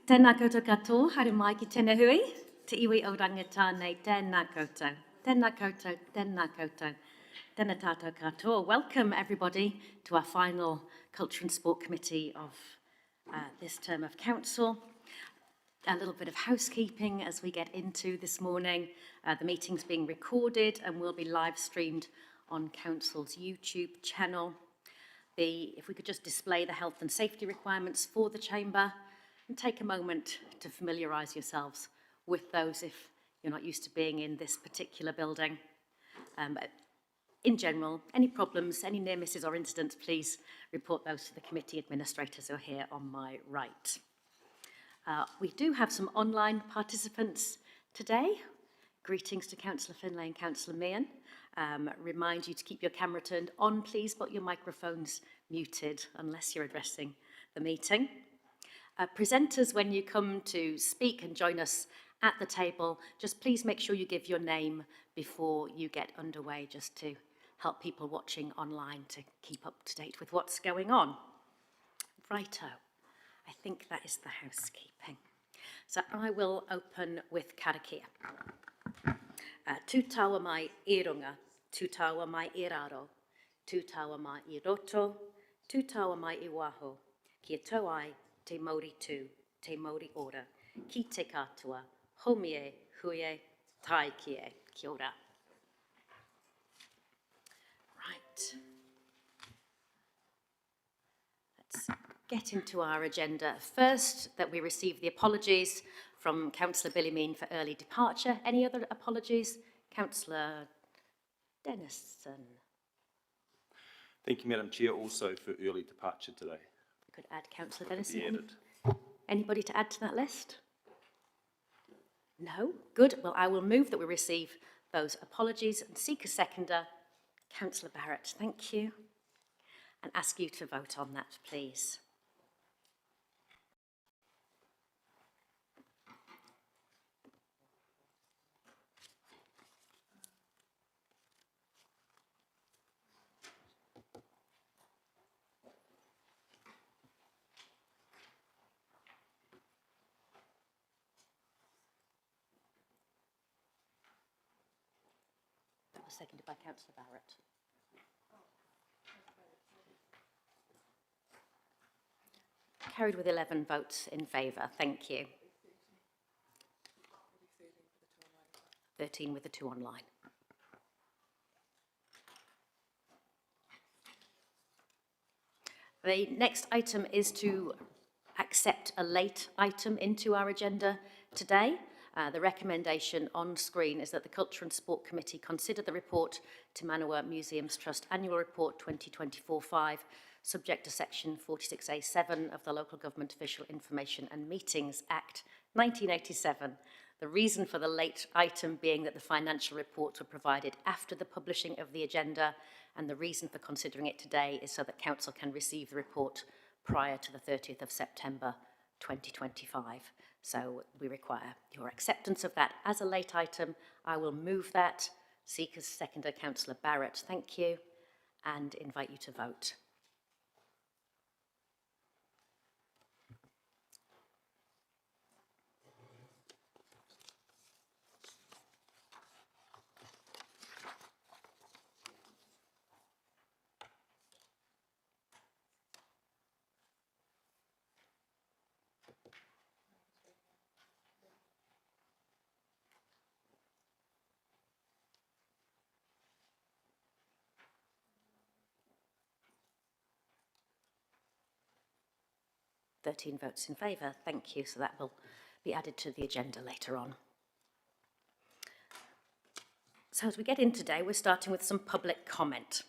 Tēnā koutou katoa, haere mai ki tēnā hui, te iwi o rangitānei, tēnā koutou, tēnā koutou, tēnā koutou, tēnā tātou katoa. Welcome everybody to our final Culture and Sport Committee of this term of Council. A little bit of housekeeping as we get into this morning. The meeting's being recorded and will be live streamed on Council's YouTube channel. If we could just display the health and safety requirements for the Chamber and take a moment to familiarise yourselves with those if you're not used to being in this particular building. In general, any problems, any near misses or incidents, please report those to the committee administrators who are here on my right. We do have some online participants today. Greetings to Councillor Finlay and Councillor Meehan. Remind you to keep your camera turned on, please, but your microphones muted unless you're addressing the meeting. Presenters, when you come to speak and join us at the table, just please make sure you give your name before you get underway, just to help people watching online to keep up to date with what's going on. Righto, I think that is the housekeeping. So I will open with karakia. Tū taua mai I runga, tū taua mai I raro, tū taua mai I roto, tū taua mai I waho, kia tau ai te Māori tū, te Māori ora, ki te katoa, homie, huie, tai kie, kia ora. Right. Let's get into our agenda. First, that we receive the apologies from Councillor Billy Mean for early departure. Any other apologies? Councillor Dennison. Thank you, Madam Chair, also for early departure today. We could add Councillor Dennison. Anybody to add to that list? No? Good. Well, I will move that we receive those apologies and seek a seconder. Councillor Barrett, thank you. And ask you to vote on that, please. That was seconded by Councillor Barrett. Carried with 11 votes in favour. Thank you. 13 with the 2 online. The next item is to accept a late item into our agenda today. The recommendation on screen is that the Culture and Sport Committee consider the report to Manawa Museums Trust Annual Report 2024-5, subject to section 46A7 of the Local Government Official Information and Meetings Act 1987. The reason for the late item being that the financial reports were provided after the publishing of the agenda, and the reason for considering it today is so that Council can receive the report prior to the 30th of September 2025. So we require your acceptance of that as a late item. I will move that. Seek as seconder, Councillor Barrett, thank you, and invite you to vote. (13 votes in favour. Thank you. So that will be added to the agenda later on. So as we get in today, we're starting with some public comment.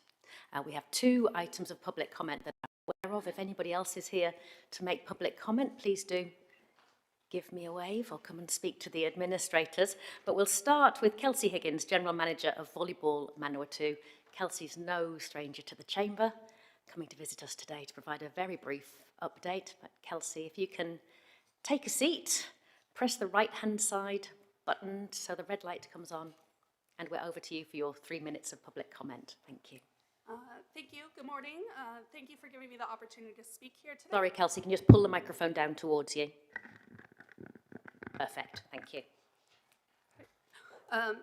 We have 2 items of public comment that I'm aware of. If anybody else is here to make public comment, please do give me a wave or come and speak to the administrators. But we'll start with Kelsey Higgins, General Manager of Volleyball Manawatu. Kelsey's no stranger to the Chamber, coming to visit us today to provide a very brief update. But Kelsey, if you can take a seat, press the right-hand side button so the red light comes on, and we're over to you for your 3 minutes of public comment. Thank you. Thank you. Good morning. Thank you for giving me the opportunity to speak here today. Sorry, Kelsey, can you just pull the microphone down towards you? Perfect, thank you.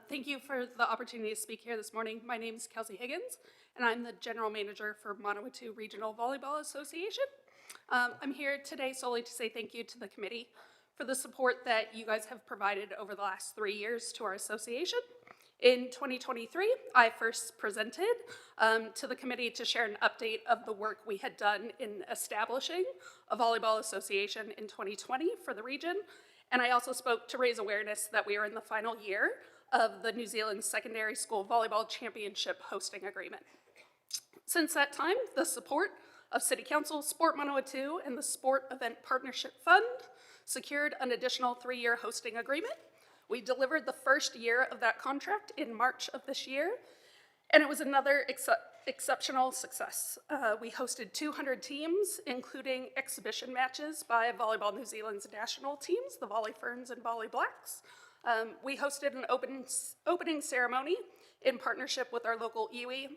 Thank you for the opportunity to speak here this morning. My name is Kelsey Higgins, and I'm the General Manager for Manawatu Regional Volleyball Association. I'm here today solely to say thank you to the committee for the support that you guys have provided over the last 3 years to our association. In 2023, I first presented to the committee to share an update of the work we had done in establishing a volleyball association in 2020 for the region. And I also spoke to raise awareness that we are in the final year of the New Zealand Secondary School Volleyball Championship hosting agreement. Since that time, the support of City Council, Sport Manawatu, and the Sport Event Partnership Fund secured an additional 3-year hosting agreement. We delivered the first year of that contract in March of this year, and it was another exceptional success. We hosted 200 teams, including exhibition matches by Volleyball New Zealand's national teams, the Volley Ferns and Volley Blacks. We hosted an opening ceremony in partnership with our local iwi.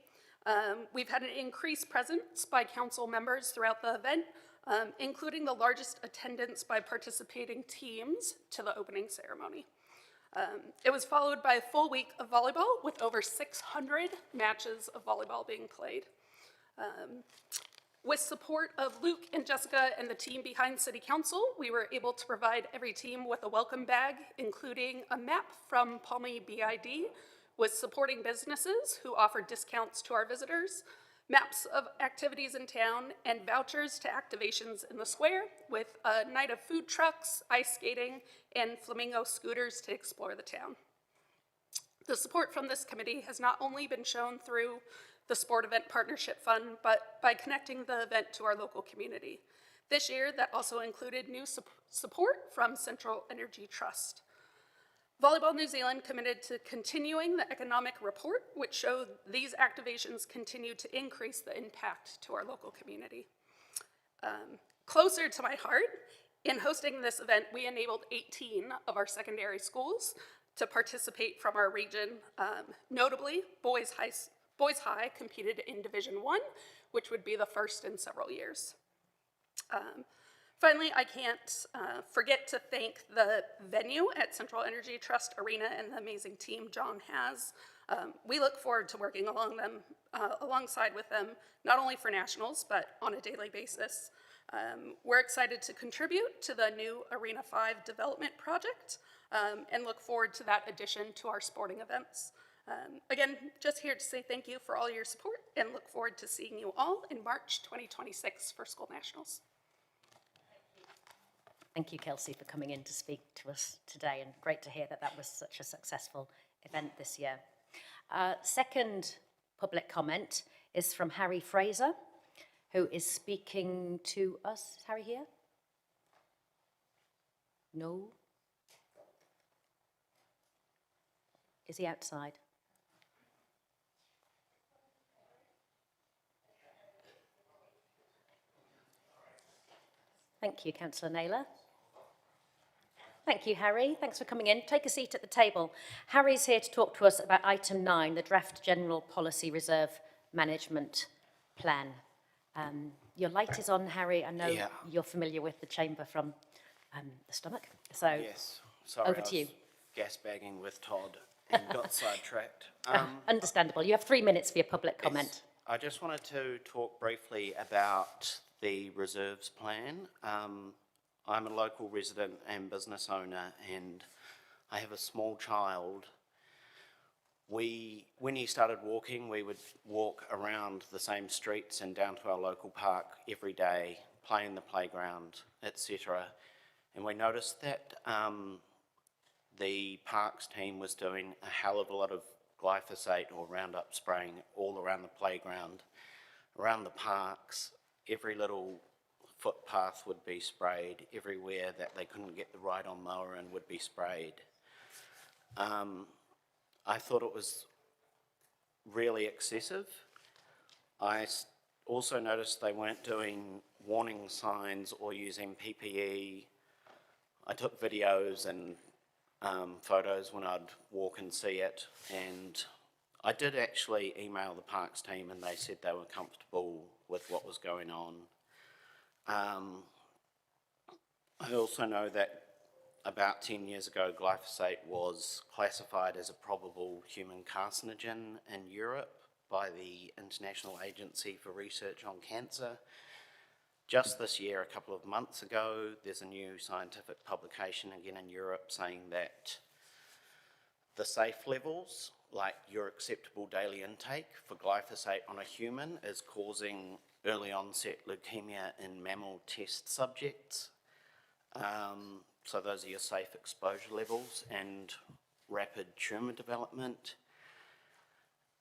We've had an increased presence by council members throughout the event, including the largest attendance by participating teams to the opening ceremony. It was followed by a full week of volleyball with over 600 matches of volleyball being played. With support of Luke and Jessica and the team behind City Council, we were able to provide every team with a welcome bag, including a map from Palmy BID with supporting businesses who offered discounts to our visitors, maps of activities in town, and vouchers to activations in the square with a night of food trucks, ice skating, and flamingo scooters to explore the town. The support from this committee has not only been shown through the Sport Event Partnership Fund, but by connecting the event to our local community. This year, that also included new support from Central Energy Trust. Volleyball New Zealand committed to continuing the economic report, which showed these activations continue to increase the impact to our local community. Closer to my heart, in hosting this event, we enabled 18 of our secondary schools to participate from our region. Notably, Boys High competed in Division 1, which would be the first in several years. Finally, I can't forget to thank the venue at Central Energy Trust Arena and the amazing team John has. We look forward to working alongside with them, not only for nationals, but on a daily basis. We're excited to contribute to the new Arena 5 development project and look forward to that addition to our sporting events. Again, just here to say thank you for all your support and look forward to seeing you all in March 2026 for School Nationals. Thank you, Kelsey, for coming in to speak to us today, and great to hear that that was such a successful event this year. Second public comment is from Harry Fraser, who is speaking to us. Is Harry here? No? Is he outside? Thank you, Councillor Naylor. Thank you, Harry. Thanks for coming in. Take a seat at the table. Harry's here to talk to us about item 9, the Draft General Policy Reserve Management Plan. Your light is on, Harry. I know you're familiar with the chamber from the stomach. So yes, sorry, over to you. Gas bagging with Todd and got sidetracked. Understandable. You have 3 minutes for your public comment. Yes, I just wanted to talk briefly about the reserves plan. I'm a local resident and business owner, and I have a small child. When he started walking, we would walk around the same streets and down to our local park every day, play in the playground, etc. And we noticed that the parks team was doing a hell of a lot of glyphosate or Roundup spraying all around the playground, around the parks. Every little footpath would be sprayed, everywhere that they couldn't get the ride-on mower in would be sprayed. I thought it was really excessive. I also noticed they weren't doing warning signs or using PPE. I took videos and photos when I'd walk and see it, and I did actually email the parks team and they said they were comfortable with what was going on. I also know that about 10 years ago, glyphosate was classified as a probable human carcinogen in Europe by the International Agency for Research on Cancer. Just this year, a couple of months ago, there's a new scientific publication again in Europe saying that the safe levels, like your acceptable daily intake for glyphosate on a human, is causing early onset leukemia in mammal test subjects. So those are your safe exposure levels and rapid tumour development.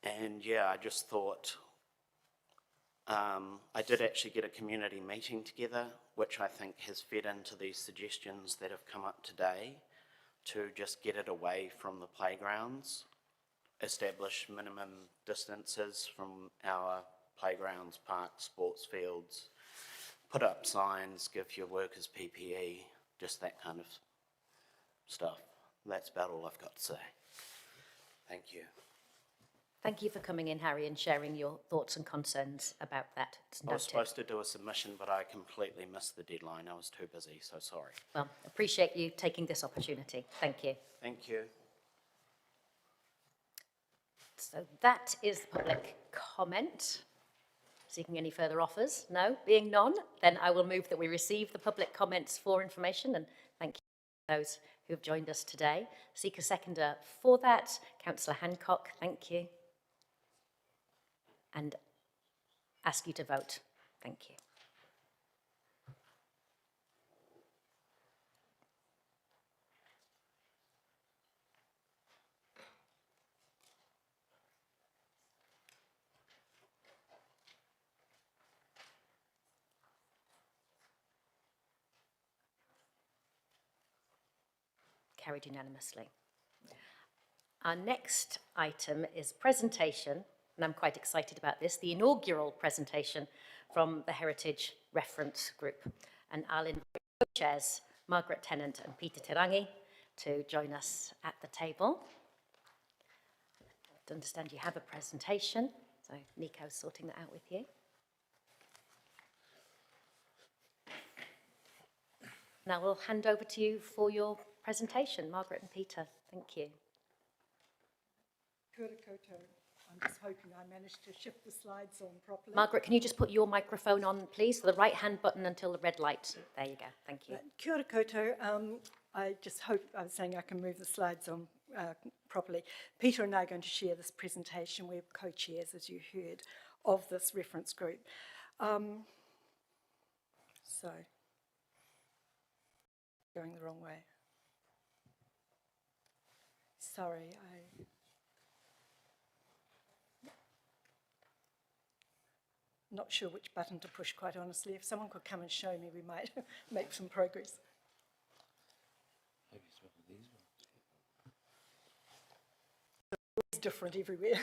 And yeah, I just thought, I did actually get a community meeting together, which I think has fed into these suggestions that have come up today, to just get it away from the playgrounds, establish minimum distances from our playgrounds, parks, sports fields, put up signs, give your workers PPE, just that kind of stuff. That's about all I've got to say. Thank you. Thank you for coming in, Harry, and sharing your thoughts and concerns about that. It's I was noted. supposed to do a submission, but I completely missed the deadline. I was too busy, so sorry. Well, appreciate you taking this opportunity. Thank you. Thank you. So that is the public comment. Seeking any further offers? No? Being none, then I will move that we receive the public comments for information, and thank you to those who have joined us today. Seek a seconder for that. Councillor Hancock, thank you. And ask you to vote. Thank you. Carried unanimously. Our next item is presentation, and I'm quite excited about this, the inaugural presentation from the Heritage Reference Group. And I'll invite co-chairs Margaret Tennant and Peter Terangi to join us at the table. I understand you have a presentation, so Nico's sorting that out with you. Now we'll hand over to you for your presentation, Margaret and Peter. Thank you. Kia ora koutou. I'm just hoping I managed to shift the slides on properly. Margaret, can you just put your microphone on, please? The right hand button until the red light. There you go. Thank you. Kia ora koutou. I just hope, I was saying I can move the slides on properly. Peter and I are going to share this presentation. We're co-chairs, as you heard, of this reference group. So, going the wrong way. Sorry, not sure which button to push, quite honestly. If someone could come and show me, we might make some progress. Maybe it's one of these ones. It's different everywhere.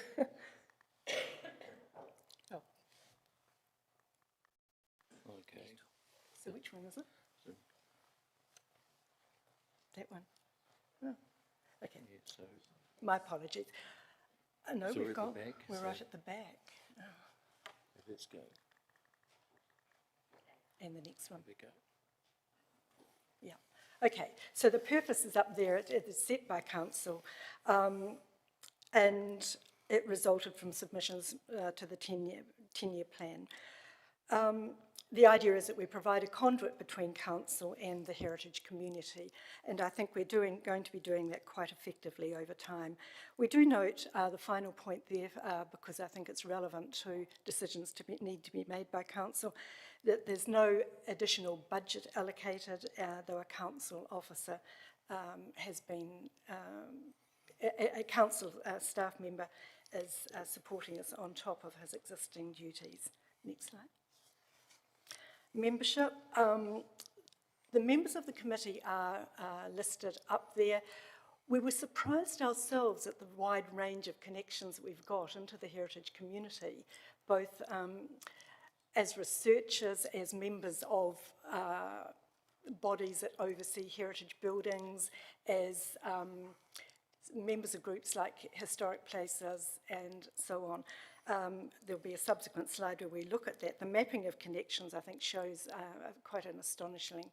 Oh, Okay. so which one is it? That one? Oh, okay. Yeah, so My apologies. No, So we're we've at the got, back, we're so- right at the back. let's go. And the next one. There we go. Yeah. Okay, so the purpose is up there. It is set by council, and it resulted from submissions to the 10-year plan. The idea is that we provide a conduit between council and the heritage community, and I think we're going to be doing that quite effectively over time. We do note the final point there, because I think it's relevant to decisions to need to be made by council, that there's no additional budget allocated, though a council officer has been, a council staff member is supporting us on top of his existing duties. Next slide. Membership. The members of the committee are listed up there. We were surprised ourselves at the wide range of connections that we've got into the heritage community, both as researchers, as members of bodies that oversee heritage buildings, as members of groups like Historic Places and so on. There'll be a subsequent slide where we look at that. The mapping of connections, I think, shows quite an astonishing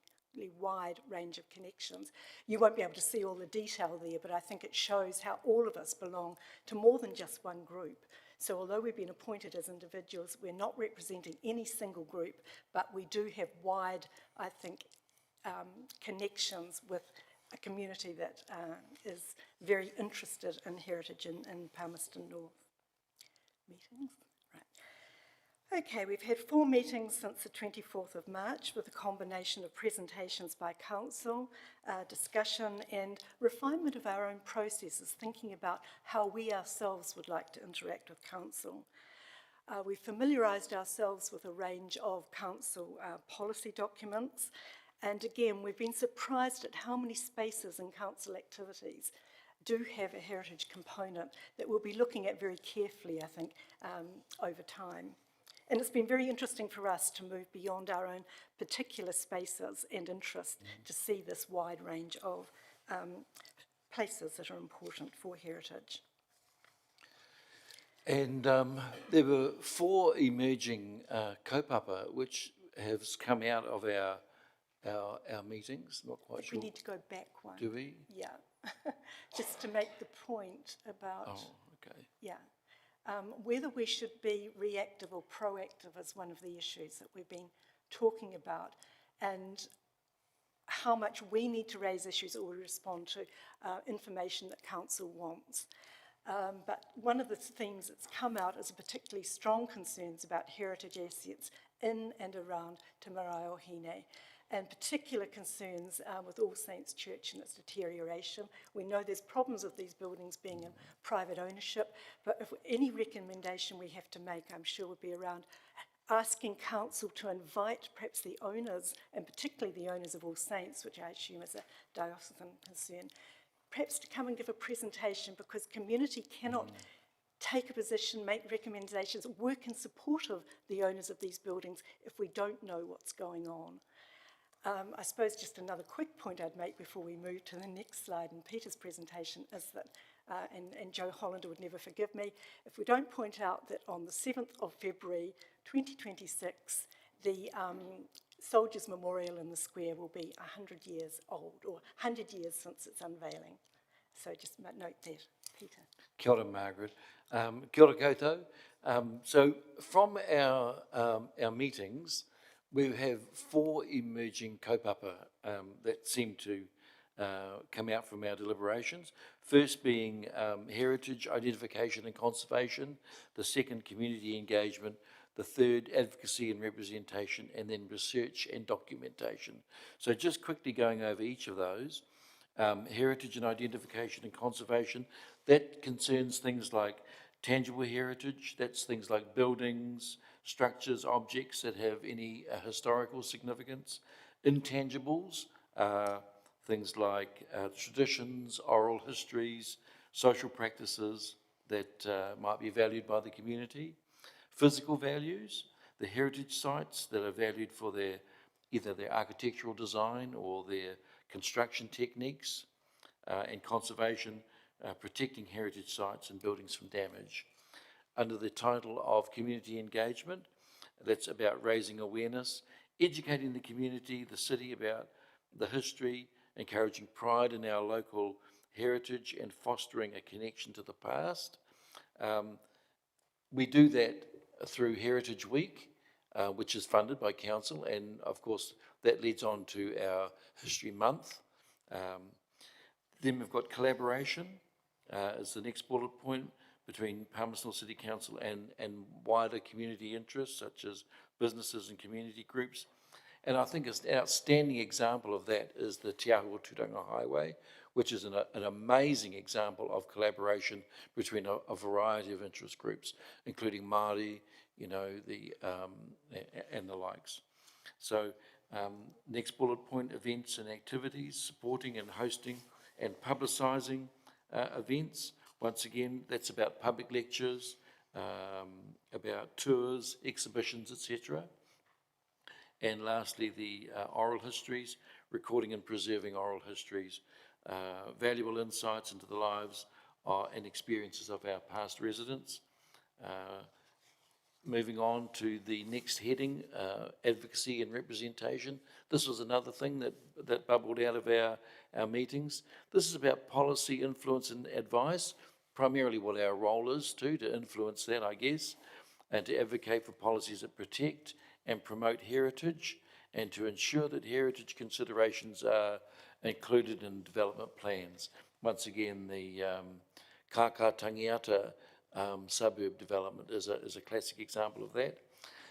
wide range of connections. You won't be able to see all the detail there, but I think it shows how all of us belong to more than just one group. So although we've been appointed as individuals, we're not representing any single group, but we do have wide, I think, connections with a community that is very interested in heritage in Palmerston North. Meetings? Right. Okay, we've had 4 meetings since the 24th of March with a combination of presentations by council, discussion and refinement of our own processes, thinking about how we ourselves would like to interact with council. We've familiarised ourselves with a range of council policy documents, and again, we've been surprised at how many spaces in council activities do have a heritage component that we'll be looking at very carefully, I think, over time. And it's been very interesting for us to move beyond our own particular spaces and interests to see this wide range of places that are important for heritage. And there were 4 emerging kaupapa which have come out of our meetings. Not quite sure. We need to go back one. Do we? Yeah, just to make the point about. Oh, okay. Yeah, whether we should be reactive or proactive is one of the issues that we've been talking about, and how much we need to raise issues or respond to information that council wants. But one of the themes that's come out is particularly strong concerns about heritage assets in and around Te Marae o Hine, and particular concerns with All Saints Church and its deterioration. We know there's problems with these buildings being in private ownership, but if any recommendation we have to make, I'm sure, would be around asking council to invite perhaps the owners, and particularly the owners of All Saints, which I assume is a diocesan concern, perhaps to come and give a presentation, because community cannot take a position, make recommendations, work in support of the owners of these buildings if we don't know what's going on. I suppose just another quick point I'd make before we move to the next slide in Peter's presentation is that, and Joe Hollander would never forgive me, if we don't point out that on the 7th of February 2026, the Soldiers Memorial in the Square will be 100 years old, or 100 years since its unveiling. So just note that, Peter. Kia ora, Margaret. Kia ora koutou. So from our meetings, we have 4 emerging kaupapa that seem to come out from our deliberations. First being heritage, identification and conservation. The second, community engagement. The third, advocacy and representation, and then research and documentation. So just quickly going over each of those. Heritage and identification and conservation, that concerns things like tangible heritage, that's things like buildings, structures, objects that have any historical significance. Intangibles, things like traditions, oral histories, social practices that might be valued by the community. Physical values, the heritage sites that are valued for either their architectural design or their construction techniques, and conservation, protecting heritage sites and buildings from damage. Under the title of community engagement, that's about raising awareness, educating the community, the city about the history, encouraging pride in our local heritage and fostering a connection to the past. We do that through Heritage Week, which is funded by council, and of course that leads on to our History Month. Then we've got collaboration as the next bullet point between Palmerston City Council and wider community interests such as businesses and community groups. And I think an outstanding example of that is the Te Āhua-Tūranga Highway, which is an amazing example of collaboration between a variety of interest groups, including Māori, and the likes. So next bullet point, events and activities, supporting and hosting and publicising events. Once again, that's about public lectures, about tours, exhibitions, etc. And lastly, the oral histories, recording and preserving oral histories, valuable insights into the lives and experiences of our past residents. moving on to the next heading, advocacy and representation. This was another thing that bubbled out of our meetings. This is about policy, influence and advice, primarily what our role is too, to influence that, I guess, and to advocate for policies that protect and promote heritage, and to ensure that heritage considerations are included in development plans. Once again, the Kaka Tangiata suburb development is a classic example of that.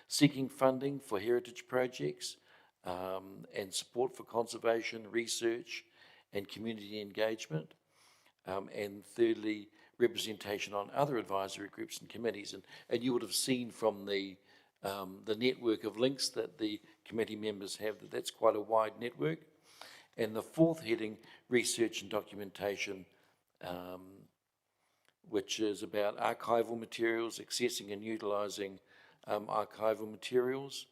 Seeking funding for heritage projects and support for conservation, research and community engagement. And thirdly, representation on other advisory groups and committees. And you would have seen from the network of links that the committee members have that that's quite a wide network. And the fourth heading, research and documentation, which is about archival materials, accessing and utilising archival materials.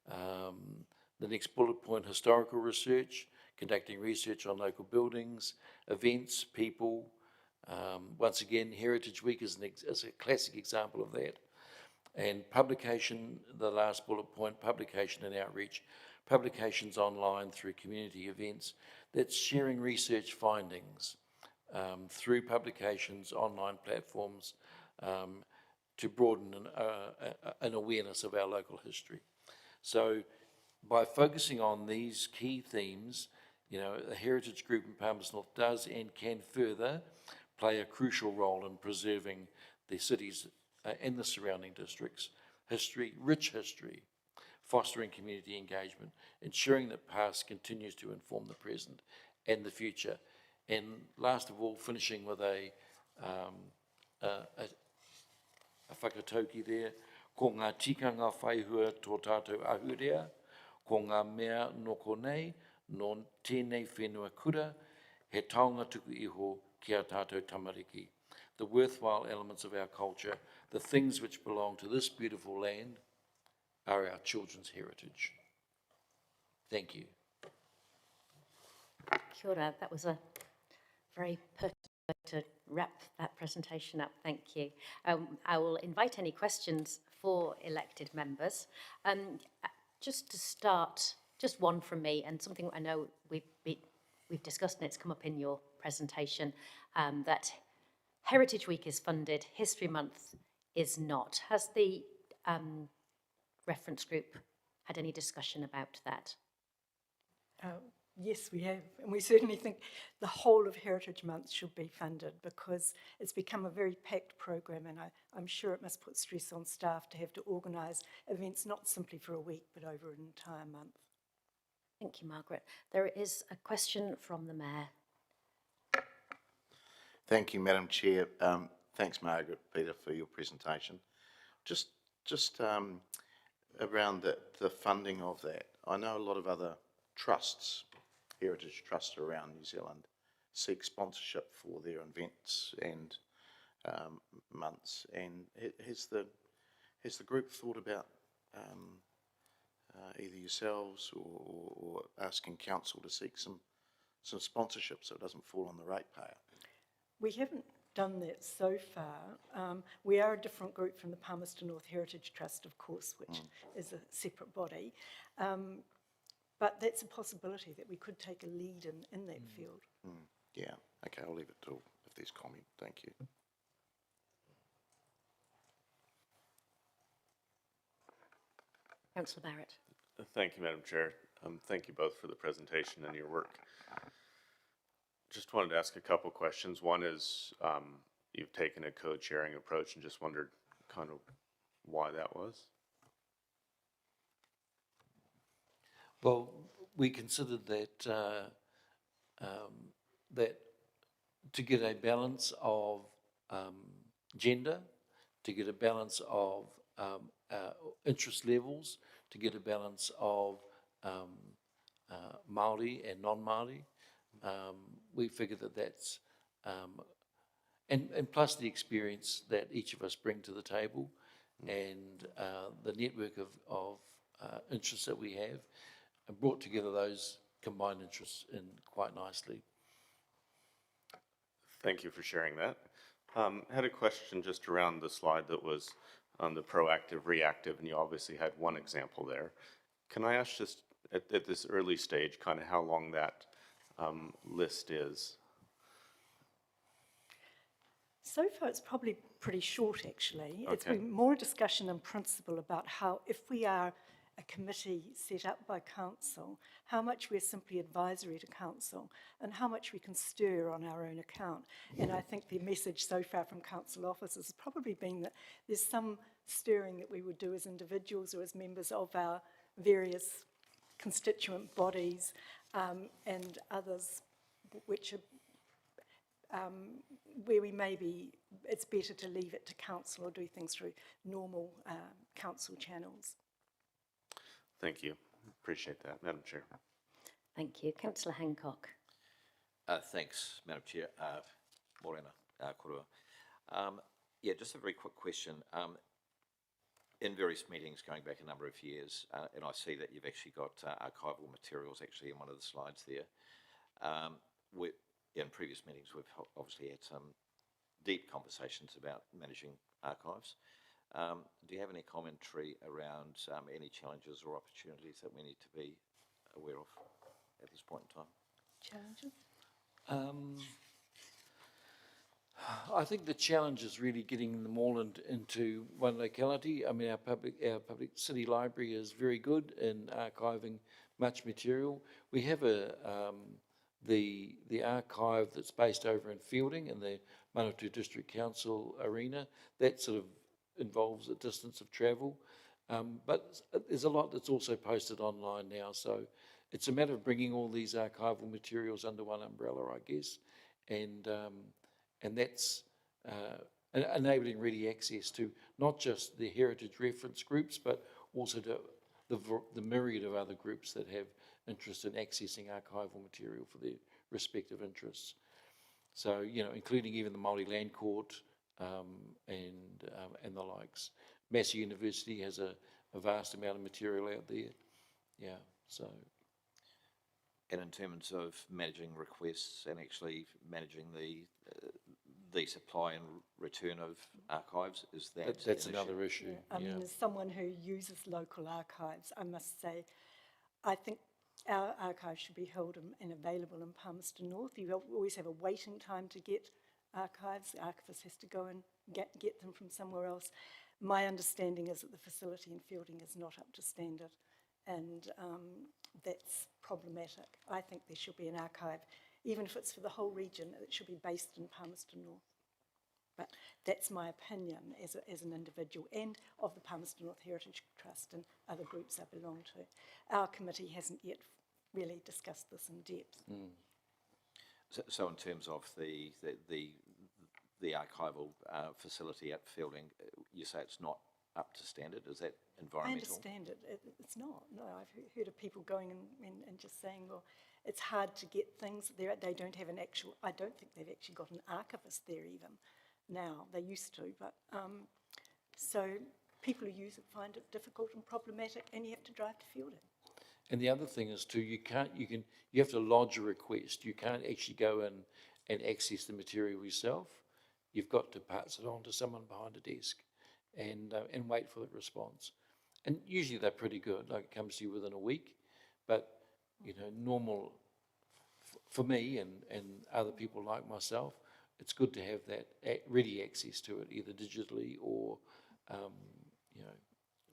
The next bullet point, historical research, conducting research on local buildings, events, people. Once again, Heritage Week is a classic example of that. And publication, the last bullet point, publication and outreach. Publications online through community events. That's sharing research findings through publications, online platforms, to broaden an awareness of our local history. So by focusing on these key themes, you know, the Heritage Group in Palmerston North does and can further play a crucial role in preserving the cities and the surrounding districts' history, rich history, fostering community engagement, ensuring that past continues to inform the present and the future. And last of all, finishing with a whakatauki there, ko ngā tikanga whaihua tō tātou ahurea, ko ngā mea noko nei, no tēnei whenua kura, he taonga tuku iho ki a tātou tamariki. The worthwhile elements of our culture, the things which belong to this beautiful land, are our children's heritage. Thank you. Kia ora, that was a very pertinent way to wrap that presentation up. Thank you. I will invite any questions for elected members. Just to start, just one from me, and something I know we've discussed and it's come up in your presentation, that Heritage Week is funded, History Month is not. Has the reference group had any discussion about that? Yes, we have, and we certainly think the whole of Heritage Month should be funded because it's become a very packed program, and I'm sure it must put stress on staff to have to organise events not simply for a week but over an entire month. Thank you, Margaret. There is a question from the Mayor. Thank you, Madam Chair. Thanks, Margaret, Peter, for your presentation. Just around the funding of that, I know a lot of other trusts, heritage trusts around New Zealand, seek sponsorship for their events and months. And has the group thought about either yourselves or asking council to seek some sponsorship so it doesn't fall on the ratepayer? We haven't done that so far. We are a different group from the Palmerston North Heritage Trust, of course, which is a separate body. But that's a possibility that we could take a lead in that field. Yeah, okay, I'll leave it till if there's comment. Thank you. Councillor Barrett. Thank you, Madam Chair. Thank you both for the presentation and your work. Just wanted to ask a couple questions. One is, you've taken a code-sharing approach and just wondered kind of why that was. Well, we considered that that to get a balance of gender, to get a balance of interest levels, to get a balance of Māori and non-Māori, we figured that that's, and plus the experience that each of us bring to the table and the network of interests that we have, and brought together those combined interests in quite nicely. Thank you for sharing that. Had a question just around the slide that was on the proactive, reactive, and you obviously had one example there. Can I ask just at this early stage, kind of how long that list is? So far, it's probably pretty short, actually. It's Okay. been more a discussion in principle about how, if we are a committee set up by council, how much we're simply advisory to council and how much we can stir on our own account. And I think the message so far from council officers has probably been that there's some stirring that we would do as individuals or as members of our various constituent bodies and others which are where we maybe, it's better to leave it to council or do things through normal council channels. Thank you. Appreciate that, Madam Chair. Thank you. Councillor Hancock. Thanks, Madam Chair. Morena Korua. Yeah, just a very quick question. In various meetings going back a number of years, and I see that you've actually got archival materials actually in one of the slides there. In previous meetings, we've obviously had some deep conversations about managing archives. Do you have any commentary around any challenges or opportunities that we need to be aware of at this point in time? Challenges? I think the challenge is really getting them all into one locality. I mean, our public city library is very good in archiving much material. We have the archive that's based over in Fielding in the Manawatu District Council arena. That sort of involves a distance of travel. But there's a lot that's also posted online now. So it's a matter of bringing all these archival materials under one umbrella, I guess. And that's enabling ready access to not just the heritage reference groups, but also to the myriad of other groups that have interest in accessing archival material for their respective interests. So, you know, including even the Māori Land Court and the likes. Massey University has a vast amount of material out there. Yeah, so. And in terms of managing requests and actually managing the supply and return of archives, is That's an another issue. I mean, as someone who uses local archives, I must say, I think our archives should be held and available in Palmerston North. You always have a waiting time to get archives. The archivist has to go and get them from somewhere else. My understanding is that the facility in Fielding is not up to standard, and that's problematic. I think there should be an archive, even if it's for the whole region, it should be based in Palmerston North. But that's my opinion as an individual and of the Palmerston North Heritage Trust and other groups I belong to. Our committee hasn't yet really discussed this in depth. So in terms of the archival facility at Fielding, you say it's not up to standard? Is that environmental? I understand it. It's not. No, I've heard of people going and just saying, well, it's hard to get things there. They don't have an actual, I don't think they've actually got an archivist there even now. They used to, but so people who use it find it difficult and problematic, and you have to drive to Fielding. And the other thing is too, you have to lodge a request. You can't actually go in and access the material yourself. You've got to pass it on to someone behind a desk and wait for the response. And usually they're pretty good, like it comes to you within a week. But, you know, normal, for me and other people like myself, it's good to have that ready access to it, either digitally or, you know.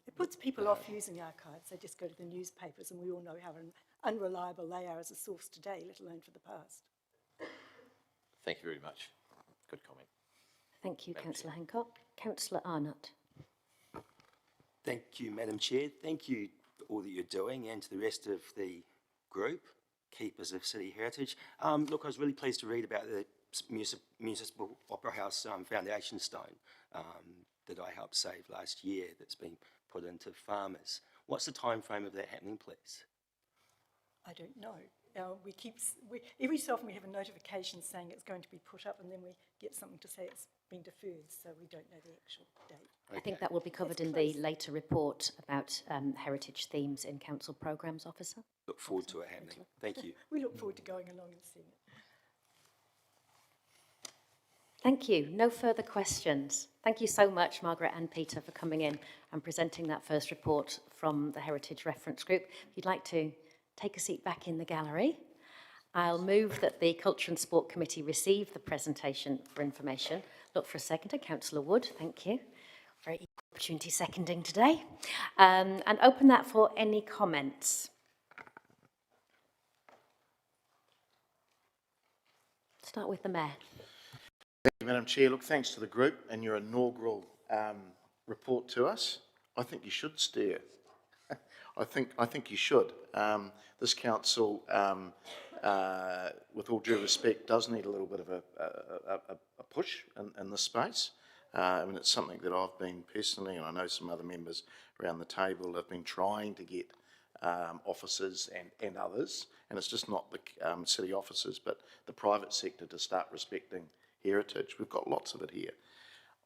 It puts people off using archives. They just go to the newspapers, and we all know how unreliable they are as a source today, let alone for the past. Thank you very much. Good comment. Thank you, Councillor Hancock. Councillor Arnott. Thank you, Madam Chair. Thank you for all that you're doing, and to the rest of the group, Keepers of City Heritage. Look, I was really pleased to read about the Municipal Opera House foundation stone that I helped save last year that's been put into farmers. What's the time frame of that happening, please? I don't know. Every so often we have a notification saying it's going to be put up, and then we get something to say it's been deferred, so we don't know the actual date. I think that will be covered in the later report about heritage themes in Council Programmes Officer. Look forward to it happening. Thank you. We look forward to going along and seeing it. Thank you. No further questions. Thank you so much, Margaret and Peter, for coming in and presenting that first report from the Heritage Reference Group. If you'd like to take a seat back in the gallery, I'll move that the Culture and Sport Committee receive the presentation for information. Look for a seconder, Councillor Wood, thank you. Very equal opportunity seconding today. And open that for any comments. Start with the Mayor. Thank you, Madam Chair. Look, thanks to the group and your inaugural report to us. I think you should steer. I think you should. This council, with all due respect, does need a little bit of a push in this space. I mean, it's something that I've been personally, and I know some other members around the table have been trying to get officers and others, and it's just not the city officers, but the private sector to start respecting heritage. We've got lots of it here.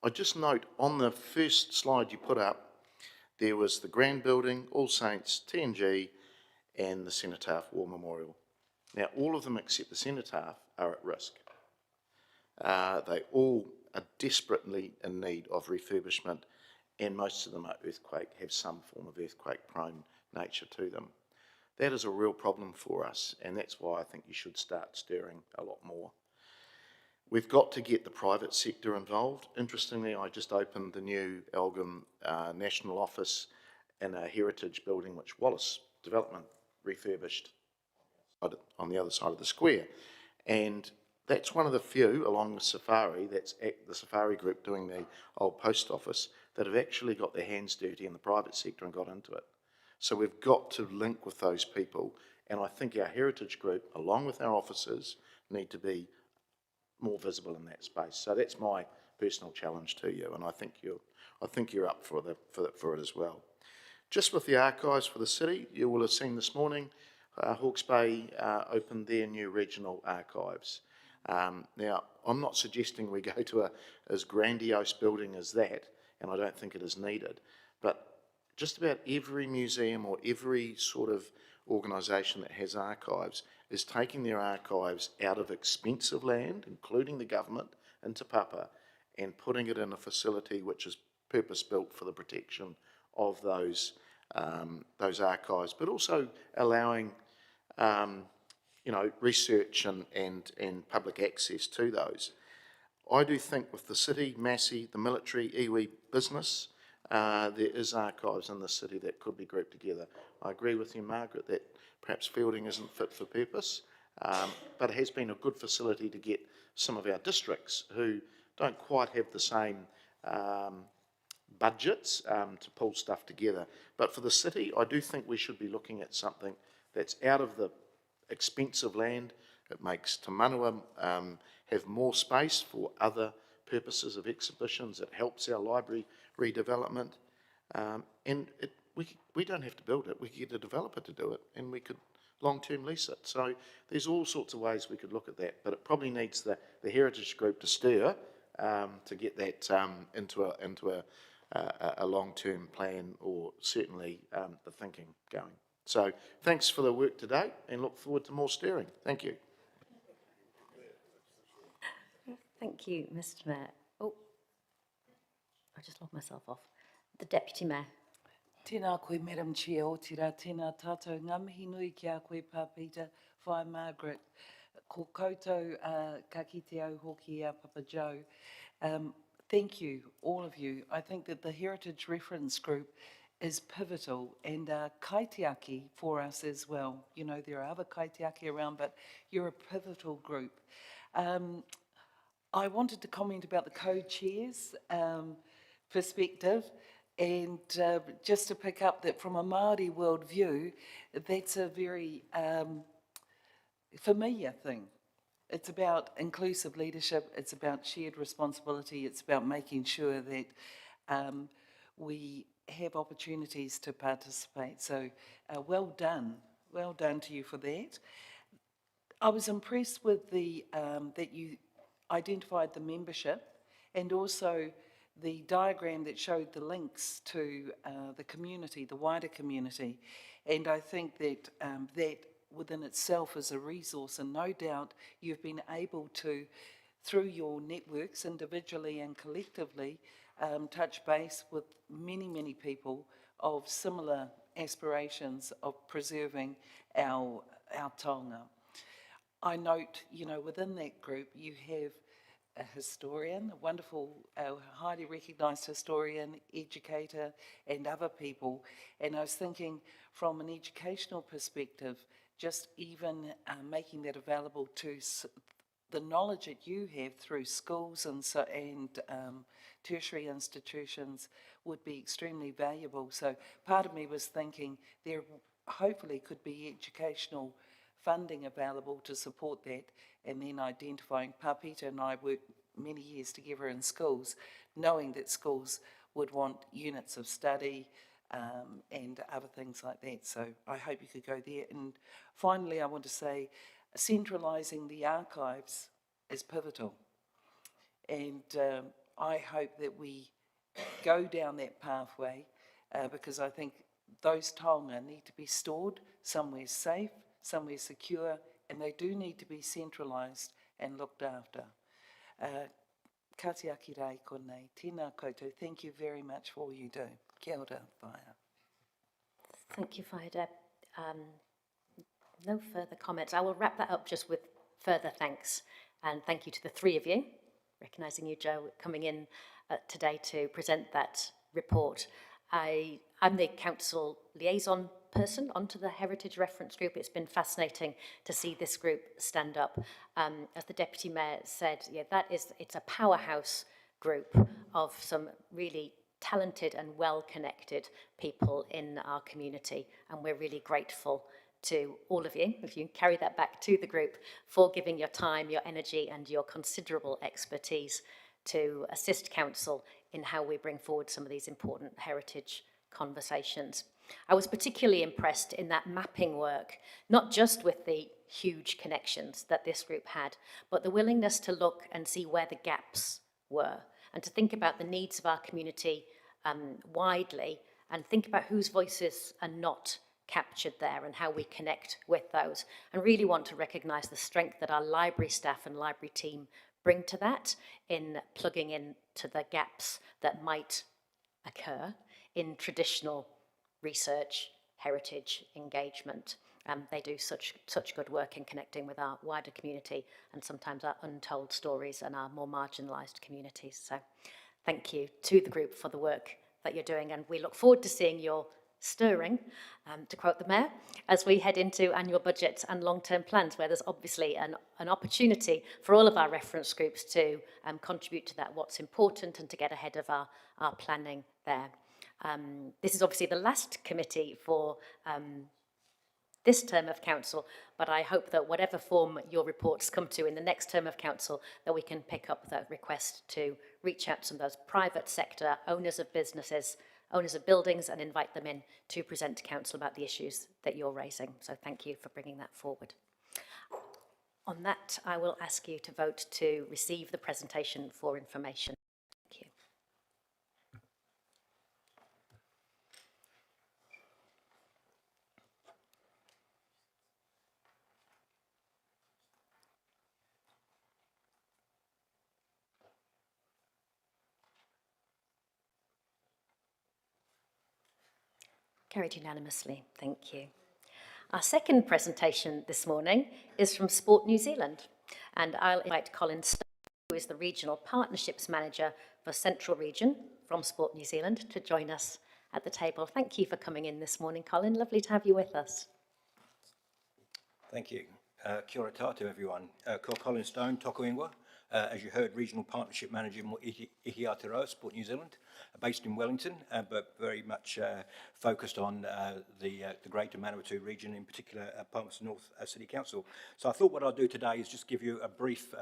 I just note on the first slide you put up, there was the Grand Building, All Saints, TNG, and the Cenotaph War Memorial. Now, all of them except the Cenotaph are at risk. They all are desperately in need of refurbishment, and most of them have some form of earthquake-prone nature to them. That is a real problem for us, and that's why I think you should start stirring a lot more. We've got to get the private sector involved. Interestingly, I just opened the new Elgin National Office in a heritage building which Wallace Development refurbished on the other side of the square. And that's one of the few along the Safari, that's the Safari Group doing the old post office, that have actually got their hands dirty in the private sector and got into it. So we've got to link with those people, and I think our heritage group, along with our officers, need to be more visible in that space. So that's my personal challenge to you, and I think you're up for it as well. Just with the archives for the city, you will have seen this morning, Hawke's Bay opened their new regional archives. Now, I'm not suggesting we go to as grandiose building as that, and I don't think it is needed, but just about every museum or every sort of organisation that has archives is taking their archives out of expensive land, including the government, into Papa, and putting it in a facility which is purpose-built for the protection of those archives, but also allowing research and public access to those. I do think with the city, Massey, the military, iwi business, there is archives in the city that could be grouped together. I agree with you, Margaret, that perhaps Feilding isn't fit for purpose, but it has been a good facility to get some of our districts who don't quite have the same budgets to pull stuff together. But for the city, I do think we should be looking at something that's out of the expensive land. It makes Te Manua have more space for other purposes of exhibitions. It helps our library redevelopment. And we don't have to build it. We could get a developer to do it, and we could long-term lease it. So there's all sorts of ways we could look at that, but it probably needs the Heritage Group to stir to get that into a long-term plan, or certainly the thinking going. So thanks for the work today, and look forward to more stirring. Thank you. Thank you, Mr. Mayor. Oh, I just locked myself off. The Deputy Mayor. Tēnā koe, Madam Chair, o tira, tēnā tātou ngā mihi nui ki a koe, Pāpita, whai Margaret. Ko koutou ka kite au hoki a Papa Joe. Thank you, all of you. I think that the Heritage Reference Group is pivotal and kaitiaki for us as well. You know, there are other kaitiaki around, but you're a pivotal group. I wanted to comment about the co-chairs perspective, and just to pick up that from a Māori worldview, that's a very familiar thing. It's about inclusive leadership, it's about shared responsibility, it's about making sure that we have opportunities to participate. So well done to you for that. I was impressed with the that you identified the membership, and also the diagram that showed the links to the community, the wider community. And I think that that within itself is a resource, and no doubt you've been able to, through your networks, individually and collectively, touch base with many, many people of similar aspirations of preserving our taonga. I note, within that group, you have a historian, a wonderful, highly recognised historian, educator, and other people. And I was thinking, from an educational perspective, just even making that available to the knowledge that you have through schools and tertiary institutions would be extremely valuable. So part of me was thinking there hopefully could be educational funding available to support that, and then identifying, Papita and I worked many years together in schools, knowing that schools would want units of study and other things like that. So I hope you could go there. And finally, I want to say, centralising the archives is pivotal. And I hope that we go down that pathway because I think those taonga need to be stored somewhere safe, somewhere secure, and they do need to be centralised and looked after. Ka te aki rei konei, tēnā koutou, thank you very much for all you do. Kia ora, whaia. Thank you, Whaida. No further comments. I will wrap that up just with further thanks. And thank you to the three of you, recognising you, Joe, coming in today to present that report. I'm the council liaison person onto the Heritage Reference Group. It's been fascinating to see this group stand up. As the Deputy Mayor said, it's a powerhouse group of some really talented and well-connected people in our community, and we're really grateful to all of you, if you carry that back to the group, for giving your time, your energy and your considerable expertise to assist council in how we bring forward some of these important heritage conversations. I was particularly impressed in that mapping work, not just with the huge connections that this group had, but the willingness to look and see where the gaps were and to think about the needs of our community widely and think about whose voices are not captured there and how we connect with those, and really want to recognise the strength that our library staff and library team bring to that in plugging into the gaps that might occur in traditional research, heritage engagement. They do such good work in connecting with our wider community and sometimes our untold stories and our more marginalised communities. So thank you to the group for the work that you're doing, and we look forward to seeing your stirring, to quote the Mayor, as we head into annual budgets and long-term plans, where there's obviously an opportunity for all of our reference groups to contribute to that, what's important, and to get ahead of our planning there. This is obviously the last committee for this term of council, but I hope that whatever form your reports come to in the next term of council, that we can pick up that request to reach out to some of those private sector owners of businesses, owners of buildings, and invite them in to present to council about the issues that you're raising. So thank you for bringing that forward. On that, I will ask you to vote to receive the presentation for information. Thank you. Carried unanimously, thank you. Our second presentation this morning is from Sport New Zealand, and I'll invite Colin Stone, who is the Regional Partnerships Manager for Central Region from Sport New Zealand, to join us at the table. Thank you for coming in this morning, Colin. Lovely to have you with us. Thank you. Kia ora tātou, everyone. Ko Colin Stone, toko ingoa. As you heard, Regional Partnership Manager mo Ihi Aotearoa, Sport New Zealand, based in Wellington, but very much focused on the Greater Manawatu region, in particular Palmerston North City Council. So I thought what I'll do today is just give you a brief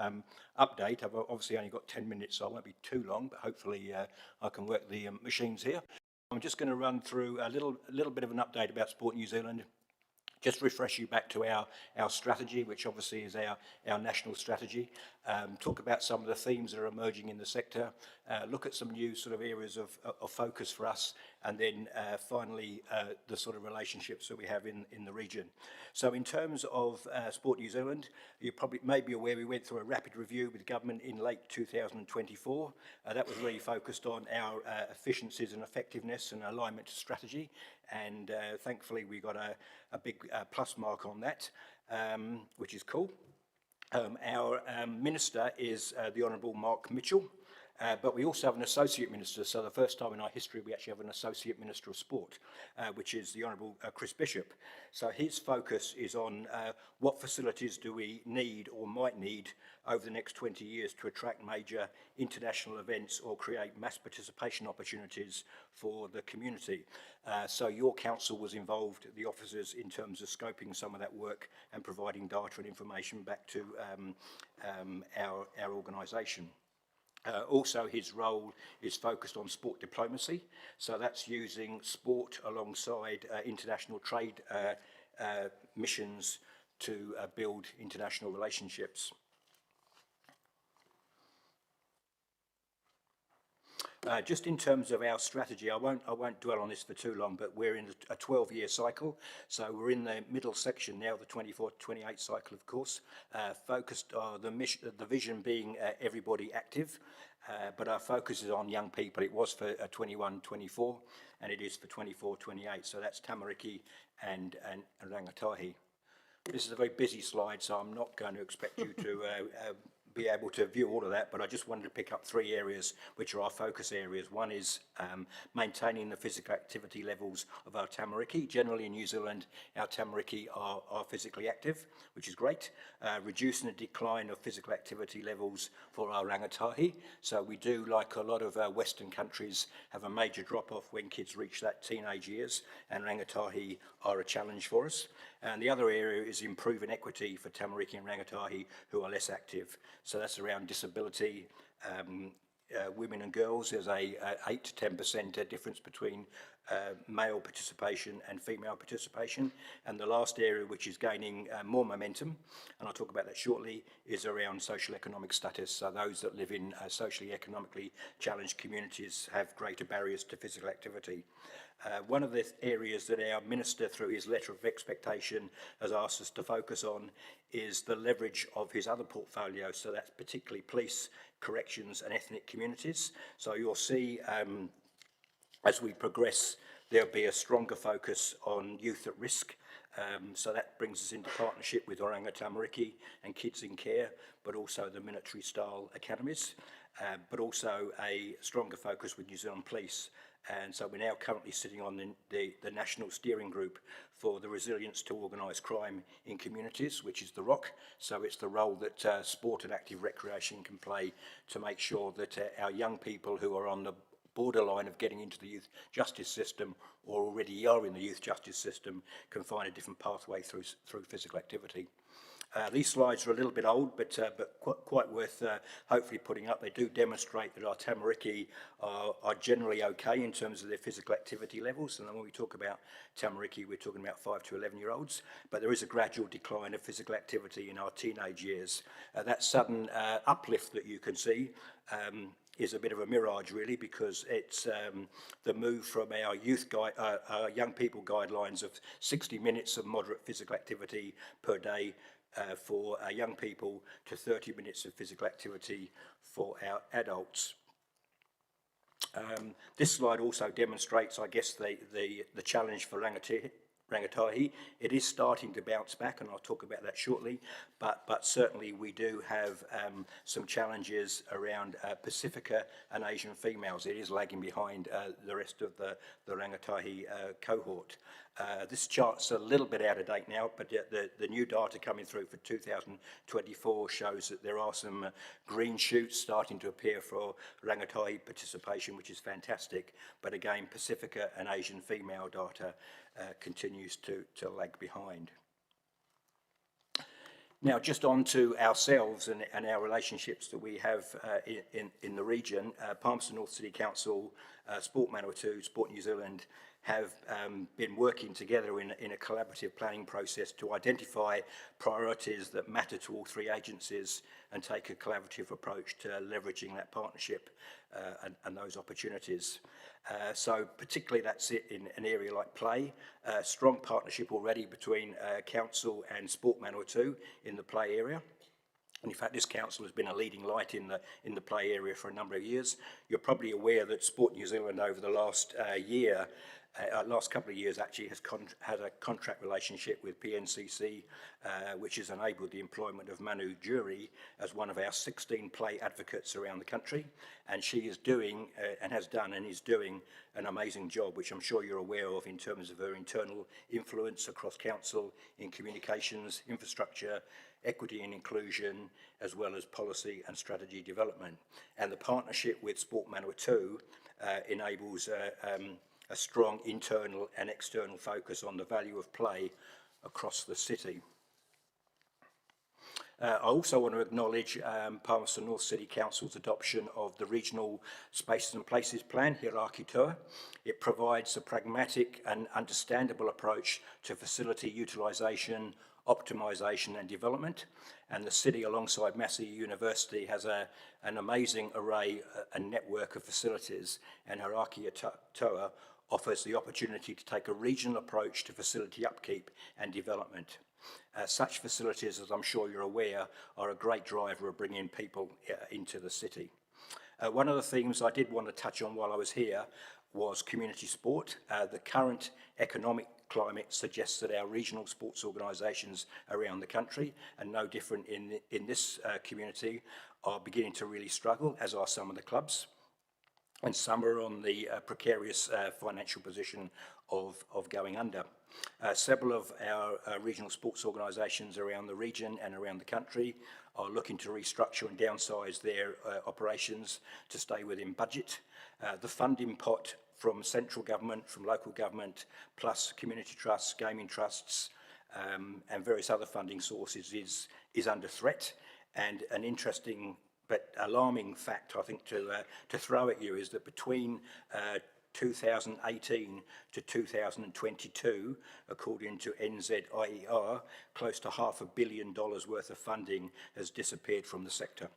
update. I've obviously only got 10 minutes, so I won't be too long, but hopefully I can work the machines here. I'm just going to run through a little bit of an update about Sport New Zealand, just refresh you back to our strategy, which obviously is our national strategy. Talk about some of the themes that are emerging in the sector, look at some new sort of areas of focus for us, and then finally the sort of relationships that we have in the region. So in terms of Sport New Zealand, you probably may be aware we went through a rapid review with government in late 2024. That was really focused on our efficiencies and effectiveness and alignment to strategy, and thankfully we got a big plus mark on that, which is cool. Our Minister is the Honourable Mark Mitchell, but we also have an Associate Minister, so the first time in our history we actually have an Associate Minister of Sport, which is the Honourable Chris Bishop. So his focus is on what facilities do we need or might need over the next 20 years to attract major international events or create mass participation opportunities for the community. So your council was involved, the officers, in terms of scoping some of that work and providing data and information back to our organisation. Also, his role is focused on sport diplomacy, so that's using sport alongside international trade missions to build international relationships. Just in terms of our strategy, I won't dwell on this for too long, but we're in a 12-year cycle, so we're in the middle section now, the 24-28 cycle, of course, focused on the vision being everybody active, but our focus is on young people. It was for 21-24, and it is for 24-28, so that's Tamariki and Rangatahi. This is a very busy slide, so I'm not going to expect you to be able to view all of that, but I just wanted to pick up three areas which are our focus areas. One is maintaining the physical activity levels of our Tamariki. Generally in New Zealand, our Tamariki are physically active, which is great. Reducing the decline of physical activity levels for our rangatahi. So we do, like a lot of Western countries, have a major drop-off when kids reach that teenage years, and rangatahi are a challenge for us. And the other area is improving equity for Tamariki and rangatahi who are less active. So that's around disability, women and girls. There's a 8 to 10% difference between male participation and female participation. And the last area, which is gaining more momentum, and I'll talk about that shortly, is around social economic status. So those that live in socially economically challenged communities have greater barriers to physical activity. One of the areas that our Minister, through his letter of expectation, has asked us to focus on is the leverage of his other portfolio, so that's particularly police, corrections and ethnic communities. So you'll see as we progress, there'll be a stronger focus on youth at risk. So that brings us into partnership with Oranga Tamariki and Kids in Care, but also the military style academies, but also a stronger focus with New Zealand Police. And so we're now currently sitting on the National Steering Group for the Resilience to Organised Crime in Communities, which is the ROC. So it's the role that sport and active recreation can play to make sure that our young people who are on the borderline of getting into the youth justice system or already are in the youth justice system can find a different pathway through physical activity. These slides are a little bit old, but quite worth hopefully putting up. They do demonstrate that our Tamariki are generally okay in terms of their physical activity levels. And then when we talk about Tamariki, we're talking about 5 to 11-year-olds. But there is a gradual decline of physical activity in our teenage years. That sudden uplift that you can see is a bit of a mirage, really, because it's the move from our our young people guidelines of 60 minutes of moderate physical activity per day for our young people to 30 minutes of physical activity for our adults. This slide also demonstrates, I guess, the challenge for rangatahi. It is starting to bounce back, and I'll talk about that shortly, but certainly we do have some challenges around Pacifica and Asian females. It is lagging behind the rest of the rangatahi cohort. This chart's a little bit out of date now, but the new data coming through for 2024 shows that there are some green shoots starting to appear for rangatahi participation, which is fantastic. But again, Pacifica and Asian female data continues to lag behind. Now, just on to ourselves and our relationships that we have in the region. Palmerston North City Council, Sport Manawatu, Sport New Zealand have been working together in a collaborative planning process to identify priorities that matter to all three agencies and take a collaborative approach to leveraging that partnership and those opportunities. So particularly that's it in an area like play. Strong partnership already between council and Sport Manawatu in the play area. And in fact, this council has been a leading light in the play area for a number of years. You're probably aware that Sport New Zealand over the last last couple of years actually has had a contract relationship with PNCC, which has enabled the employment of Manu Jury as one of our 16 play advocates around the country. And she is doing, and has done and is doing, an amazing job, which I'm sure you're aware of in terms of her internal influence across council in communications, infrastructure, equity and inclusion, as well as policy and strategy development. And the partnership with Sport Manawatu enables a strong internal and external focus on the value of play across the city. I also want to acknowledge Palmerston North City Council's adoption of the Regional Spaces and Places Plan, Hiraki Toa. It provides a pragmatic and understandable approach to facility utilisation, optimisation and development, and the city alongside Massey University has an amazing array and network of facilities, and Hiraki Toa offers the opportunity to take a regional approach to facility upkeep and development. Such facilities, as I'm sure you're aware, are a great driver of bringing people into the city. One of the themes I did want to touch on while I was here was community sport. The current economic climate suggests that our regional sports organisations around the country, and no different in this community, are beginning to really struggle, as are some of the clubs. And some are on the precarious financial position of going under. Several of our regional sports organisations around the region and around the country are looking to restructure and downsize their operations to stay within budget. The funding pot from central government, from local government, plus community trusts, gaming trusts, and various other funding sources is under threat. And an interesting but alarming fact, I think, to throw at you is that between 2018 to 2022, according to NZIER, close to $500 million worth of funding has disappeared from the sector.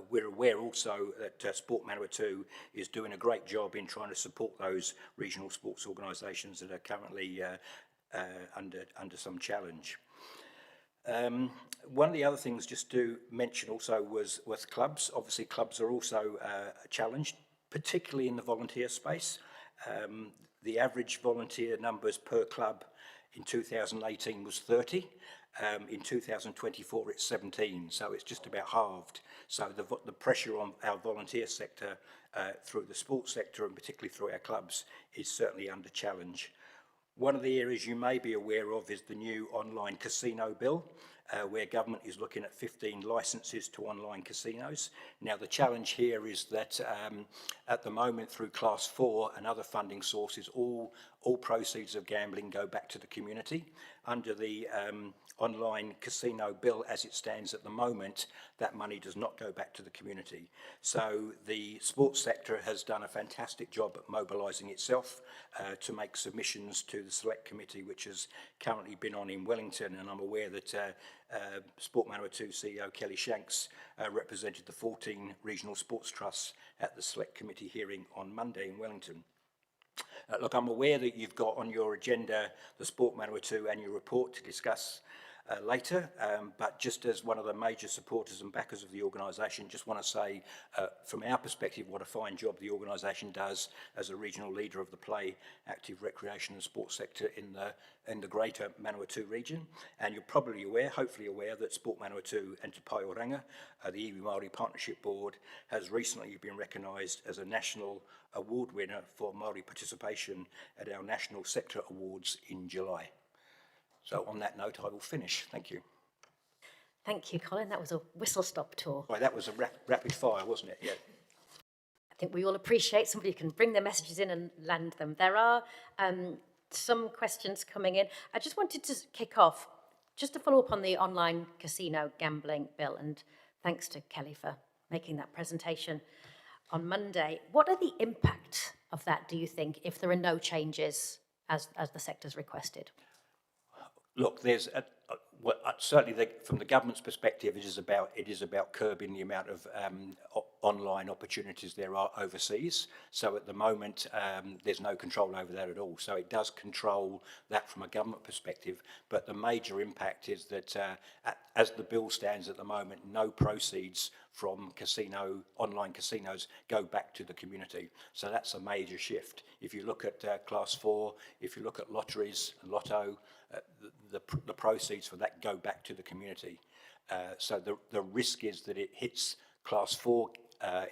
We're aware also that Sport Manawatu is doing a great job in trying to support those regional sports organisations that are currently under some challenge. One of the other things just to mention also was clubs. Obviously clubs are also challenged, particularly in the volunteer space. The average volunteer numbers per club in 2018 was 30. In 2024 it's 17, so it's just about halved. So the pressure on our volunteer sector through the sports sector and particularly through our clubs is certainly under challenge. One of the areas you may be aware of is the new online casino bill, where government is looking at 15 licences to online casinos. Now the challenge here is that at the moment through Class 4 and other funding sources, all proceeds of gambling go back to the community. Under the online casino bill as it stands at the moment, that money does not go back to the community. So the sports sector has done a fantastic job at mobilising itself to make submissions to the Select Committee, which has currently been on in Wellington, and I'm aware that Sport Manawatu CEO Kelly Shanks represented the 14 regional sports trusts at the Select Committee hearing on Monday in Wellington. Look, I'm aware that you've got on your agenda the Sport Manawatu annual report to discuss later, but just as one of the major supporters and backers of the organisation, just want to say from our perspective what a fine job the organisation does as a regional leader of the play, active recreation and sports sector in the greater Manawatu region. And you're probably aware, hopefully aware, that Sport Manawatu and Te Pai o Ranga, the Iwi Māori Partnership Board, has recently been recognised as a national award winner for Māori participation at our National Sector Awards in July. So on that note, I will finish. Thank you. Thank you, Colin. That was a whistle-stop tour. Right, that was a rapid fire, wasn't it? Yeah. I think we all appreciate somebody who can bring their messages in and land them. There are some questions coming in. I just wanted to kick off, just to follow up on the online casino gambling bill, and thanks to Kelly for making that presentation on Monday. What are the impact of that, do you think, if there are no changes as the sector's requested? Look, there's certainly from the government's perspective, it is about curbing the amount of online opportunities there are overseas. So at the moment, there's no control over that at all. So it does control that from a government perspective. But the major impact is that, as the bill stands at the moment, no proceeds from online casinos go back to the community. So that's a major shift. If you look at Class 4, if you look at lotteries and lotto, the proceeds for that go back to the community. So the risk is that it hits Class 4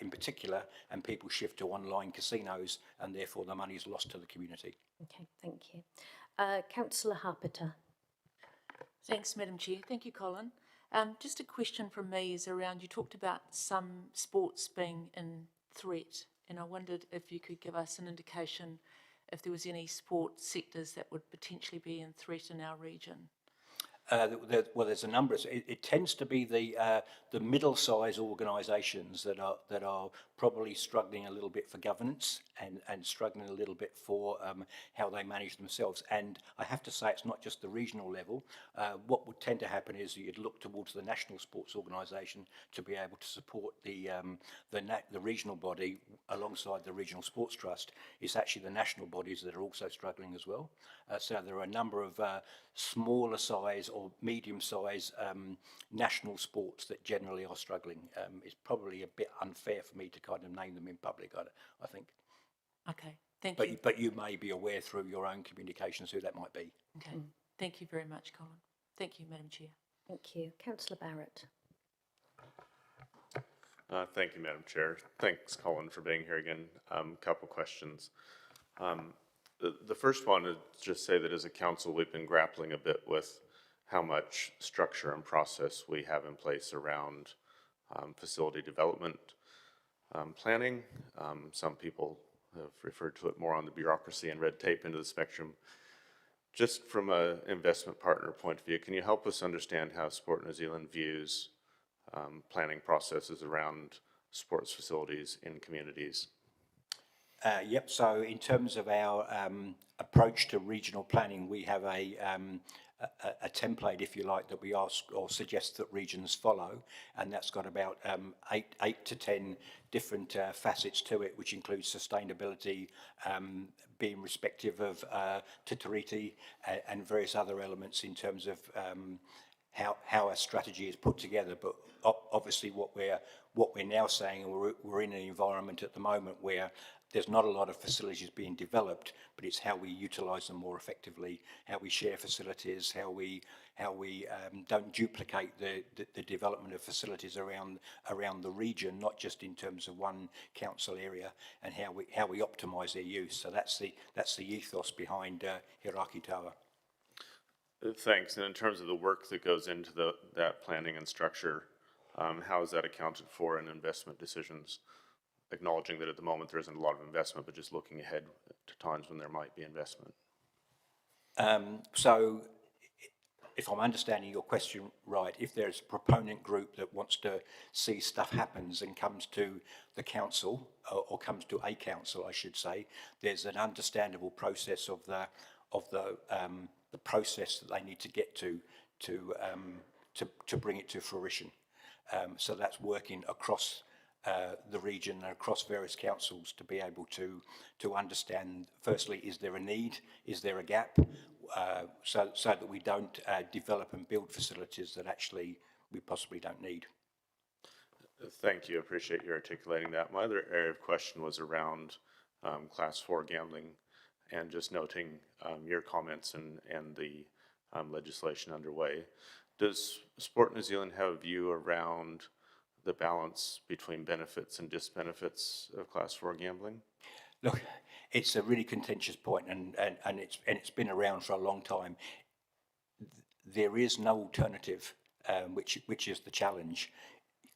in particular, and people shift to online casinos, and therefore the money is lost to the community. Okay, thank you. Councillor Harpeter. Thanks, Madam Chair. Thank you, Colin. Just a question from me is around, you talked about some sports being in threat, and I wondered if you could give us an indication if there was any sport sectors that would potentially be in threat in our region. Well, there's a number. It tends to be the middle-sized organisations that are probably struggling a little bit for governance and struggling a little bit for how they manage themselves. And I have to say, it's not just the regional level. What would tend to happen is you'd look towards the national sports organisation to be able to support the regional body alongside the regional sports trust. It's actually the national bodies that are also struggling as well. So there are a number of smaller size or medium size national sports that generally are struggling. It's probably a bit unfair for me to kind of name them in public, I think. Okay, thank you. But you may be aware through your own communications who that might be. Okay, thank you very much, Colin. Thank you, Madam Chair. Thank you. Councillor Barrett. Thank you, Madam Chair. Thanks, Colin, for being here again. Couple questions. The first one is just say that as a council, we've been grappling a bit with how much structure and process we have in place around facility development planning. Some people have referred to it more on the bureaucracy and red tape into the spectrum. Just from an investment partner point of view, can you help us understand how Sport New Zealand views planning processes around sports facilities in communities? Yep, so in terms of our approach to regional planning, we have a template, if you like, that we ask or suggest that regions follow, and that's got about 8 to 10 different facets to it, which includes sustainability, being respective of Te Tiriti, and various other elements in terms of how a strategy is put together. But obviously what we're now saying, and we're in an environment at the moment where there's not a lot of facilities being developed, but it's how we utilise them more effectively, how we share facilities, how we don't duplicate the development of facilities around the region, not just in terms of one council area, and how we optimise their use. So that's the ethos behind Hiraki Tawa. Thanks. And in terms of the work that goes into that planning and structure, how is that accounted for in investment decisions? Acknowledging that at the moment there isn't a lot of investment, but just looking ahead to times when there might be investment. So if I'm understanding your question right, if there's a proponent group that wants to see stuff happens and comes to the council, or comes to a council, I should say, there's an understandable process of the process that they need to get to bring it to fruition. So that's working across the region and across various councils to be able to understand, firstly, is there a need, is there a gap, so that we don't develop and build facilities that actually we possibly don't need. Thank you, I appreciate you articulating that. My other area of question was around Class 4 gambling, and just noting your comments and the legislation underway. Does Sport New Zealand have a view around the balance between benefits and disbenefits of Class 4 gambling? Look, it's a really contentious point, and it's been around for a long time. There is no alternative, which is the challenge.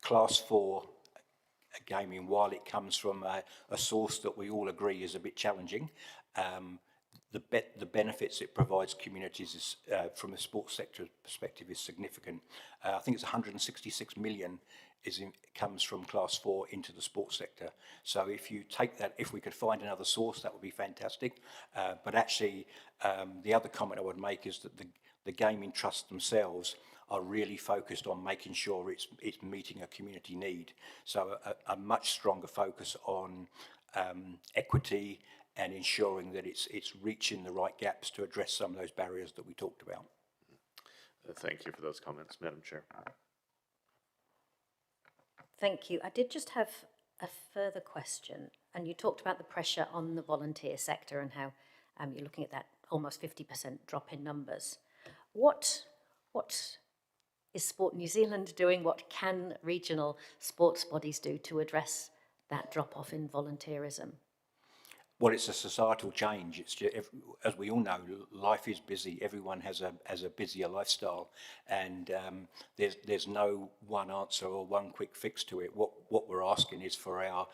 Class 4 gaming, while it comes from a source that we all agree is a bit challenging, the benefits it provides communities is, from a sports sector perspective, is significant. I think it's 166 million comes from Class 4 into the sports sector. So if you take that, if we could find another source, that would be fantastic. But actually, the other comment I would make is that the gaming trusts themselves are really focused on making sure it's meeting a community need. So a much stronger focus on equity and ensuring that it's reaching the right gaps to address some of those barriers that we talked about. Thank you for those comments, Madam Chair. Thank you. I did just have a further question, and you talked about the pressure on the volunteer sector and how you're looking at that almost 50% drop in numbers. What is Sport New Zealand doing? What can regional sports bodies do to address that drop-off in volunteerism? Well, it's a societal change. It's just, as we all know, life is busy. Everyone has a busier lifestyle, and there's no one answer or one quick fix to it. What we're asking is for our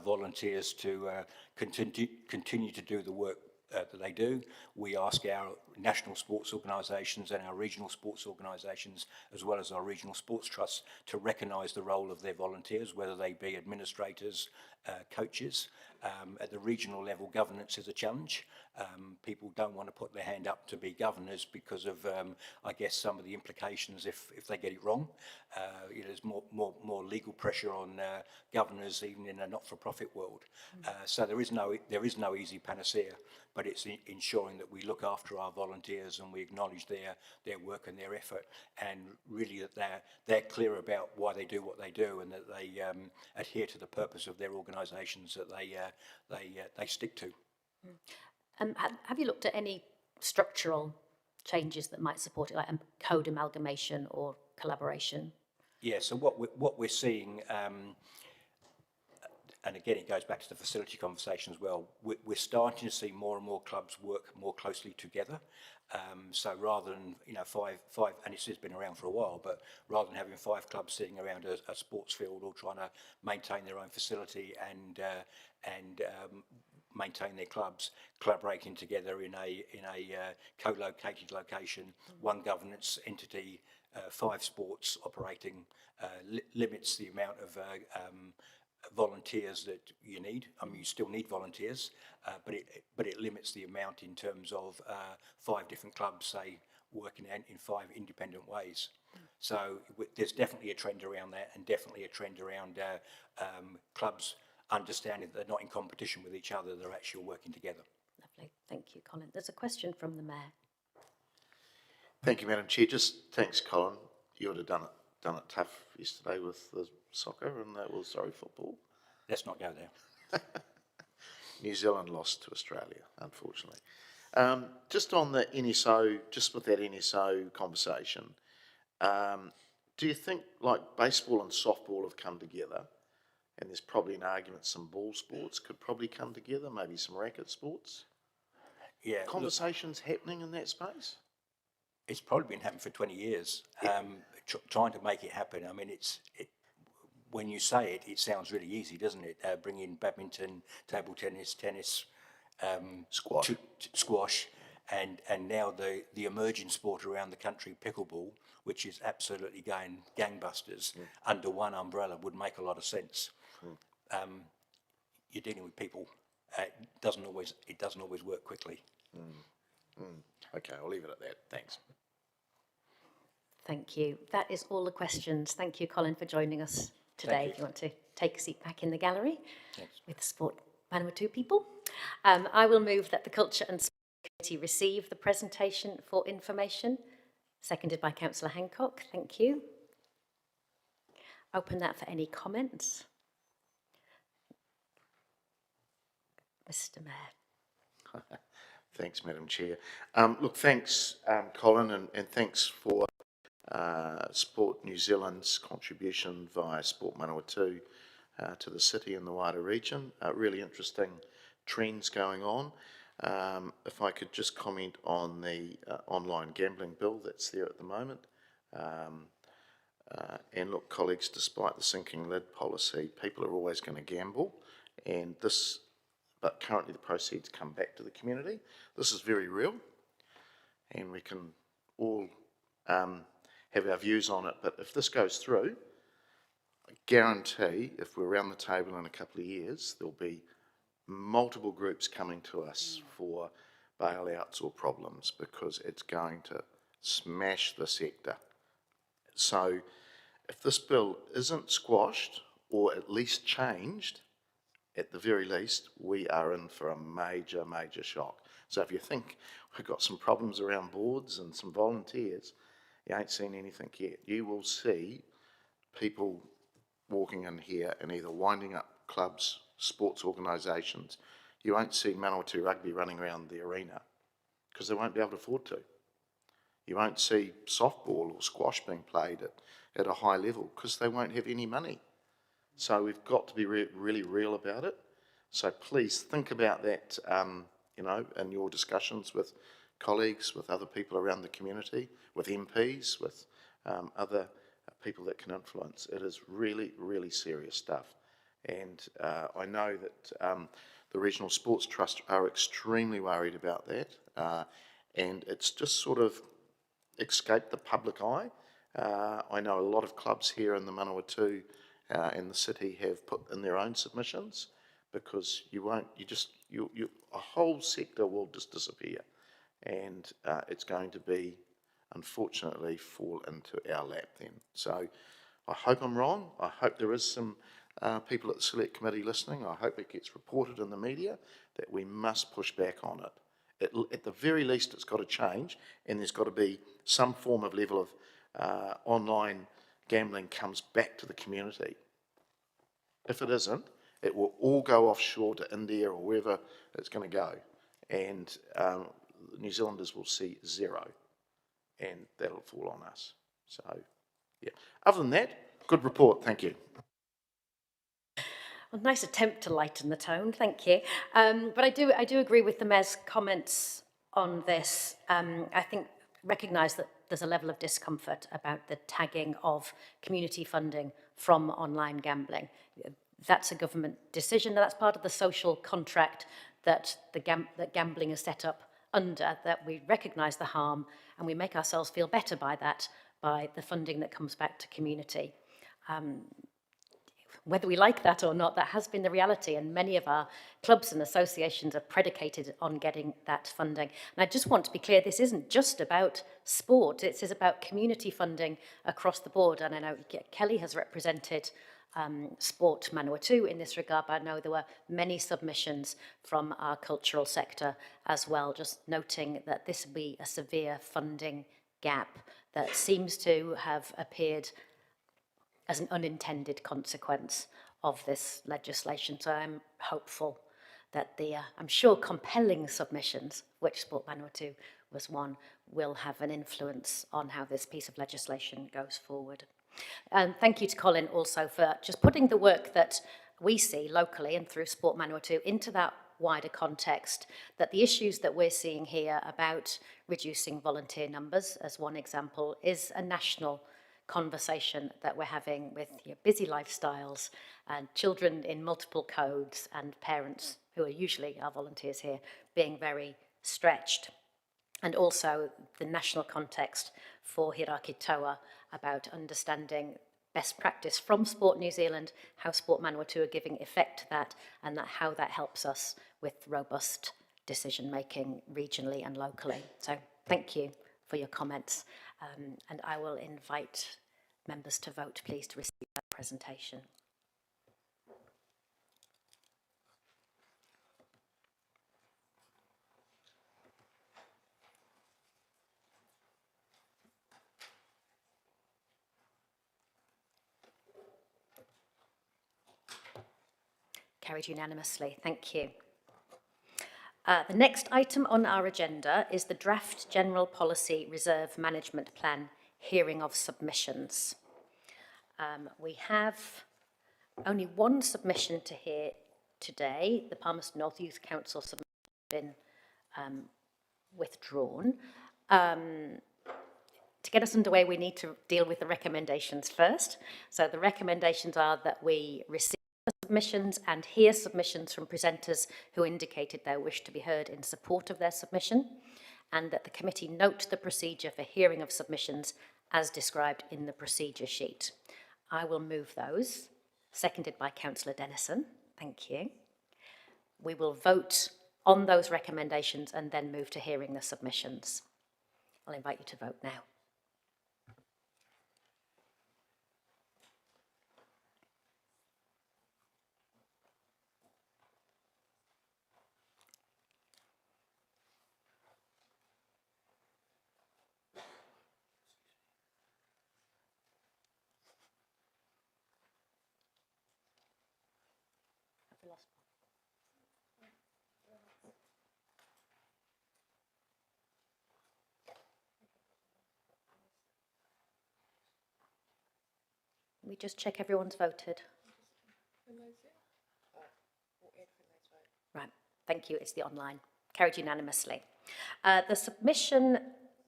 volunteers to continue to do the work that they do. We ask our national sports organisations and our regional sports organisations, as well as our regional sports trusts, to recognise the role of their volunteers, whether they be administrators, coaches. At the regional level, governance is a challenge. People don't want to put their hand up to be governors because of, I guess, some of the implications if they get it wrong. There's more legal pressure on governors, even in a not-for-profit world. So there is no easy panacea, but it's ensuring that we look after our volunteers and we acknowledge their work and their effort, and really that they're clear about why they do what they do, and that they adhere to the purpose of their organisations that they stick to. Have you looked at any structural changes that might support it, like code amalgamation or collaboration? Yeah, so what we're seeing, and again, it goes back to the facility conversation as well, we're starting to see more and more clubs work more closely together. So rather than, five, and this has been around for a while, but rather than having 5 clubs sitting around a sports field or trying to maintain their own facility and maintain their clubs, collaborating together in a co-located location, one governance entity, 5 sports operating, limits the amount of volunteers that you need. I mean, you still need volunteers, but it limits the amount in terms of 5 different clubs, say, working in 5 independent ways. So there's definitely a trend around that, and definitely a trend around clubs understanding that they're not in competition with each other, they're actually working together. Lovely, thank you, Colin. There's a question from the Mayor. Thank you, Madam Chair. Just thanks, Colin. You would have done it tough yesterday with the soccer and football. Let's not go there. New Zealand lost to Australia, unfortunately. Just on the NSO, just with that NSO conversation, do you think like baseball and softball have come together, and there's probably an argument some ball sports could probably come together, maybe some racket sports? Yeah. Conversations happening in that space? It's probably been happening for 20 years, trying to make it happen. I mean, when you say it, it sounds really easy, doesn't it? Bring in badminton, table tennis, squash, squash, and now the emerging sport around the country, pickleball, which is absolutely going gangbusters, under one umbrella would make a lot of sense. You're dealing with people. It doesn't always work quickly. Okay, I'll leave it at that. Thanks. Thank you. That is all the questions. Thank you, Colin, for joining us today. If you want to take a seat back in the gallery with the Sport Manawatu people. I will move that the Culture and Sport Committee receive the presentation for information, seconded by Councillor Hancock. Thank you. Open that for any comments. Mr. Mayor. Thanks, Madam Chair. Look, thanks, Colin, and thanks for Sport New Zealand's contribution via Sport Manawatu to the city and the wider region. Really interesting trends going on. If I could just comment on the online gambling bill that's there at the moment. And look, colleagues, despite the sinking lid policy, people are always going to gamble, but currently the proceeds come back to the community. This is very real, and we can all have our views on it, but if this goes through, guarantee if we're around the table in a couple of years, there'll be multiple groups coming to us for bailouts or problems because it's going to smash the sector. So if this bill isn't squashed or at least changed, at the very least, we are in for a major, major shock. So if you think we've got some problems around boards and some volunteers, you ain't seen anything yet. You will see people walking in here and either winding up clubs, sports organisations. You won't see Manawatu Rugby running around the arena because they won't be able to afford to. You won't see softball or squash being played at a high level because they won't have any money. So we've got to be really real about it. So please think about that, you know, in your discussions with colleagues, with other people around the community, with MPs, with other people that can influence. It is really, really serious stuff. And I know that the Regional Sports Trust are extremely worried about that. And it's just sort of escaped the public eye. I know a lot of clubs here in the Manawatu and the city have put in their own submissions because a whole sector will just disappear. And it's going to be, unfortunately, fall into our lap then. So I hope I'm wrong. I hope there is some people at the Select Committee listening. I hope it gets reported in the media that we must push back on it. At the very least, it's got to change, and there's got to be some form of level of online gambling comes back to the community. If it isn't, it will all go offshore to India or wherever it's going to go, and New Zealanders will see zero, and that'll fall on us. So, yeah. Other than that, good report. Thank you. Well, nice attempt to lighten the tone, thank you. But I do agree with the Mayor's comments on this. I think recognise that there's a level of discomfort about the tagging of community funding from online gambling. That's a government decision, that's part of the social contract that that gambling is set up under, that we recognise the harm and we make ourselves feel better by that, by the funding that comes back to community. Whether we like that or not, that has been the reality, and many of our clubs and associations are predicated on getting that funding. And I just want to be clear, this isn't just about sport, it is about community funding across the board. And I know Kelly has represented Sport Manawatu in this regard, but I know there were many submissions from our cultural sector as well, just noting that this would be a severe funding gap that seems to have appeared as an unintended consequence of this legislation. So I'm hopeful that the, I'm sure, compelling submissions, which Sport Manawatu was one, will have an influence on how this piece of legislation goes forward. And thank you to Colin also for just putting the work that we see locally and through Sport Manawatu into that wider context, that the issues that we're seeing here about reducing volunteer numbers, as one example, is a national conversation that we're having with busy lifestyles and children in multiple codes and parents who are usually our volunteers here being very stretched. And also the national context for Hiraki Toa about understanding best practice from Sport New Zealand, how Sport Manawatu are giving effect to that, and that how that helps us with robust decision making regionally and locally. So thank you for your comments. And I will invite members to vote, please, to receive that presentation. Carried unanimously. Thank you. The next item on our agenda is the Draft General Policy Reserve Management Plan hearing of submissions. We have only one submission to hear today. The Palmerston North Youth Council submission has been withdrawn. To get us underway, we need to deal with the recommendations first. So the recommendations are that we receive submissions and hear submissions from presenters who indicated their wish to be heard in support of their submission, and that the committee note the procedure for hearing of submissions as described in the procedure sheet. I will move those. seconded by Councillor Dennison. Thank you. We will vote on those recommendations and then move to hearing the submissions. I'll invite you to vote now. Let me just check everyone's voted. Right, thank you, it's the online. Carried unanimously. The submission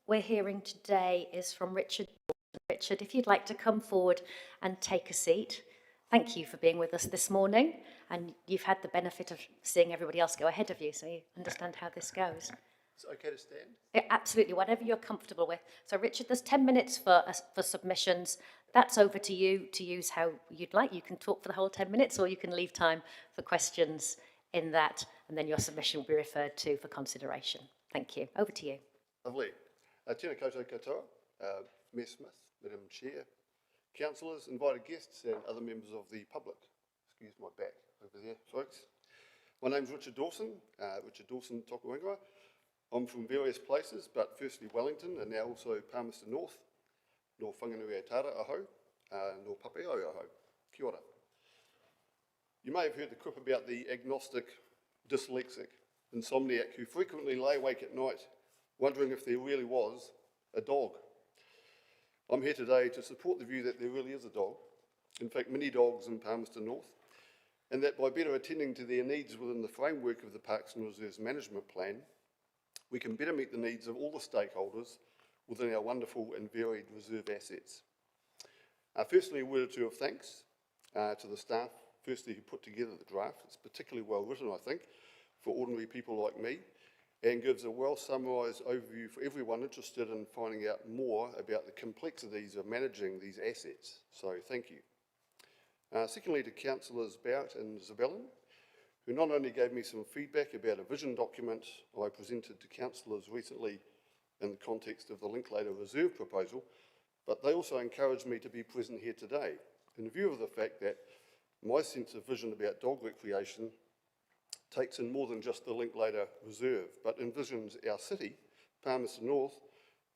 we're hearing today is from Richard. Richard, if you'd like to come forward and take a seat. Thank you for being with us this morning, and you've had the benefit of seeing everybody else go ahead of you, so you understand how this goes. It's okay to stand? Yeah, absolutely, whatever you're comfortable with. So Richard, there's 10 minutes for submissions. That's over to you to use how you'd like. You can talk for the whole 10 minutes, or you can leave time for questions in that, and then your submission will be referred to for consideration. Thank you. Over to you. Lovely. Tēnā koutou katoa, Mayor Smith, Madam Chair, councillors, invited guests and other members of the public. Excuse my back over there, folks. My name's Richard Dawson, Toka Whenua. I'm from various places, but firstly Wellington and now also Palmerston North, nor Whanganui Tara aho, nor Papeo aho. Kia ora. You may have heard the quip about the agnostic, dyslexic, insomniac who frequently lay awake at night wondering if there really was a dog. I'm here today to support the view that there really is a dog, in fact many dogs in Palmerston North, and that by better attending to their needs within the framework of the Parks and Reserves Management Plan, we can better meet the needs of all the stakeholders within our wonderful and varied reserve assets. Firstly, a word or two of thanks to the staff, firstly who put together the draft. It's particularly well written, I think, for ordinary people like me, and gives a well summarised overview for everyone interested in finding out more about the complexities of managing these assets. So thank you. Secondly, to Councillors Bowett and Zabellin, who not only gave me some feedback about a vision document I presented to councillors recently in the context of the Linklater Reserve proposal, but they also encouraged me to be present here today in view of the fact that my sense of vision about dog recreation takes in more than just the Linklater Reserve, but envisions our city, Palmerston North,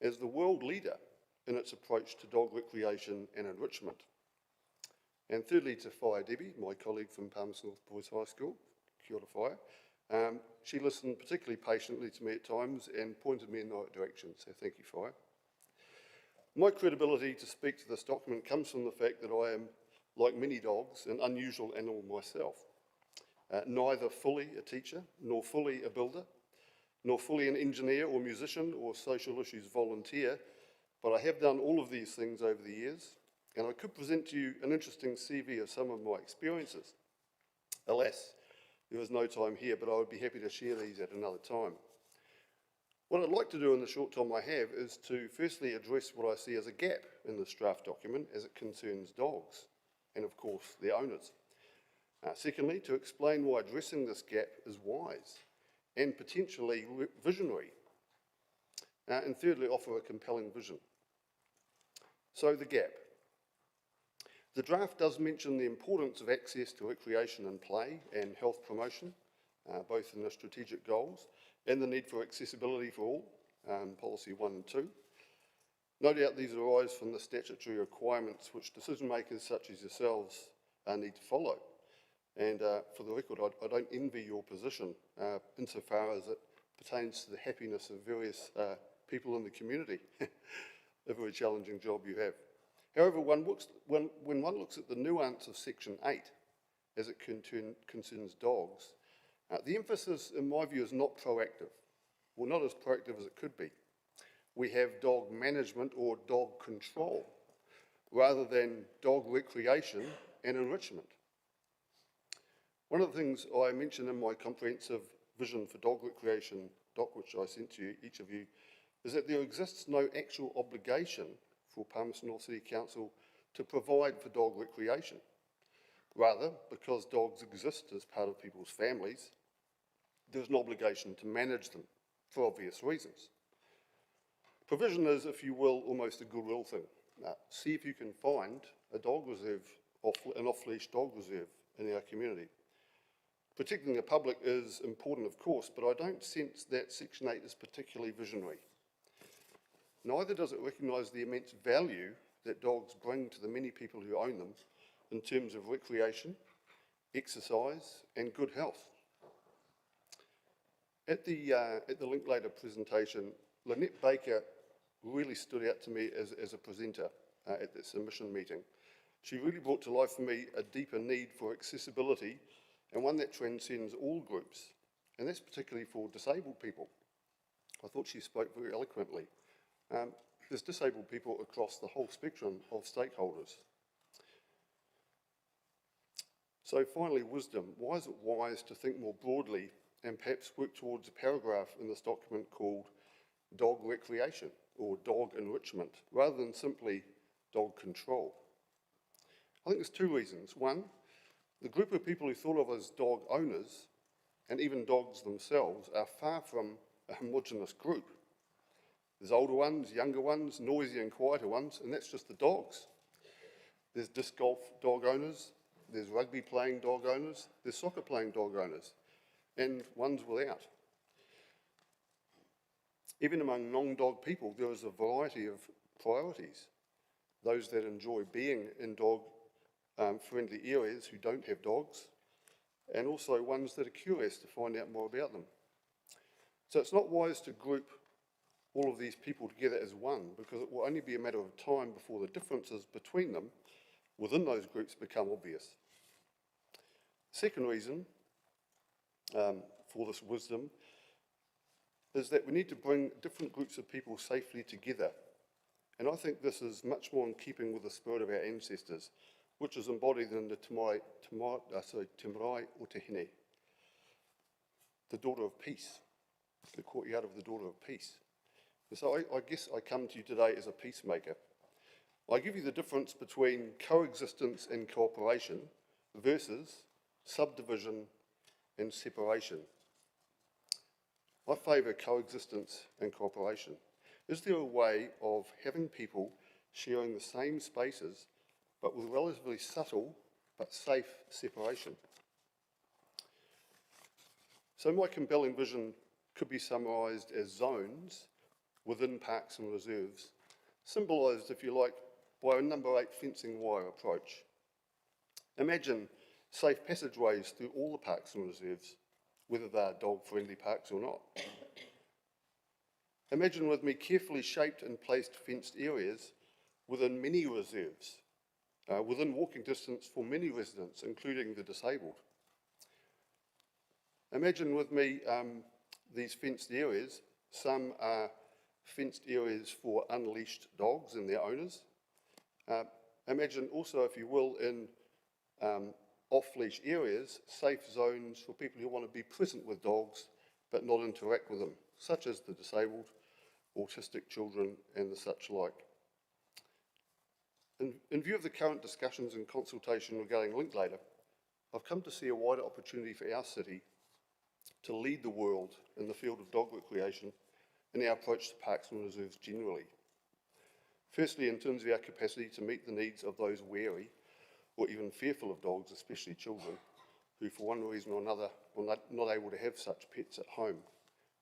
as the world leader in its approach to dog recreation and enrichment. And thirdly, to Fire Debbie, my colleague from Palmerston North Boys High School, kia ora Fire. She listened particularly patiently to me at times and pointed me in the right direction, so thank you, Fire. My credibility to speak to this document comes from the fact that I am, like many dogs, an unusual animal myself. Neither fully a teacher, nor fully a builder, nor fully an engineer or musician or social issues volunteer, but I have done all of these things over the years, and I could present to you an interesting CV of some of my experiences. Alas, there is no time here, but I would be happy to share these at another time. What I'd like to do in the short time I have is to firstly address what I see as a gap in this draft document as it concerns dogs, and of course their owners. Secondly, to explain why addressing this gap is wise and potentially visionary. And thirdly, offer a compelling vision. So the gap. The draft does mention the importance of access to recreation and play and health promotion, both in the strategic goals, and the need for accessibility for all, policy 1 and 2. No doubt these arise from the statutory requirements which decision makers such as yourselves need to follow. And for the record, I don't envy your position insofar as it pertains to the happiness of various people in the community. A very challenging job you have. However, when one looks at the nuance of Section 8 as it concerns dogs, the emphasis, in my view, is not proactive, or not as proactive as it could be. We have dog management or dog control, rather than dog recreation and enrichment. One of the things I mentioned in my comprehensive vision for dog recreation doc, which I sent to you, each of you, is that there exists no actual obligation for Palmerston North City Council to provide for dog recreation. Rather, because dogs exist as part of people's families, there's an obligation to manage them for obvious reasons. Provision is, if you will, almost a goodwill thing. See if you can find a dog reserve, an off-leash dog reserve in our community. Protecting the public is important, of course, but I don't sense that Section 8 is particularly visionary. Neither does it recognise the immense value that dogs bring to the many people who own them in terms of recreation, exercise, and good health. At the Linklater presentation, Lynette Baker really stood out to me as a presenter at the submission meeting. She really brought to life for me a deeper need for accessibility, and one that transcends all groups, and that's particularly for disabled people. I thought she spoke very eloquently. There's disabled people across the whole spectrum of stakeholders. So finally, wisdom. Why is it wise to think more broadly and perhaps work towards a paragraph in this document called dog recreation or dog enrichment, rather than simply dog control? I think there's two reasons. One, the group of people who thought of as dog owners, and even dogs themselves, are far from a homogenous group. There's older ones, younger ones, noisy and quieter ones, and that's just the dogs. There's disc golf dog owners, there's rugby playing dog owners, there's soccer playing dog owners, and ones without. Even among non-dog people, there is a variety of priorities. Those that enjoy being in dog-friendly areas who don't have dogs, and also ones that are curious to find out more about them. So it's not wise to group all of these people together as one, because it will only be a matter of time before the differences between them within those groups become obvious. Second reason for this wisdom is that we need to bring different groups of people safely together. And I think this is much more in keeping with the spirit of our ancestors, which is embodied in the Te Marae o Te Hine, the daughter of peace, the courtyard of the daughter of peace. And so I guess I come to you today as a peacemaker. I give you the difference between coexistence and cooperation versus subdivision and separation. I favour coexistence and cooperation. Is there a way of having people sharing the same spaces but with relatively subtle but safe separation? So my compelling vision could be summarised as zones within parks and reserves, symbolised, if you like, by a number 8 fencing wire approach. Imagine safe passageways through all the parks and reserves, whether they are dog-friendly parks or not. Imagine with me carefully shaped and placed fenced areas within many reserves, within walking distance for many residents, including the disabled. Imagine with me these fenced areas. Some are fenced areas for unleashed dogs and their owners. Imagine also, if you will, in off-leash areas, safe zones for people who want to be present with dogs but not interact with them, such as the disabled, autistic children and the such like. In view of the current discussions and consultation regarding Linklater, I've come to see a wider opportunity for our city to lead the world in the field of dog recreation in our approach to parks and reserves generally. Firstly, in terms of our capacity to meet the needs of those wary or even fearful of dogs, especially children, who for one reason or another are not able to have such pets at home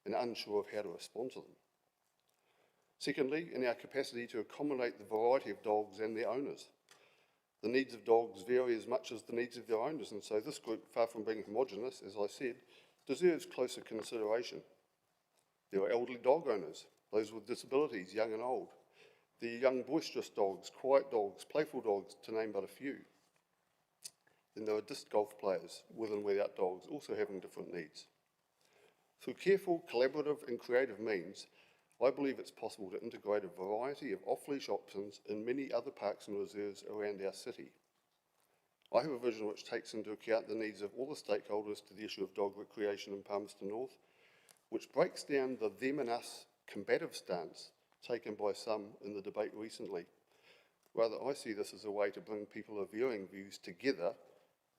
and unsure of how to respond to them. Secondly, in our capacity to accommodate the variety of dogs and their owners. The needs of dogs vary as much as the needs of their owners, and so this group, far from being homogenous, as I said, deserves closer consideration. There are elderly dog owners, those with disabilities, young and old. There are young boisterous dogs, quiet dogs, playful dogs, to name but a few. Then there are disc golf players, with and without dogs, also having different needs. Through careful, collaborative and creative means, I believe it's possible to integrate a variety of off-leash options in many other parks and reserves around our city. I have a vision which takes into account the needs of all the stakeholders to the issue of dog recreation in Palmerston North, which breaks down the them and us combative stance taken by some in the debate recently. Rather, I see this as a way to bring people of varying views together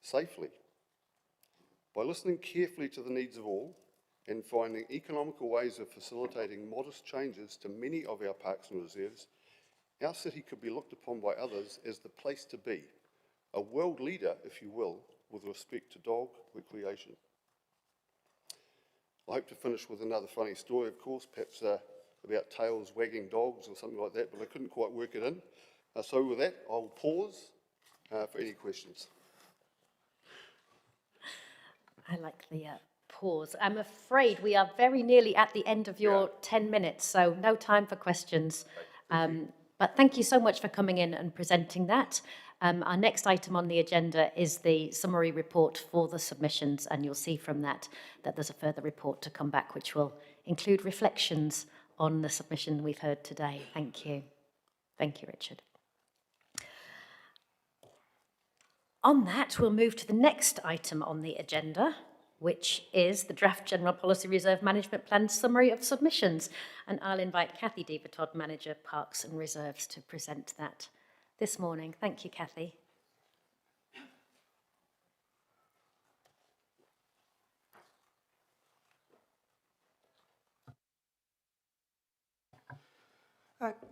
safely. By listening carefully to the needs of all and finding economical ways of facilitating modest changes to many of our parks and reserves, our city could be looked upon by others as the place to be, a world leader, if you will, with respect to dog recreation. I hope to finish with another funny story, of course, perhaps about tails wagging dogs or something like that, but I couldn't quite work it in. So with that, I'll pause for any questions. I like the pause. I'm afraid we are very nearly at the end of your 10 minutes, so no time for questions. But thank you so much for coming in and presenting that. Our next item on the agenda is the summary report for the submissions, and you'll see from that that there's a further report to come back which will include reflections on the submission we've heard today. Thank you. Thank you, Richard. On that, we'll move to the next item on the agenda, which is the Draft General Policy Reserve Management Plan Summary of Submissions. And I'll invite Kathy Deaver-Todd, Manager, Parks and Reserves, to present that this morning. Thank you, Kathy.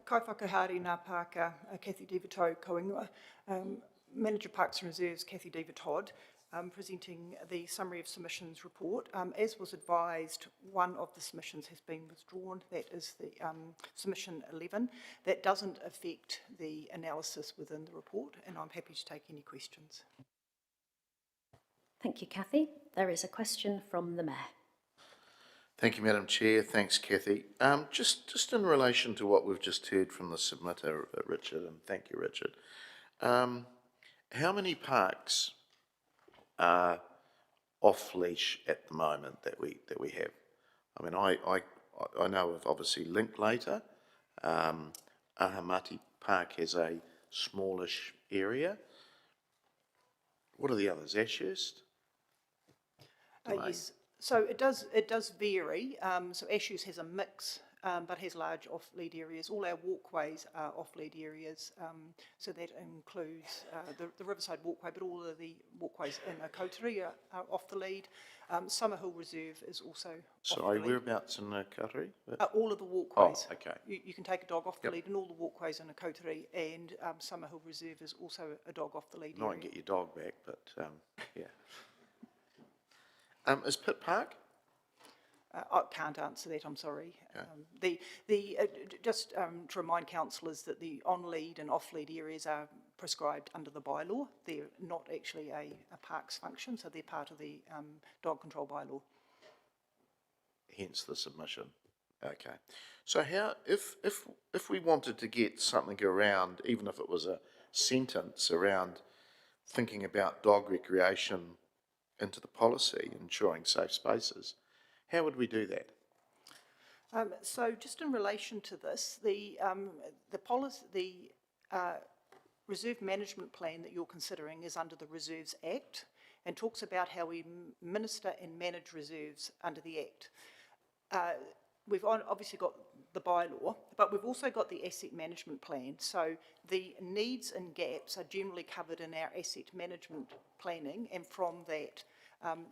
Kai whakahari ngā Pāka, Kathy Deaver-Todd, Koinua. Manager Parks and Reserves, Kathy Deaver-Todd, presenting the Summary of Submissions report. As was advised, one of the submissions has been withdrawn. That is the submission 11. That doesn't affect the analysis within the report, and I'm happy to take any questions. Thank you, Kathy. There is a question from the Mayor. Thank you, Madam Chair. Thanks, Kathy. Just in relation to what we've just heard from the submitter, Richard, and thank you, Richard. How many parks are off leash at the moment that we have? I mean, I know of obviously Linklater. Ahamati Park has a smallish area. What are the others? Ashurst? Yes. So it does vary. So Ashurst has a mix, but has large off-lead areas. All our walkways are off-lead areas, so that includes the Riverside Walkway, but all of the walkways in Aokautere are off the lead. Summerhill Reserve is also Sorry, whereabouts in Aokautere? All of the walkways. Oh, okay. You can take a dog off the lead in all the walkways in Aokautere, and Summerhill Reserve is also a dog off the lead area. Not and get your dog back, but yeah. Is Pitt Park? I can't answer that, I'm sorry. Okay. Just to remind councillors that the on-lead and off-lead areas are prescribed under the bylaw. They're not actually a parks function, so they're part of the dog control bylaw. Hence the submission. Okay. So how, if we wanted to get something around, even if it was a sentence around thinking about dog recreation into the policy, ensuring safe spaces, how would we do that? So just in relation to this, the reserve management plan that you're considering is under the Reserves Act and talks about how we minister and manage reserves under the Act. We've obviously got the bylaw, but we've also got the asset management plan. So the needs and gaps are generally covered in our asset management planning, and from that,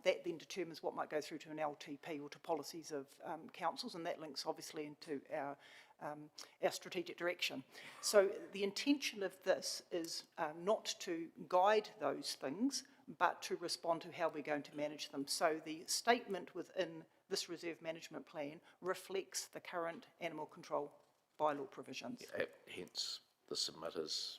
that then determines what might go through to an LTP or to policies of councils, and that links obviously into our strategic direction. So the intention of this is not to guide those things, but to respond to how we're going to manage them. So the statement within this reserve management plan reflects the current animal control bylaw provisions. Hence the submitters,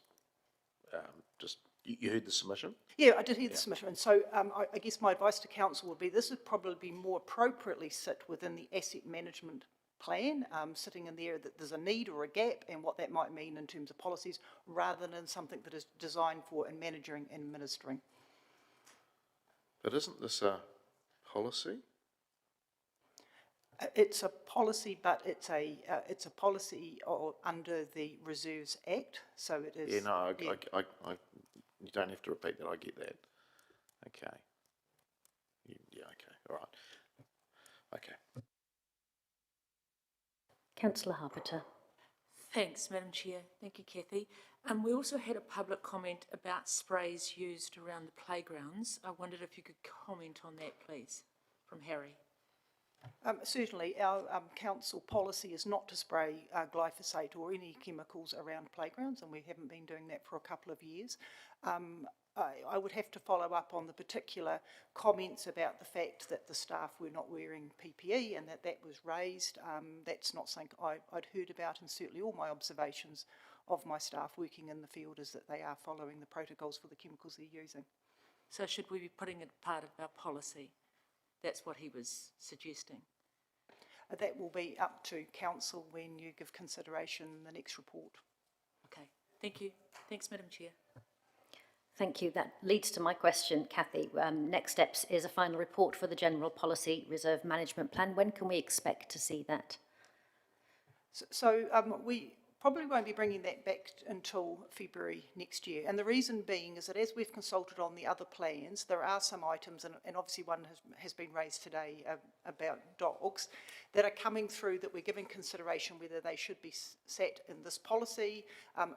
you heard the submission? Yeah, I did hear the submission. And so I guess my advice to council would be this would probably be more appropriately sit within the asset management plan, sitting in there that there's a need or a gap and what that might mean in terms of policies, rather than something that is designed for and managing and administering. But isn't this a policy? It's a policy, but it's a policy under the Reserves Act, so it is. Yeah, no, you don't have to repeat that. I get that. Okay. Yeah. Okay. All right. Okay. Councillor Harpiter. Thanks, Madam Chair. Thank you, Kathy. We also had a public comment about sprays used around the playgrounds. I wondered if you could comment on that, please, from Harry. Certainly, our council policy is not to spray glyphosate or any chemicals around playgrounds, and we haven't been doing that for a couple of years. I would have to follow up on the particular comments about the fact that the staff were not wearing PPE and that was raised. That's not something I'd heard about, and certainly all my observations of my staff working in the field is that they are following the protocols for the chemicals they're using. So should we be putting it part of our policy? That's what he was suggesting. That will be up to council when you give consideration the next report. Okay, thank you. Thanks, Madam Chair. Thank you. That leads to my question, Kathy. Next steps is a final report for the General Policy Reserve Management Plan. When can we expect to see that? So we probably won't be bringing that back until February next year. And the reason being is that as we've consulted on the other plans, there are some items, and obviously one has been raised today about dogs, that are coming through that we're giving consideration whether they should be sat in this policy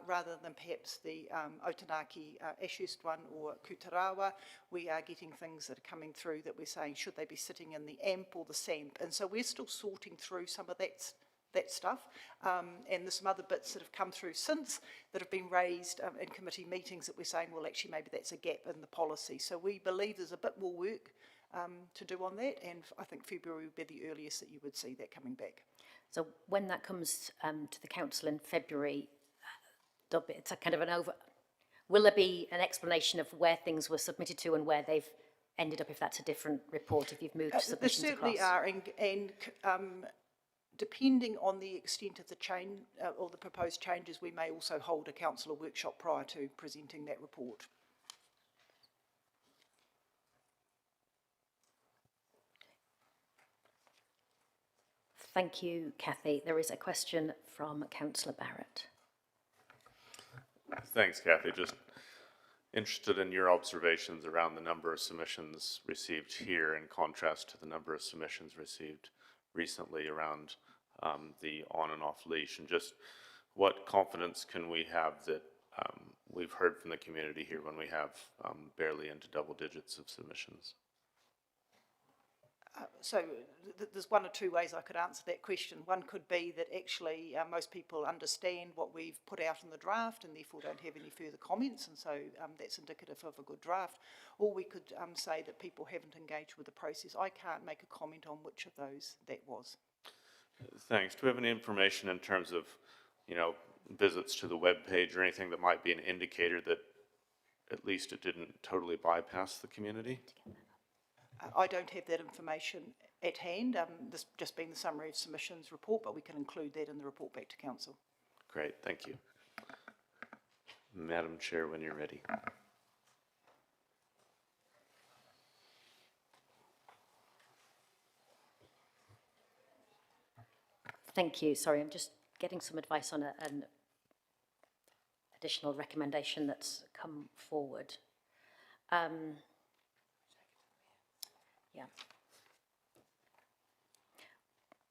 rather than perhaps the Otaunaki Ashurst one or Kutarawa. We are getting things that are coming through that we're saying should they be sitting in the AMP or the SAMP. And so we're still sorting through some of that stuff, and there's some other bits that have come through since that have been raised in committee meetings that we're saying, well, actually maybe that's a gap in the policy. So we believe there's a bit more work to do on that, and I think February would be the earliest that you would see that coming back. So when that comes to the council in February, it's a kind of an will there be an explanation of where things were submitted to and where they've ended up, if that's a different report, if you've moved submissions there certainly across? are, and depending on the extent of the change or the proposed changes, we may also hold a councillor workshop prior to presenting that report. Thank you, Kathy. There is a question from Councillor Barrett. Thanks, Kathy. Just interested in your observations around the number of submissions received here in contrast to the number of submissions received recently around the on and off leash, and just what confidence can we have that we've heard from the community here when we have barely into double digits of submissions? So there's one or two ways I could answer that question. One could be that actually most people understand what we've put out in the draft and therefore don't have any further comments, and so that's indicative of a good draft. Or we could say that people haven't engaged with the process. I can't make a comment on which of those that was. Thanks. Do we have any information in terms of, visits to the web page or anything that might be an indicator that at least it didn't totally bypass the community? I don't have that information at hand. This just been the summary of submissions report, but we can include that in the report back to council. Great, thank you. Madam Chair, when you're ready. Thank you. Sorry, I'm just getting some advice on an additional recommendation that's come forward. Yeah.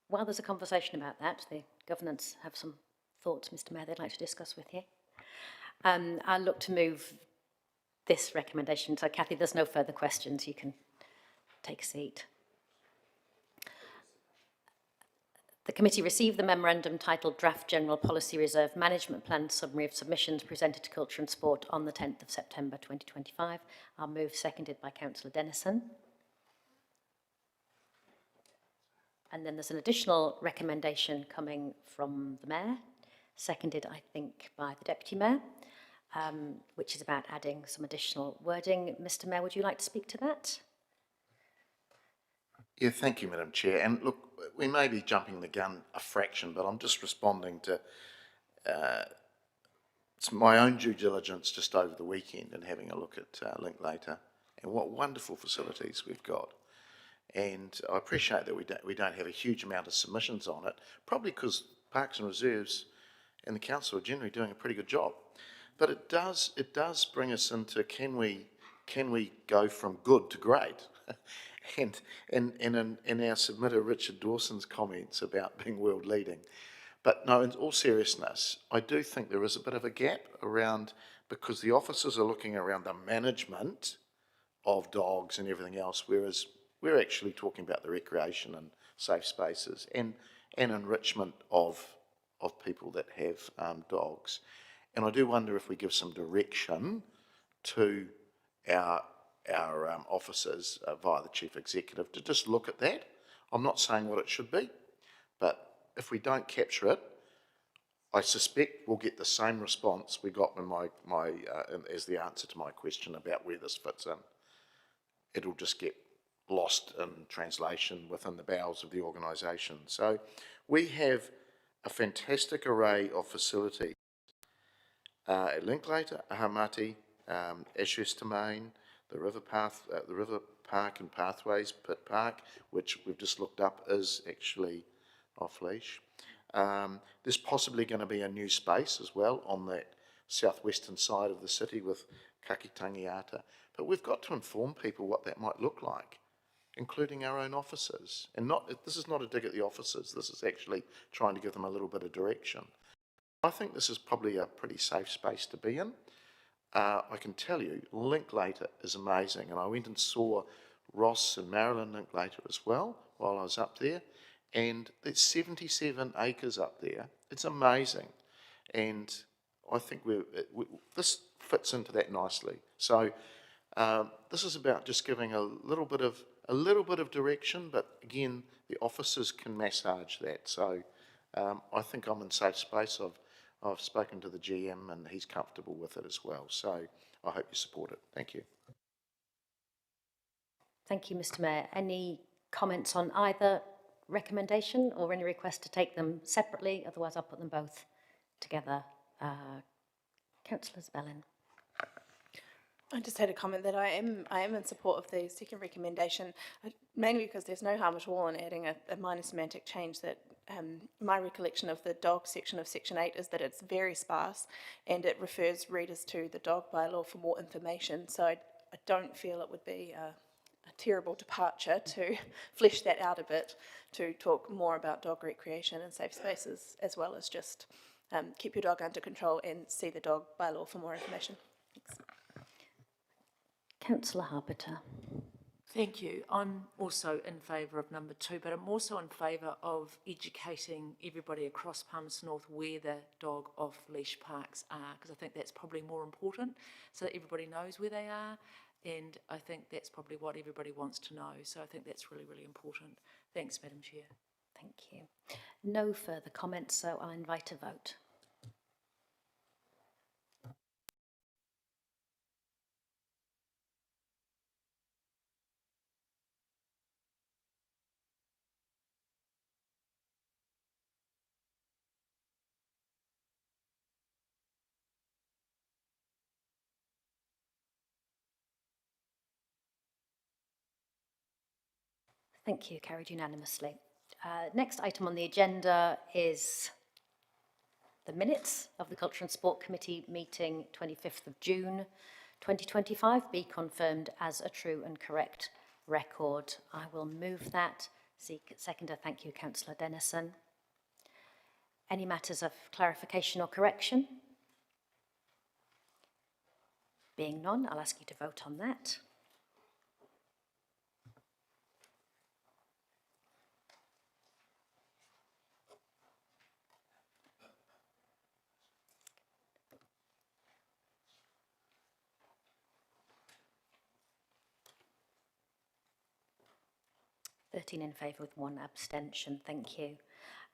While there's a conversation about that, the governance have some thoughts, Mr. Mayor, they'd like to discuss with you. I'll look to move this recommendation. So, Kathy, there's no further questions. You can take a seat. The committee received the memorandum titled Draft General Policy Reserve Management Plan Summary of Submissions presented to Culture and Sport on the 10th of September 2025. I'll move, seconded by Councillor Dennison. And then there's an additional recommendation coming from the Mayor, seconded, I think, by the Deputy Mayor, which is about adding some additional wording. Mr. Mayor, would you like to speak to that? Yeah, thank you, Madam Chair. And look, we may be jumping the gun a fraction, but I'm just responding to it's my own due diligence just over the weekend and having a look at Linklater and what wonderful facilities we've got. And I appreciate that we don't have a huge amount of submissions on it, probably because Parks and Reserves and the council are generally doing a pretty good job. But it does bring us into can we go from good to great? And in our submitter Richard Dawson's comments about being world leading, But no, in all seriousness, I do think there is a bit of a gap around, because the officers are looking around the management of dogs and everything else, whereas we're actually talking about the recreation and safe spaces and enrichment of people that have dogs. And I do wonder if we give some direction to our officers via the Chief Executive to just look at that. I'm not saying what it should be, but if we don't capture it, I suspect we'll get the same response we got when as the answer to my question about where this fits in. It'll just get lost in translation within the bowels of the organisation. So we have a fantastic array of facilities at Linklater, Ahamati, Ashurst Domain, the River Park and Pathways, Pitt Park, which we've just looked up is actually off-leash. There's possibly going to be a new space as well on that southwestern side of the city with Kakitangiata. But we've got to inform people what that might look like, including our own officers. And this is not a dig at the officers, this is actually trying to give them a little bit of direction. I think this is probably a pretty safe space to be in. I can tell you, Linklater is amazing, and I went and saw Ross and Marilyn Linklater as well while I was up there, and there's 77 acres up there. It's amazing, and I think this fits into that nicely. So this is about just giving a little bit of direction, but again, the officers can massage that. So I think I'm in safe space. I've spoken to the GM and he's comfortable with it as well. So I hope you support it. Thank you. Thank you, Mr. Mayor. Any comments on either recommendation or any request to take them separately? Otherwise, I'll put them both together. Councillor Bellin. I just had a comment that I am in support of the second recommendation, mainly because there's no harm at all in adding a minor semantic change. That my recollection of the dog section of Section 8 is that it's very sparse and it refers readers to the dog bylaw for more information. So I don't feel it would be a terrible departure to flesh that out a bit, to talk more about dog recreation and safe spaces, as well as just keep your dog under control and see the dog bylaw for more information. Thanks. Councillor Harpeter. Thank you. I'm also in favour of number 2, but I'm also in favour of educating everybody across Palmerston North where the dog off-leash parks are, because I think that's probably more important, so that everybody knows where they are, and I think that's probably what everybody wants to know. So I think that's really, really important. Thanks, Madam Chair. Thank you. No further comments, so I'll invite a vote. Thank you, carried unanimously. Next item on the agenda is the minutes of the Culture and Sport Committee meeting 25th of June 2025 be confirmed as a true and correct record. I will move that. Seek seconder. Thank you, Councillor Dennison. Any matters of clarification or correction? Being none, I'll ask you to vote on that. In favour with 1 abstention. Thank you.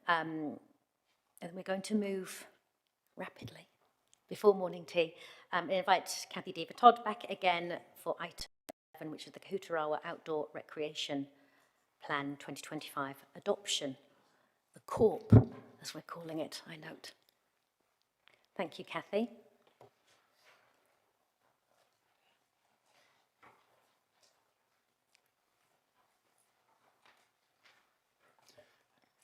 And we're going to move rapidly before morning tea. Invite Kathy Deaver-Todd back again for item 7, which is the Kahutarawa Outdoor Recreation Plan 2025 adoption. The CORP, as we're calling it, I note. Thank you, Kathy.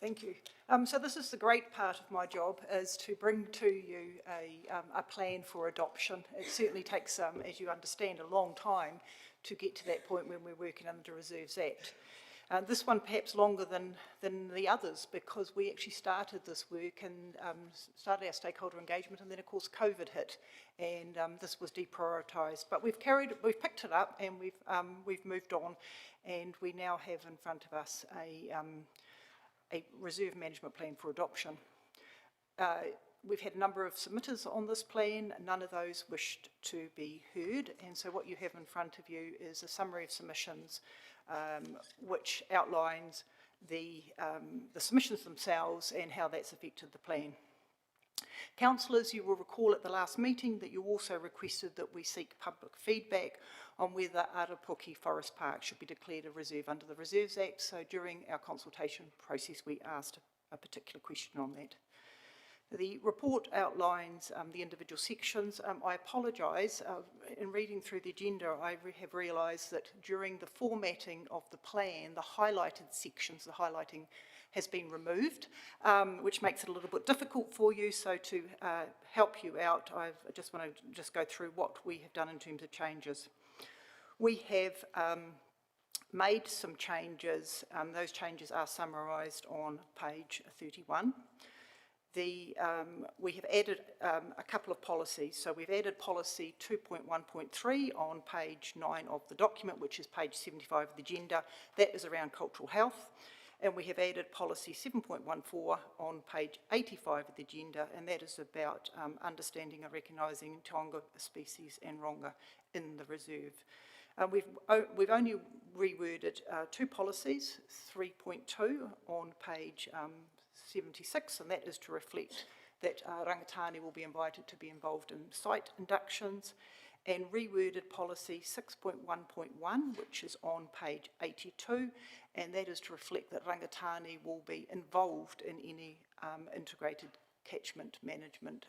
Thank you. So this is the great part of my job, is to bring to you a plan for adoption. It certainly takes, as you understand, a long time to get to that point when we're working under the Reserves Act. This one perhaps longer than the others because we actually started this work and started our stakeholder engagement, and then of course COVID hit, and this was deprioritised. But we've picked it up, and we've moved on, and we now have in front of us a reserve management plan for adoption. We've had a number of submitters on this plan. None of those wished to be heard, and so what you have in front of you is a summary of submissions which outlines the submissions themselves and how that's affected the plan. Councillors, you will recall at the last meeting that you also requested that we seek public feedback on whether Arapuki Forest Park should be declared a reserve under the Reserves Act. So during our consultation process, we asked a particular question on that. The report outlines the individual sections. I apologise, in reading through the agenda, I have realised that during the formatting of the plan, the highlighted sections, the highlighting has been removed, which makes it a little bit difficult for you. So to help you out, I just want to go through what we have done in terms of changes. We have made some changes. Those changes are summarised on page 31. We have added a couple of policies. So we've added policy 2.1.3 on page 9 of the document, which is page 75 of the agenda. That is around cultural health. And we have added policy 7.14 on page 85 of the agenda, and that is about understanding and recognising Taonga species and ronga in the reserve. We've only reworded two policies, 3.2 on page 76, and that is to reflect that Rangatani will be invited to be involved in site inductions, and reworded policy 6.1.1, which is on page 82, and that is to reflect that Rangatani will be involved in any integrated catchment management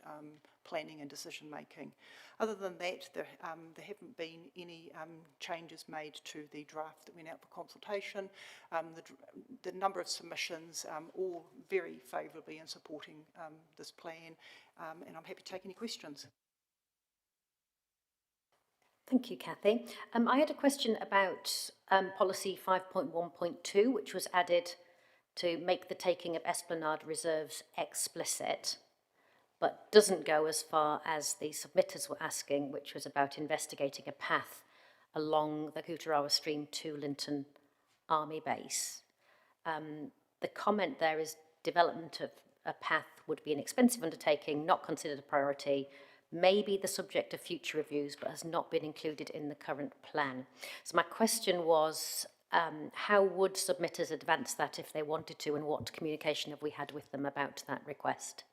planning and decision making. Other than that, there haven't been any changes made to the draft that went out for consultation. The number of submissions, all very favourably in supporting this plan, and I'm happy to take any questions. Thank you, Kathy. I had a question about policy 5.1.2, which was added to make the taking of Esplanade reserves explicit, but doesn't go as far as the submitters were asking, which was about investigating a path along the Kutarawa Stream to Linton Army Base. The comment there is development of a path would be an expensive undertaking, not considered a priority, may be the subject of future reviews, but has not been included in the current plan. So my question was, how would submitters advance that if they wanted to, and what communication have we had with them about that request?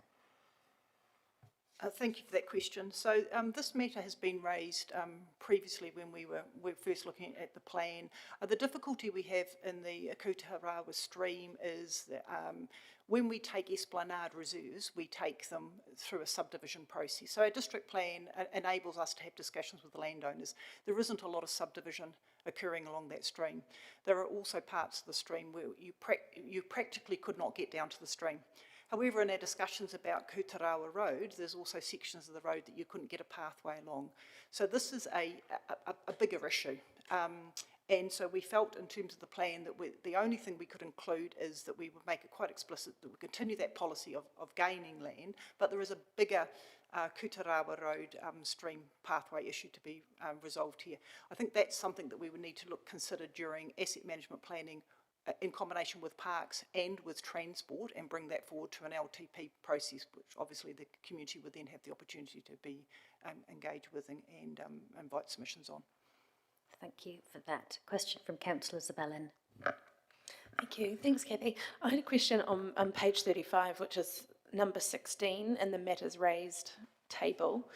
Thank you for that question. So this matter has been raised previously when we were first looking at the plan. The difficulty we have in the Kutarawa Stream is that when we take Esplanade reserves, we take them through a subdivision process. So our district plan enables us to have discussions with the landowners. There isn't a lot of subdivision occurring along that stream. There are also parts of the stream where you practically could not get down to the stream. However, in our discussions about Kutarawa Road, there's also sections of the road that you couldn't get a pathway along. So this is a bigger issue. And so we felt in terms of the plan that the only thing we could include is that we would make it quite explicit that we continue that policy of gaining land, but there is a bigger Kutarawa Road stream pathway issue to be resolved here. I think that's something that we would need to consider during asset management planning in combination with parks and with transport, and bring that forward to an LTP process, which obviously the community would then have the opportunity to be engaged with and invite submissions on. Thank you for that. Question from Councillor Zabellin. Thank you. Thanks, Kathy. I had a question on page 35, which is number 16 in the matters raised table.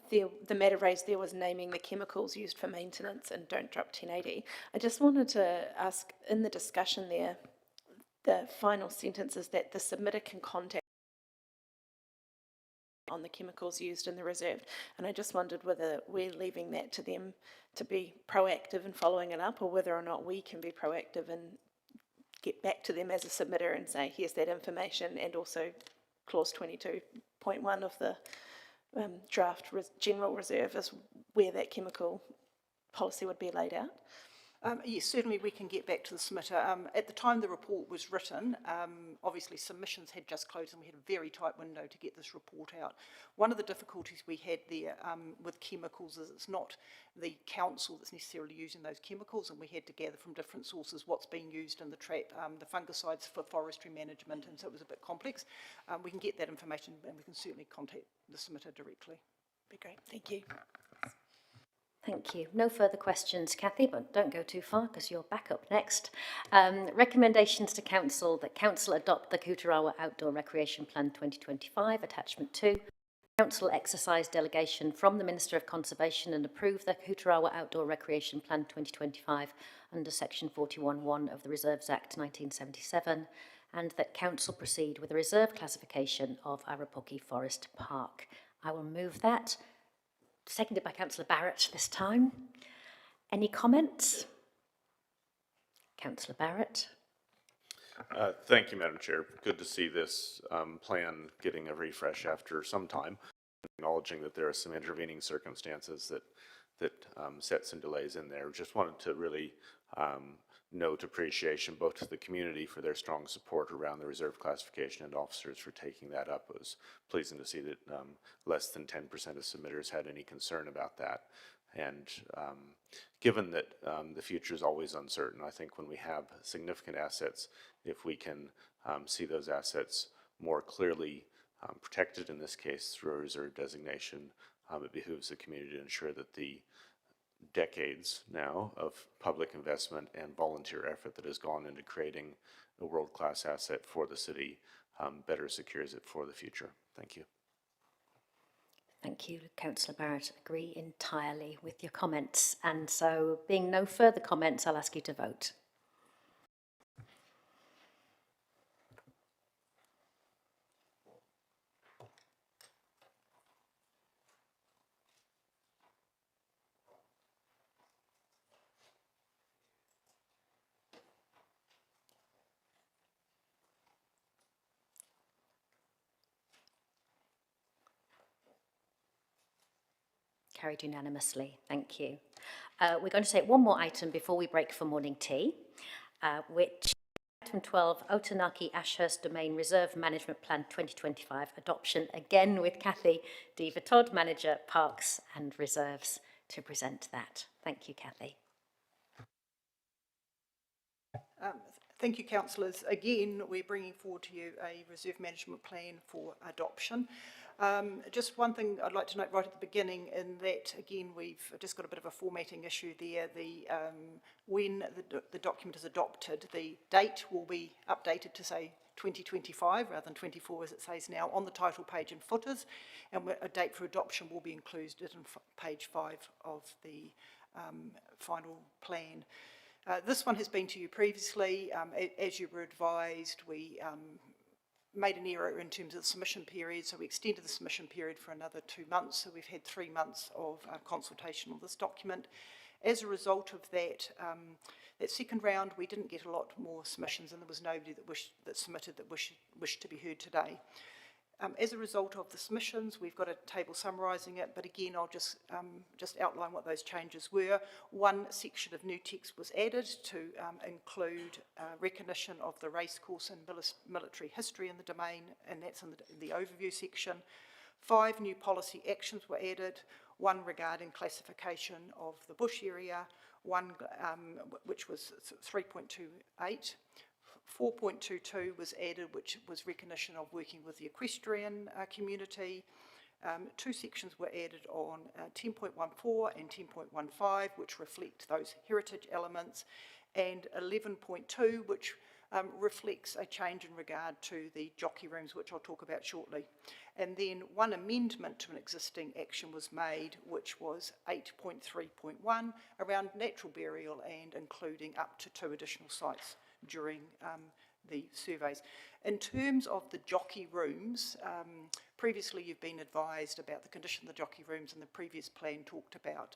The matter raised there was naming the chemicals used for maintenance and Don't Drop 1080. I just wanted to ask, in the discussion there, the final sentence is that the submitter can contact on the chemicals used in the reserve, and I just wondered whether we're leaving that to them to be proactive in following it up, or whether or not we can be proactive and get back to them as a submitter and say, here's that information, and also clause 22.1 of the draft general reserve is where that chemical policy would be laid out. Yes, certainly we can get back to the submitter. At the time the report was written, obviously submissions had just closed and we had a very tight window to get this report out. One of the difficulties we had there with chemicals is it's not the council that's necessarily using those chemicals, and we had to gather from different sources what's being used in the trap, the fungicides for forestry management, and so it was a bit complex. We can get that information and we can certainly contact the submitter directly. Be great, thank you. Thank you. No further questions, Kathy, but don't go too far because you're back up next. Recommendations to Council that Council adopt the Kutarawa Outdoor Recreation Plan 2025, Attachment 2. Council exercise delegation from the Minister of Conservation and approve the Kutarawa Outdoor Recreation Plan 2025 under Section 41(1) of the Reserves Act 1977, and that Council proceed with a reserve classification of Arapoki Forest Park. I will move that. Seconded by Councillor Barrett this time. Any comments? Councillor Barrett. Thank you, Madam Chair. Good to see this plan getting a refresh after some time, acknowledging that there are some intervening circumstances that set some delays in there. Just wanted to really note appreciation both to the community for their strong support around the reserve classification and officers for taking that up. It was pleasing to see that less than 10% of submitters had any concern about that. And given that the future is always uncertain, I think when we have significant assets, if we can see those assets more clearly protected, in this case through a reserve designation, it behooves the community to ensure that the decades now of public investment and volunteer effort that has gone into creating a world-class asset for the city better secures it for the future. Thank you. Thank you, Councillor Barrett. Agree entirely with your comments. And so, being no further comments, I'll ask you to vote. Carried unanimously. Thank you. We're going to take one more item before we break for morning tea, which item 12, Otanaki Ashurst Domain Reserve Management Plan 2025 adoption, again with Kathy Diva-Todd, Manager, Parks and Reserves, to present that. Thank you, Kathy. Thank you, councillors. Again, we're bringing forward to you a reserve management plan for adoption. Just one thing I'd like to note right at the beginning, in that, again, we've just got a bit of a formatting issue there. When the document is adopted, the date will be updated to say 2025 rather than 24 as it says now on the title page and footers, and a date for adoption will be included in page 5 of the final plan. This one has been to you previously. As you were advised, we made an error in terms of the submission period, so we extended the submission period for another 2 months, so we've had 3 months of consultation on this document. As a result of that, that second round, we didn't get a lot more submissions, and there was nobody that submitted that wished to be heard today. As a result of the submissions, we've got a table summarising it, but again, I'll just outline what those changes were. One section of new text was added to include recognition of the racecourse and military history in the domain, and that's in the overview section. 5 new policy actions were added, one regarding classification of the bush area, one which was 3.28, 4.22 was added, which was recognition of working with the equestrian community. 2 sections were added on 10.14 and 10.15, which reflect those heritage elements, and 11.2, which reflects a change in regard to the jockey rooms, which I'll talk about shortly. And then one amendment to an existing action was made, which was 8.3.1, around natural burial and including up to 2 additional sites during the surveys. In terms of the jockey rooms, previously you've been advised about the condition of the jockey rooms, and the previous plan talked about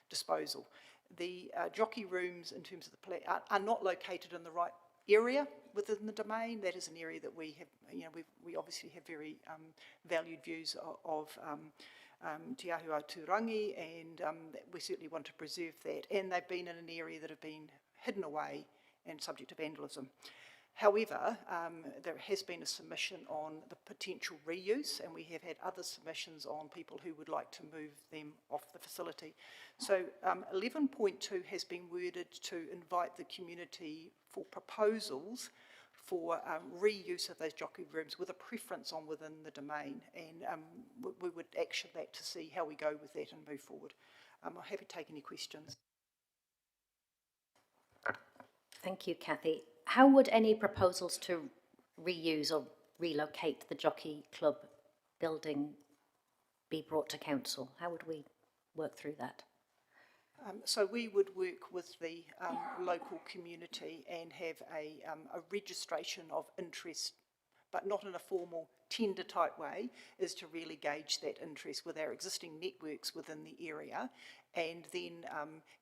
disposal. The jockey rooms, in terms of the plan, are not located in the right area within the domain. That is an area that we have, we obviously have very valued views of Te Ahua Turangi, and we certainly want to preserve that. And they've been in an area that have been hidden away and subject to vandalism. However, there has been a submission on the potential reuse, and we have had other submissions on people who would like to move them off the facility. So 11.2 has been worded to invite the community for proposals for reuse of those jockey rooms with a preference on within the domain, and we would action that to see how we go with that and move forward. I'm happy to take any questions. Thank you, Kathy. How would any proposals to reuse or relocate the Jockey Club building be brought to council? How would we work through that? So we would work with the local community and have a registration of interest, but not in a formal tender type way, is to really gauge that interest with our existing networks within the area, and then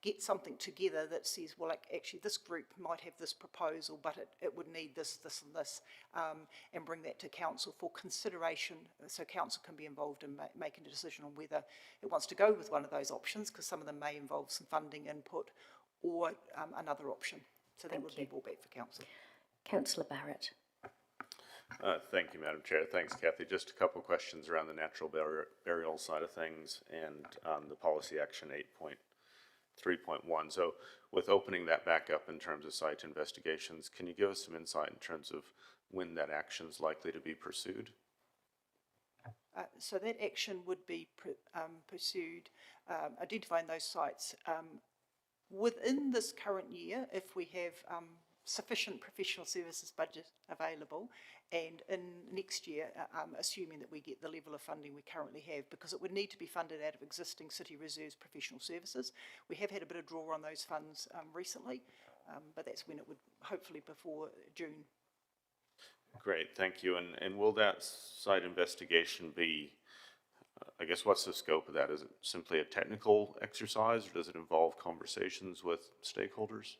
get something together that says, well, actually this group might have this proposal, but it would need this, this and this, and bring that to council for consideration, so council can be involved in making a decision on whether it wants to go with one of those options, because some of them may involve some funding input, or another option. So that would be brought back for council. Councillor Barrett. Thank you, Madam Chair. Thanks, Kathy. Just a couple of questions around the natural burial side of things and the policy action 8.3.1. So with opening that back up in terms of site investigations, can you give us some insight in terms of when that action is likely to be pursued? So that action would be pursued, identifying those sites within this current year if we have sufficient professional services budget available, and in next year, assuming that we get the level of funding we currently have, because it would need to be funded out of existing City Reserves professional services. We have had a bit of draw on those funds recently, but that's when it would, hopefully before June. Great, thank you. And will that site investigation be, I guess, what's the scope of that? Is it simply a technical exercise, or does it involve conversations with stakeholders?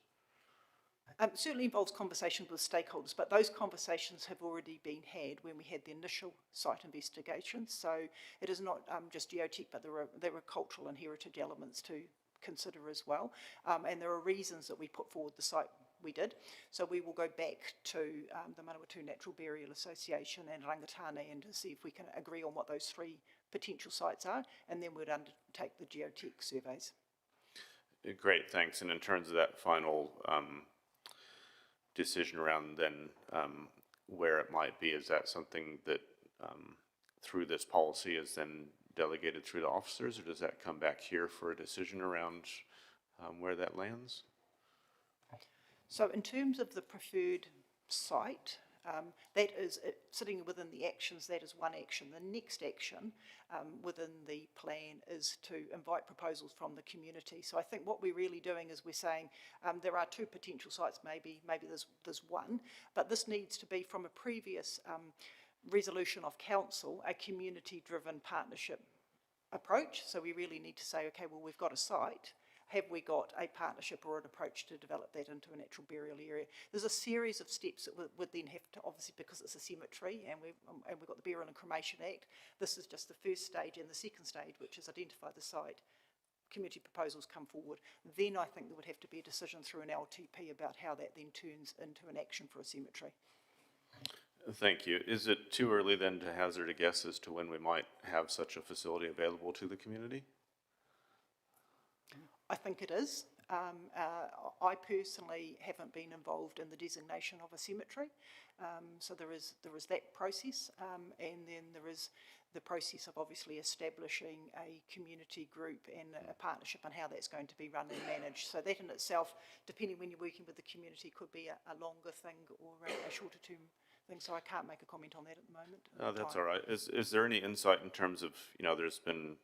Certainly involves conversations with stakeholders, but those conversations have already been had when we had the initial site investigation. So it is not just geotech, but there are cultural and heritage elements to consider as well. And there are reasons that we put forward the site we did. So we will go back to the Manawatu Natural Burial Association and Rangatane and to see if we can agree on what those three potential sites are, and then we'd undertake the geotech surveys. Great, thanks. And in terms of that final decision around then where it might be, is that something that through this policy is then delegated through the officers, or does that come back here for a decision around where that lands? So in terms of the preferred site, that is sitting within the actions, that is one action. The next action within the plan is to invite proposals from the community. So I think what we're really doing is we're saying there are two potential sites, maybe there's one, but this needs to be from a previous resolution of council, a community-driven partnership approach. So we really need to say, okay, well, we've got a site. Have we got a partnership or an approach to develop that into a natural burial area? There's a series of steps that would then have to, obviously because it's a cemetery and we've got the Burial and Cremation Act, this is just the first stage, and the second stage, which is identify the site, community proposals come forward. Then I think there would have to be a decision through an LTP about how that then turns into an action for a cemetery. Thank you. Is it too early then to hazard a guess as to when we might have such a facility available to the community? I think it is. I personally haven't been involved in the designation of a cemetery, so there is that process, and then there is the process of obviously establishing a community group and a partnership and how that's going to be run and managed. So that in itself, depending when you're working with the community, could be a longer thing or a shorter term thing. So I can't make a comment on that at the moment. That's all right. Is there any insight in terms of, there's been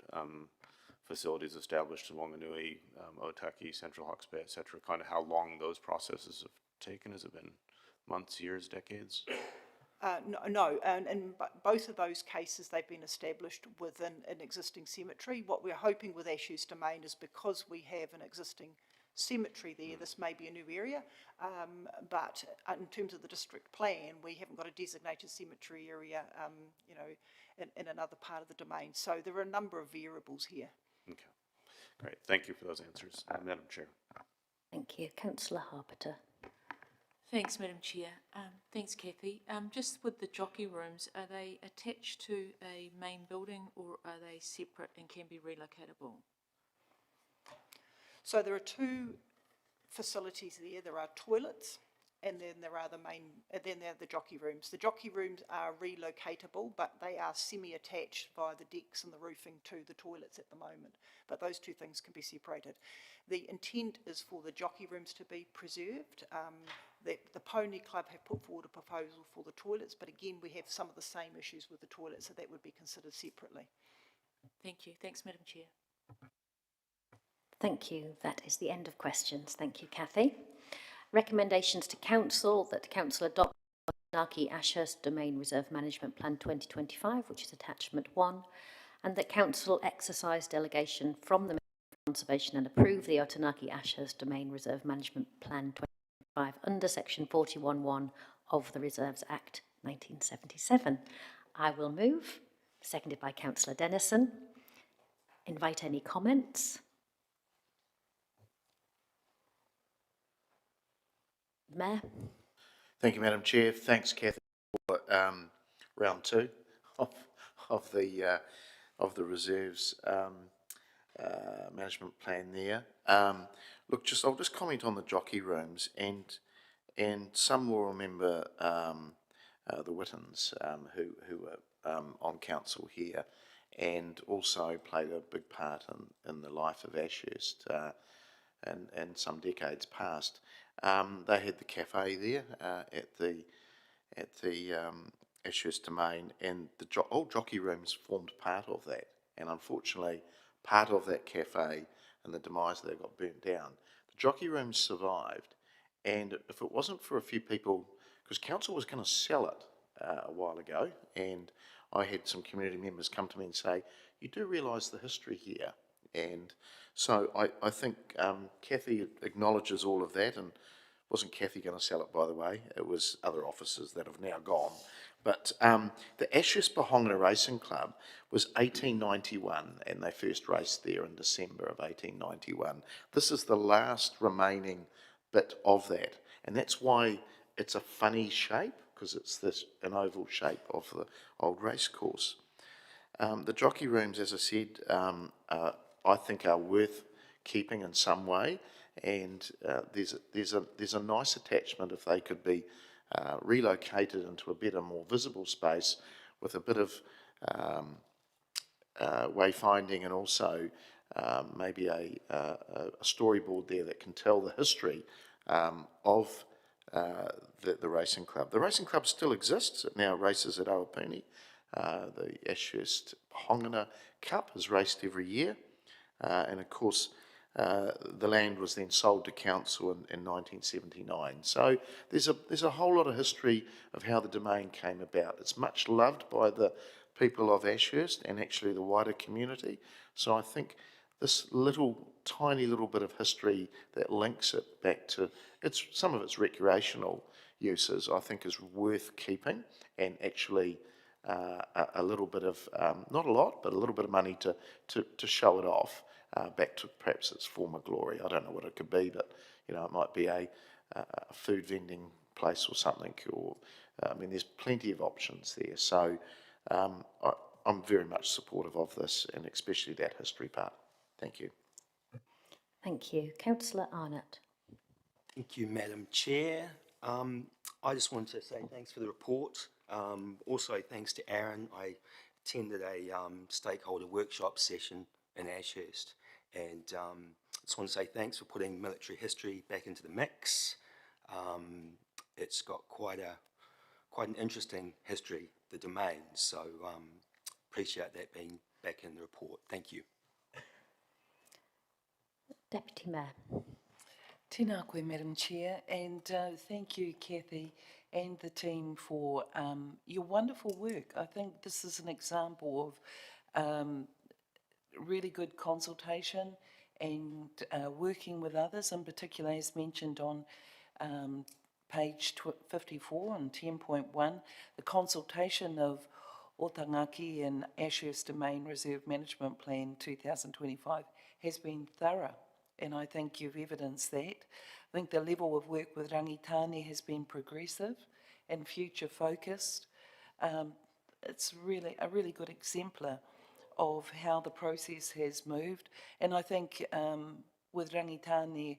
facilities established in Wanganui, Otaki, Central Hawke's Bay, etc., kind of how long those processes have taken? Has it been months, years, decades? No, and in both of those cases they've been established within an existing cemetery. What we're hoping with Ashes Domain is because we have an existing cemetery there, this may be a new area, but in terms of the district plan, we haven't got a designated cemetery area, in another part of the domain. So there are a number of variables here. Okay, great. Thank you for those answers, Madam Chair. Thank you. Councillor Harpeter. Thanks, Madam Chair. Thanks, Kathy. Just with the jockey rooms, are they attached to a main building or are they separate and can be relocatable? So there are two facilities there. There are toilets, and then there are then there are the jockey rooms. The jockey rooms are relocatable, but they are semi-attached via the decks and the roofing to the toilets at the moment. But those two things can be separated. The intent is for the jockey rooms to be preserved. The Pony Club have put forward a proposal for the toilets, but again, we have some of the same issues with the toilets, so that would be considered separately. Thank you. Thanks, Madam Chair. Thank you. That is the end of questions. Thank you, Kathy. Recommendations to Council that Council adopt Taranaki Ashurst Domain Reserve Management Plan 2025, which is attachment 1, and that Council exercise delegation from the Ministry of Conservation and approve the Otaunaki Ashurst Domain Reserve Management Plan 2025 under Section 41(1) of the Reserves Act 1977. I will move, seconded by Councillor Dennison. Invite any comments. Mayor. Thank you, Madam Chair. Thanks, Kathy, for round 2 of the reserves management plan there. Look, I'll just comment on the jockey rooms, and some will remember the Wittens who were on council here, and also played a big part in the life of Ashurst in some decades past. They had the cafe there at the Ashurst Domain, and the old jockey rooms formed part of that. And unfortunately, part of that cafe and the demise there got burnt down. The jockey rooms survived, and if it wasn't for a few people, because council was going to sell it a while ago, and I had some community members come to me and say, "You do realise the history here." And so I think Kathy acknowledges all of that, and wasn't Kathy going to sell it, by the way? It was other officers that have now gone. But the Ashurst Pohongona Racing Club was 1891, and they first raced there in December of 1891. This is the last remaining bit of that, and that's why it's a funny shape, because it's an oval shape of the old race course. The jockey rooms, as I said, I think are worth keeping in some way, and there's a nice attachment if they could be relocated into a better, more visible space with a bit of wayfinding, and also maybe a storyboard there that can tell the history of the racing club. The racing club still exists. It now races at Awapuni. The Ashurst Pohongona Cup is raced every year. And of course, the land was then sold to council in 1979. So there's a whole lot of history of how the domain came about. It's much loved by the people of Ashurst and actually the wider community. So I think this tiny little bit of history that links it back to some of its recreational uses, I think is worth keeping, and actually a little bit of, not a lot, but a little bit of money to show it off back to perhaps its former glory. I don't know what it could be, but it might be a food vending place or something, or there's plenty of options there. So I'm very much supportive of this, and especially that history part. Thank you. Thank you. Councillor Arnott. Thank you, Madam Chair. I just wanted to say thanks for the report. Also, thanks to Aaron. I attended a stakeholder workshop session in Ashurst, and I just want to say thanks for putting military history back into the mix. It's got quite an interesting history, the domain, so appreciate that being back in the report. Thank you. Deputy Mayor. Tēnā koe, Madam Chair, and thank you, Kathy, and the team for your wonderful work. I think this is an example of really good consultation and working with others, in particular, as mentioned on page 54 and 10.1, the consultation of Otangaki and Ashurst Domain Reserve Management Plan 2025 has been thorough, and I think you've evidenced that. I think the level of work with Rangitane has been progressive and future-focused. It's really a really good exemplar of how the process has moved, and I think with Rangitane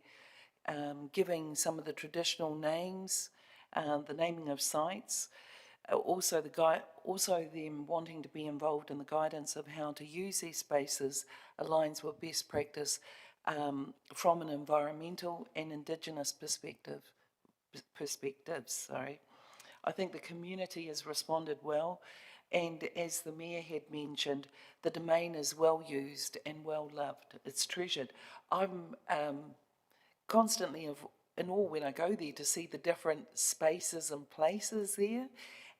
giving some of the traditional names, the naming of sites, also them wanting to be involved in the guidance of how to use these spaces aligns with best practice from an environmental and Indigenous perspectives. I think the community has responded well, and as the Mayor had mentioned, the domain is well used and well loved. It's treasured. I'm constantly in awe when I go there to see the different spaces and places there.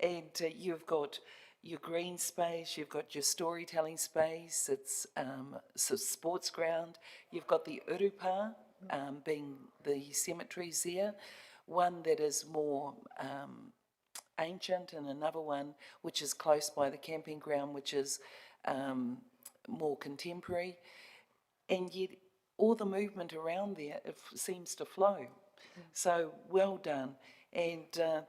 And you've got your green space, you've got your storytelling space, it's a sports ground, you've got the urupa, being the cemeteries there, one that is more ancient and another one which is close by the camping ground, which is more contemporary. And yet all the movement around there seems to flow. So well done. And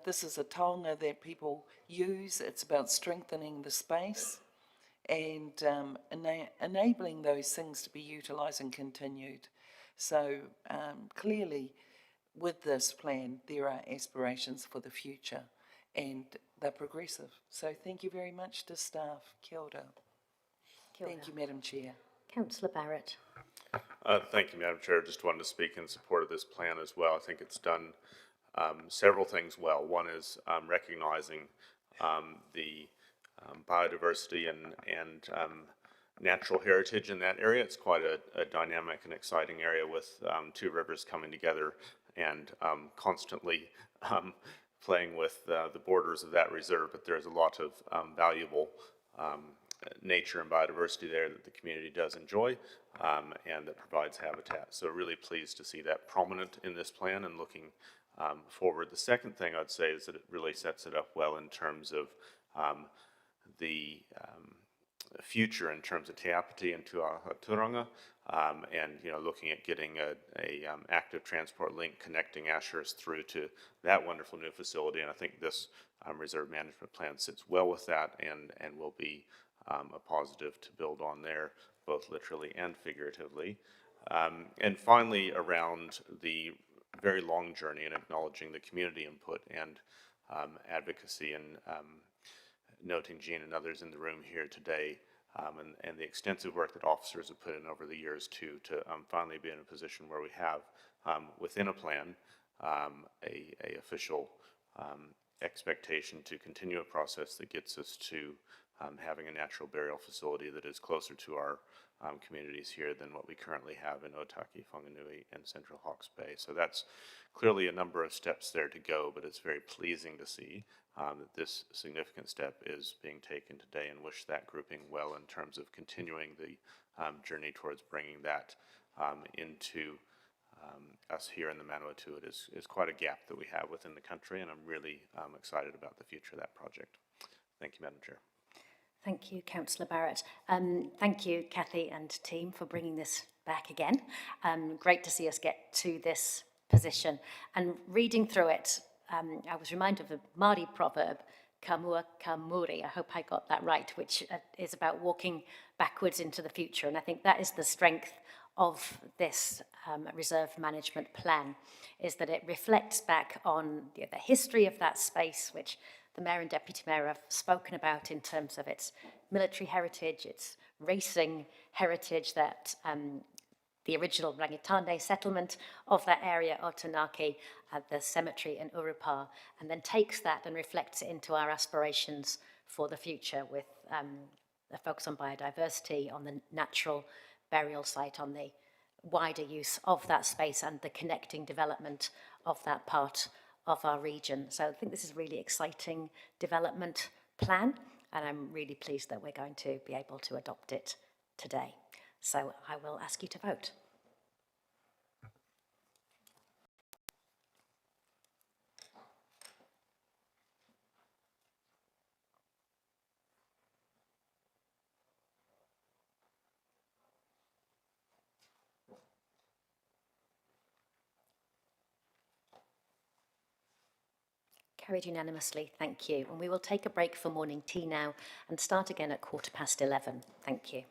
this is a taonga that people use. It's about strengthening the space and enabling those things to be utilised and continued. So clearly with this plan there are aspirations for the future and they're progressive. So thank you very much to staff. Kia ora. Kia ora. Thank you, Madam Chair. Councillor Barrett. Thank you, Madam Chair. Just wanted to speak in support of this plan as well. I think it's done several things well. One is recognising the biodiversity and natural heritage in that area. It's quite a dynamic and exciting area with two rivers coming together and constantly playing with the borders of that reserve, but there's a lot of valuable nature and biodiversity there that the community does enjoy and that provides habitat. So really pleased to see that prominent in this plan and looking forward. The second thing I'd say is that it really sets it up well in terms of the future in terms of Te Apiti and Tuahaturanga, and looking at getting a active transport link connecting Ashurst through to that wonderful new facility. And I think this reserve management plan sits well with that and will be a positive to build on there, both literally and figuratively. And finally, around the very long journey and acknowledging the community input and advocacy, and noting Jean and others in the room here today, and the extensive work that officers have put in over the years to finally be in a position where we have within a plan a official expectation to continue a process that gets us to having a natural burial facility that is closer to our communities here than what we currently have in Otaki, Whanganui, and Central Hawke's Bay. So that's clearly a number of steps there to go, but it's very pleasing to see that this significant step is being taken today, and wish that grouping well in terms of continuing the journey towards bringing that into us here in the Manawatu. It is quite a gap that we have within the country, and I'm really excited about the future of that project. Thank you, Madam Chair. Thank you, Councillor Barrett. Thank you, Kathy and team, for bringing this back again. Great to see us get to this position. And reading through it, I was reminded of a Māori proverb, ka mua ka muri, I hope I got that right, which is about walking backwards into the future. And I think that is the strength of this reserve management plan, is that it reflects back on the history of that space, which the Mayor and Deputy Mayor have spoken about in terms of its military heritage, its racing heritage, that the original Rangitane settlement of that area, Otanaki, the cemetery in Urupa, and then takes that and reflects it into our aspirations for the future with a focus on biodiversity, on the natural burial site, on the wider use of that space and the connecting development of that part of our region. So I think this is a really exciting development plan, and I'm really pleased that we're going to be able to adopt it today. So I will ask you to vote. Carried unanimously, thank you. And we will take a break for morning tea now and start again at 11:15. Thank you.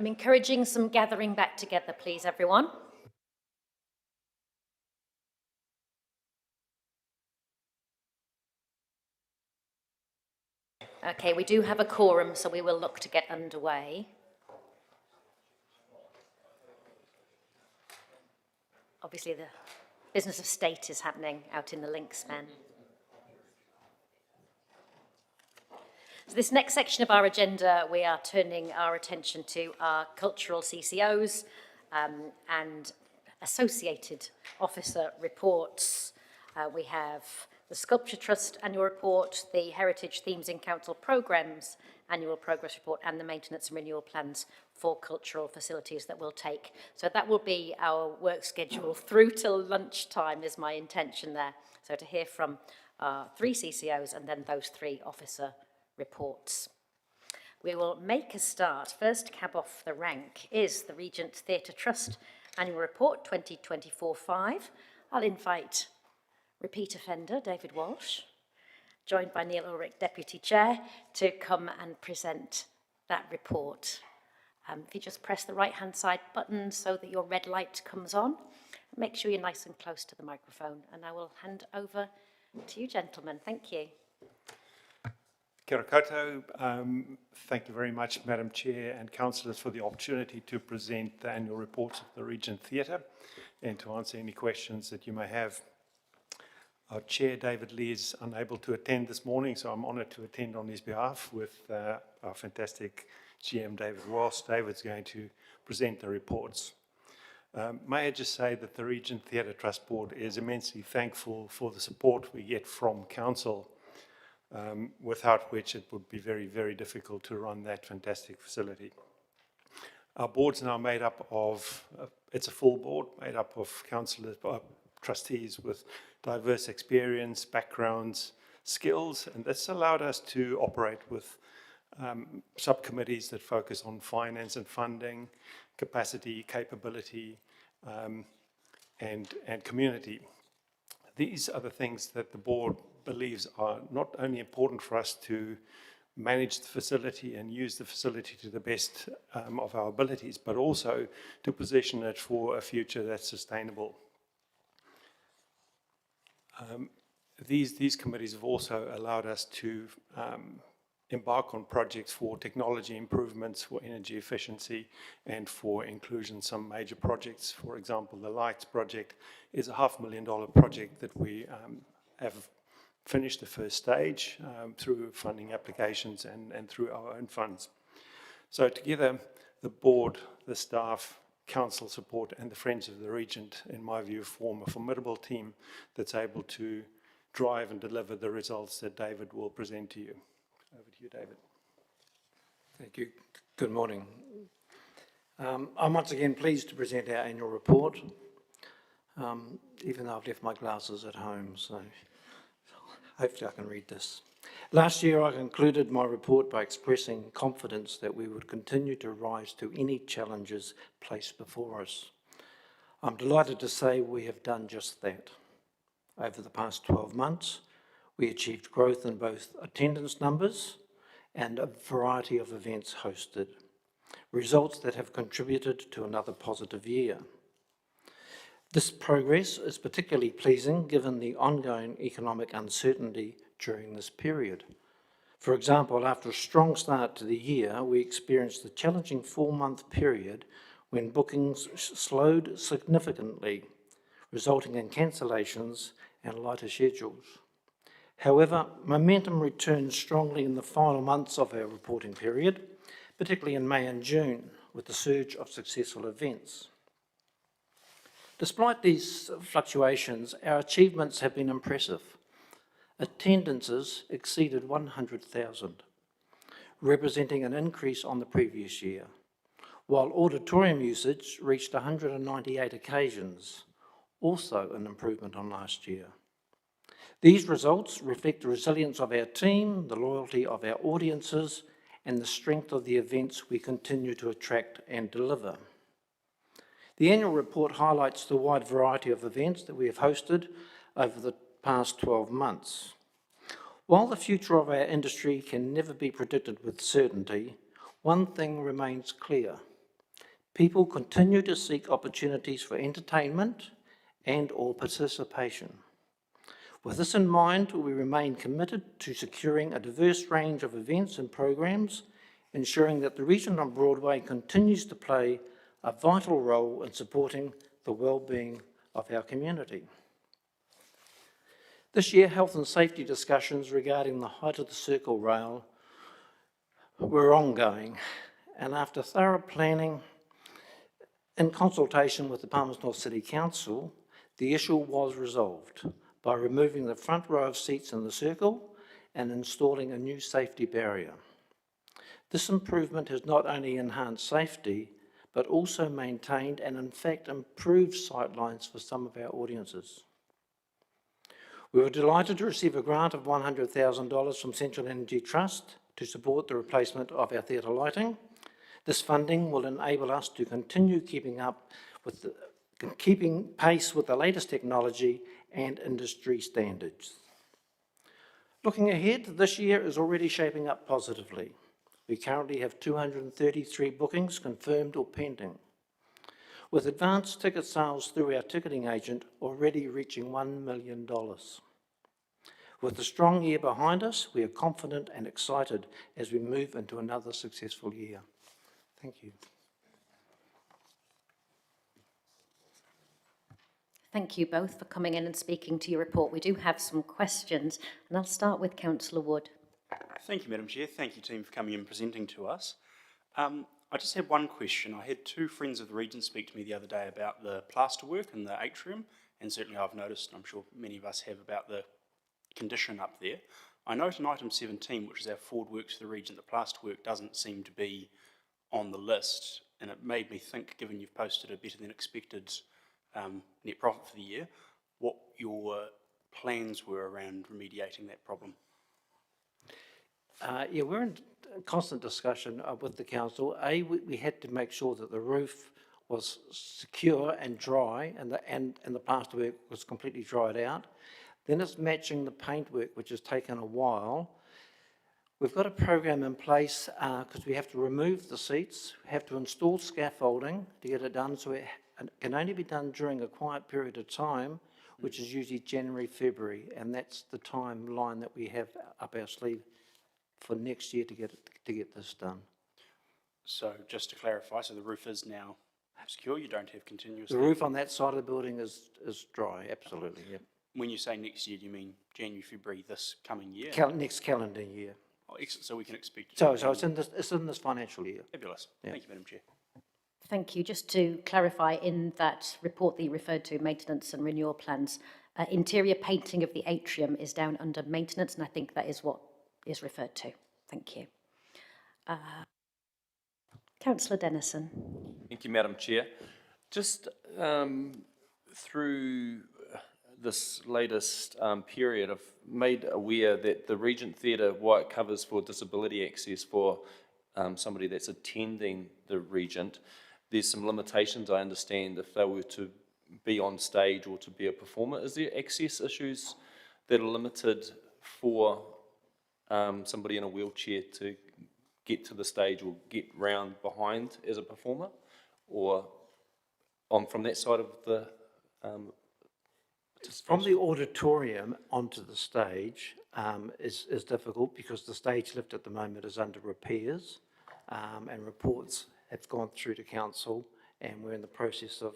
I'm encouraging some gathering back together, please, everyone. Okay, we do have a quorum, so we will look to get underway. Obviously, the business of state is happening out in the Linkspan. So this next section of our agenda, we are turning our attention to our cultural CCOs and associated officer reports. We have the Sculpture Trust annual report, the Heritage Themes in Council Programmes annual progress report, and the maintenance and renewal plans for cultural facilities that we'll take. So that will be our work schedule through till lunchtime is my intention there. So to hear from 3 CCOs and then those 3 officer reports. We will make a start. First cab off the rank is the Regent Theatre Trust annual report 2024-5. I'll invite repeat offender David Walsh, joined by Neil Ulrich, Deputy Chair, to come and present that report. If you just press the right-hand side button so that your red light comes on, make sure you're nice and close to the microphone, and I will hand over to you, gentlemen. Thank you. Kia ora koutou. Thank you very much, Madam Chair and councillors, for the opportunity to present the annual reports of the Regent Theatre and to answer any questions that you may have. Our Chair, David Lee, is unable to attend this morning, so I'm honoured to attend on his behalf with our fantastic GM, David Walsh. David's going to present the reports. May I just say that the Regent Theatre Trust Board is immensely thankful for the support we get from Council, without which it would be very, very difficult to run that fantastic facility. Our board's now made up of, it's a full board, made up of councillors, trustees with diverse experience, backgrounds, skills, and that's allowed us to operate with subcommittees that focus on finance and funding, capacity, capability, and community. These are the things that the board believes are not only important for us to manage the facility and use the facility to the best of our abilities, but also to position it for a future that's sustainable. These committees have also allowed us to embark on projects for technology improvements, for energy efficiency, and for inclusion. Some major projects, for example, the Lights project is a $500,000 project that we have finished the first stage through funding applications and through our own funds. So together, the board, the staff, council support, and the Friends of the Regent, in my view, form a formidable team that's able to drive and deliver the results that David will present to you. Over to you, David. Thank you. Good morning. I'm once again pleased to present our annual report, even though I've left my glasses at home, so hopefully I can read this. Last year, I concluded my report by expressing confidence that we would continue to rise to any challenges placed before us. I'm delighted to say we have done just that. Over the past 12 months, we achieved growth in both attendance numbers and a variety of events hosted, results that have contributed to another positive year. This progress is particularly pleasing given the ongoing economic uncertainty during this period. For example, after a strong start to the year, we experienced a challenging 4-month period when bookings slowed significantly, resulting in cancellations and lighter schedules. However, momentum returned strongly in the final months of our reporting period, particularly in May and June, with the surge of successful events. Despite these fluctuations, our achievements have been impressive. Attendances exceeded 100,000, representing an increase on the previous year, while auditorium usage reached 198 occasions, also an improvement on last year. These results reflect the resilience of our team, the loyalty of our audiences, and the strength of the events we continue to attract and deliver. The annual report highlights the wide variety of events that we have hosted over the past 12 months. While the future of our industry can never be predicted with certainty, one thing remains clear: People continue to seek opportunities for entertainment and/or participation. With this in mind, we remain committed to securing a diverse range of events and programs, ensuring that the region on Broadway continues to play a vital role in supporting the well-being of our community. This year, health and safety discussions regarding the height of the Circle Rail were ongoing, and after thorough planning in consultation with the Palmerston North City Council, the issue was resolved by removing the front row of seats in the circle and installing a new safety barrier. This improvement has not only enhanced safety, but also maintained and in fact improved sightlines for some of our audiences. We were delighted to receive a grant of $100,000 from Central Energy Trust to support the replacement of our theatre lighting. This funding will enable us to continue keeping pace with the latest technology and industry standards. Looking ahead, this year is already shaping up positively. We currently have 233 bookings confirmed or pending, with advanced ticket sales through our ticketing agent already reaching $1 million. With a strong year behind us, we are confident and excited as we move into another successful year. Thank you. Thank you both for coming in and speaking to your report. We do have some questions, and I'll start with Councillor Wood. Thank you, Madam Chair. Thank you, team, for coming and presenting to us. I just had one question. I had two friends of the region speak to me the other day about the plasterwork in the atrium, and certainly I've noticed, and I'm sure many of us have, about the condition up there. I note in item 17, which is our forward works for the region, that plasterwork doesn't seem to be on the list, and it made me think, given you've posted a better than expected net profit for the year, what your plans were around remediating that problem. Yeah, we're in constant discussion with the council. We had to make sure that the roof was secure and dry, and the plasterwork was completely dried out. Then it's matching the paintwork, which has taken a while. We've got a program in place because we have to remove the seats, we have to install scaffolding to get it done, so it can only be done during a quiet period of time, which is usually January, February, and that's the timeline that we have up our sleeve for next year to get this done. So just to clarify, so the roof is now secure, you don't have continuous... The roof on that side of the building is dry, absolutely, yeah. When you say next year, do you mean January, February this coming year? Next calendar year. Oh, so we can expect... So it's in this financial year. Fabulous. Yeah. Thank you, Madam Chair. Thank you. Just to clarify, in that report that you referred to, maintenance and renewal plans, interior painting of the atrium is down under maintenance, and I think that is what is referred to. Thank you. Councillor Dennison. Thank you, Madam Chair. Just through this latest period, I've made aware that the Regent Theatre, while it covers for disability access for somebody that's attending the Regent, there's some limitations, I understand, if they were to be on stage or to be a performer. Is there access issues that are limited for somebody in a wheelchair to get to the stage or get round behind as a performer? Or from that side of the... From the auditorium onto the stage is difficult because the stage lift at the moment is under repairs, and reports have gone through to council, and we're in the process of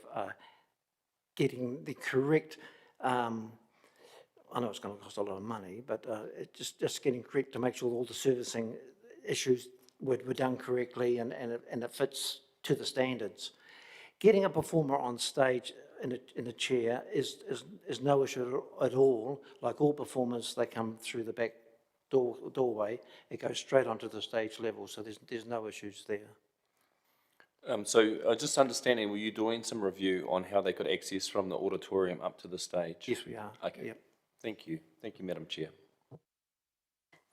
getting the correct, I know it's going to cost a lot of money, but just getting correct to make sure all the servicing issues were done correctly and it fits to the standards. Getting a performer on stage in a chair is no issue at all. Like all performers, they come through the back doorway, it goes straight onto the stage level, so there's no issues there. So just understanding, were you doing some review on how they could access from the auditorium up to the stage? Yes, we are. Okay. Yep. Thank you. Thank you, Madam Chair.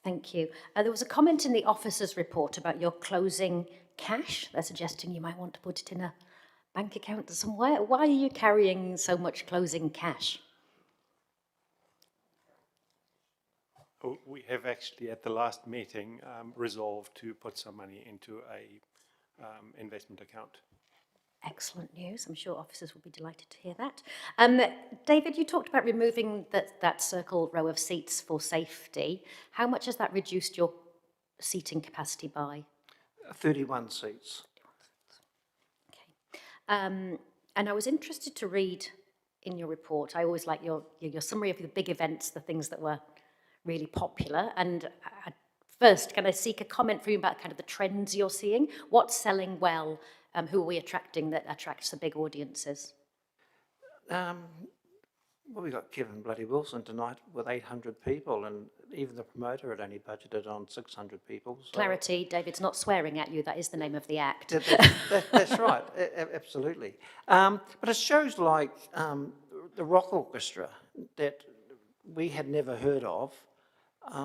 Thank you. There was a comment in the officer's report about your closing cash. They're suggesting you might want to put it in a bank account somewhere. Why are you carrying so much closing cash? We have actually, at the last meeting, resolved to put some money into a investment account. Excellent news. I'm sure officers will be delighted to hear that. David, you talked about removing that circle row of seats for safety. How much has that reduced your seating capacity by? 31 seats. And I was interested to read in your report, I always like your summary of the big events, the things that were really popular. And first, can I seek a comment from you about kind of the trends you're seeing? What's selling well? Who are we attracting that attracts the big audiences? Well, we got Kevin Bloody Wilson tonight with 800 people, and even the promoter had only budgeted on 600 people. So Clarity, David's not swearing at you. That is the name of the act. That's right, absolutely. But it shows like the Rock Orchestra that we had never heard of.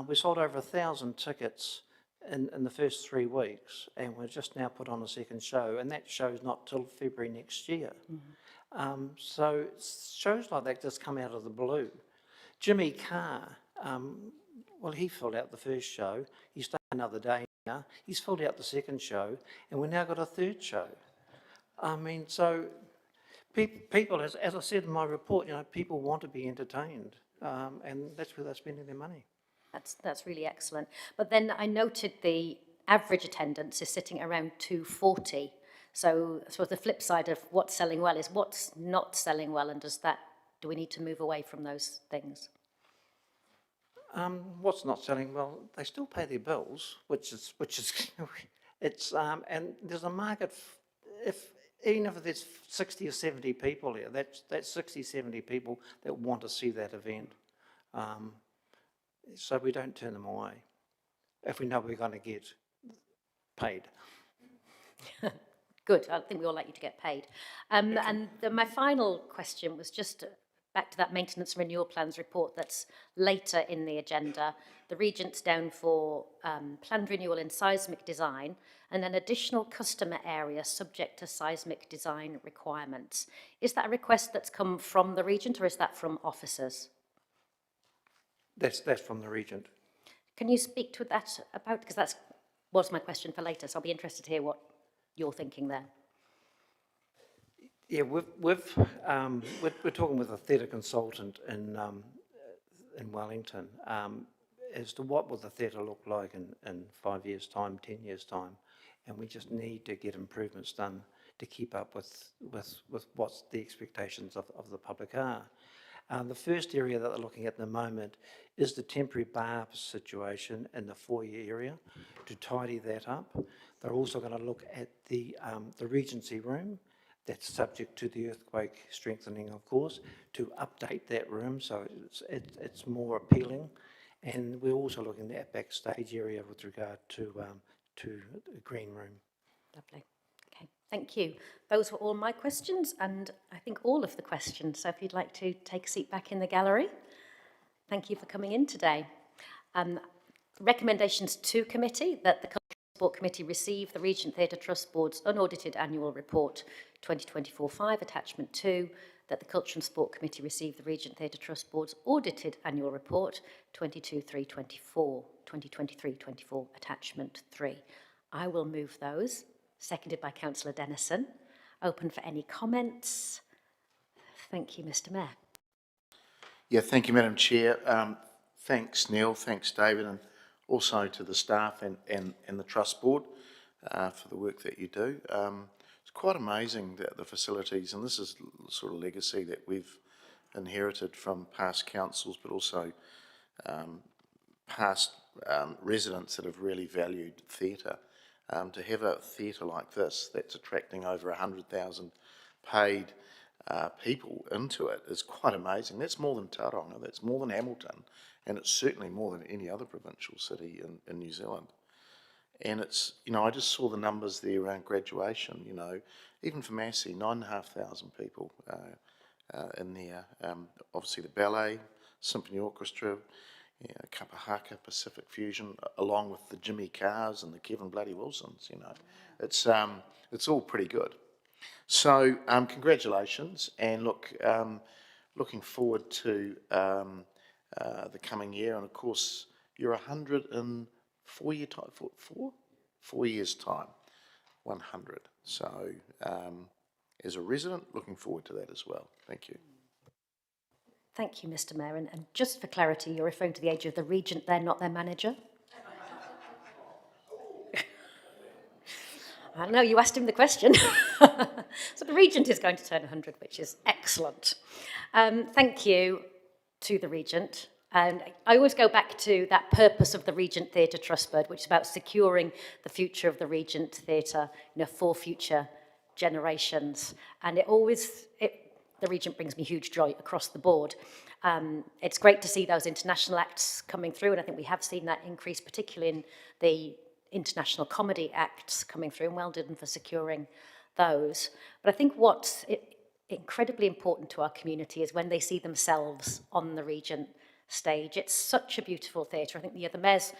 We sold over 1,000 tickets in the first 3 weeks, and we're just now put on a second show, and that show's not till February next year. So shows like that just come out of the blue. Jimmy Carr, well, he filled out the first show. He stayed another day now. He's filled out the second show, and we've now got a third show. I mean, so people, as I said in my report, people want to be entertained, and that's where they're spending their money. That's really excellent. But then I noted the average attendance is sitting around 240. So the flip side of what's selling well is what's not selling well, and do we need to move away from those things? What's not selling well? They still pay their bills, which is it's and there's a market. Even if there's 60 or 70 people there, that's 60, 70 people that want to see that event. So we don't turn them away if we know we're going to get paid. Good. I think we all like you to get paid. My final question was just back to that maintenance renewal plans report that's later in the agenda. The Regent's down for planned renewal in seismic design and an additional customer area subject to seismic design requirements. Is that a request that's come from the Regent, or is that from officers? That's from the Regent. Can you speak to that about, because that was my question for later, so I'll be interested to hear what you're thinking there. Yeah, we're talking with a theatre consultant in Wellington as to what will the theatre look like in 5 years' time, 10 years' time, and we just need to get improvements done to keep up with what's the expectations of the public are. The first area that they're looking at the moment is the temporary bar situation in the foyer area to tidy that up. They're also going to look at the Regency room that's subject to the earthquake strengthening, of course, to update that room so it's more appealing. And we're also looking at that backstage area with regard to the green room. Lovely. Okay, thank you. Those were all my questions, and I think all of the questions. So if you'd like to take a seat back in the gallery. Thank you for coming in today. Recommendations to committee that the Culture and Sport Committee receive the Regent Theatre Trust Board's unaudited annual report 2024-5 attachment 2, that the Culture and Sport Committee receive the Regent Theatre Trust Board's audited annual report 2023-24 attachment 3. I will move those, seconded by Councillor Dennison. Open for any comments. Thank you, Mr. Mayor. Yeah, thank you, Madam Chair. Thanks, Neil, thanks, David, and also to the staff and the Trust Board for the work that you do. It's quite amazing that the facilities, and this is the sort of legacy that we've inherited from past councils, but also past residents that have really valued theatre. To have a theatre like this that's attracting over 100,000 paid people into it is quite amazing. That's more than Tauranga, that's more than Hamilton, and it's certainly more than any other provincial city in New Zealand. And it's, I just saw the numbers there around graduation, even for Massey, 9,500 people in there. Obviously the ballet, symphony orchestra, Kapahaka, Pacific Fusion, along with the Jimmy Carrs and the Kevin Bloody Wilsons, It's all pretty good. So congratulations, and looking forward to the coming year, and of course you're 100 in 4 years time, 4 years time, 100. So as a resident, looking forward to that as well. Thank you. Thank you, Mr. Mayor. And just for clarity, you're referring to the age of the regent there, not their manager? I don't know, you asked him the question. So the regent is going to turn 100, which is excellent. Thank you to the regent. And I always go back to that purpose of the Regent Theatre Trust Board, which is about securing the future of the Regent Theatre, for future generations. And the Regent brings me huge joy across the board. It's great to see those international acts coming through, and I think we have seen that increase, particularly in the international comedy acts coming through, and well done for securing those. But I think what's incredibly important to our community is when they see themselves on the Regent stage. It's such a beautiful theatre. I think the mayor's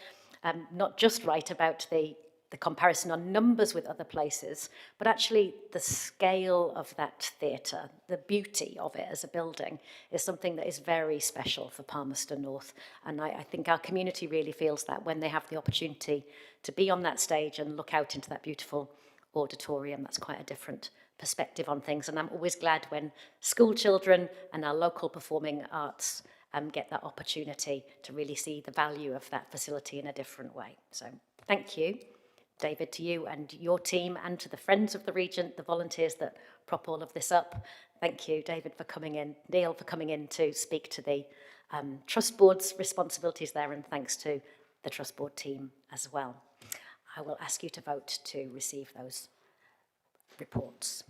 not just right about the comparison on numbers with other places, but actually the scale of that theatre, the beauty of it as a building is something that is very special for Palmerston North. And I think our community really feels that when they have the opportunity to be on that stage and look out into that beautiful auditorium. That's quite a different perspective on things. And I'm always glad when school children and our local performing arts get that opportunity to really see the value of that facility in a different way. So thank you, David, to you and your team, and to the Friends of the Regent, the volunteers that prop all of this up. Thank you, David, for coming in, Neil, for coming in to speak to the Trust Board's responsibilities there, and thanks to the Trust Board team as well. I will ask you to vote to receive those reports.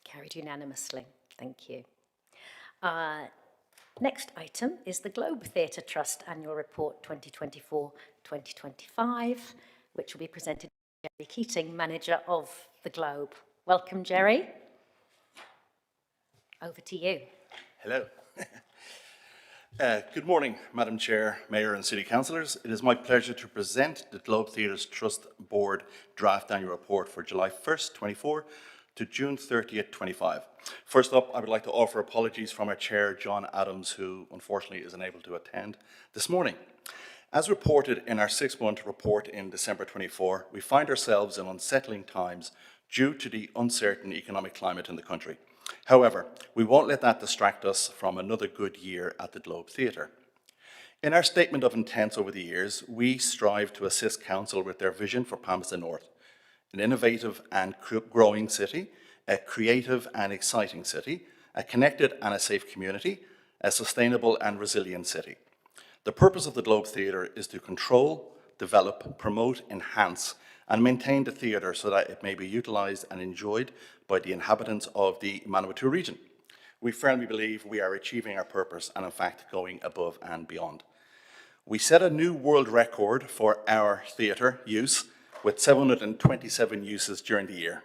Carried unanimously. Thank you. Next item is the Globe Theatre Trust Annual Report 2024-2025, which will be presented by Jerry Keating, Manager of the Globe. Welcome, Jerry. Over to you. Hello. Good morning, Madam Chair, Mayor and City Councillors. It is my pleasure to present the Globe Theatre's Trust Board Draft Annual Report for July 1st, 24 to June 30th, 25. First up, I would like to offer apologies from our Chair, John Adams, who unfortunately is unable to attend this morning. As reported in our 6-month report in December 24, we find ourselves in unsettling times due to the uncertain economic climate in the country. However, we won't let that distract us from another good year at the Globe Theatre. In our statement of intents over the years, we strive to assist Council with their vision for Palmerston North, an innovative and growing city, a creative and exciting city, a connected and a safe community, a sustainable and resilient city. The purpose of the Globe Theatre is to control, develop, promote, enhance, and maintain the theatre so that it may be utilised and enjoyed by the inhabitants of the Manawatu region. We firmly believe we are achieving our purpose and in fact going above and beyond. We set a new world record for our theatre use with 727 uses during the year.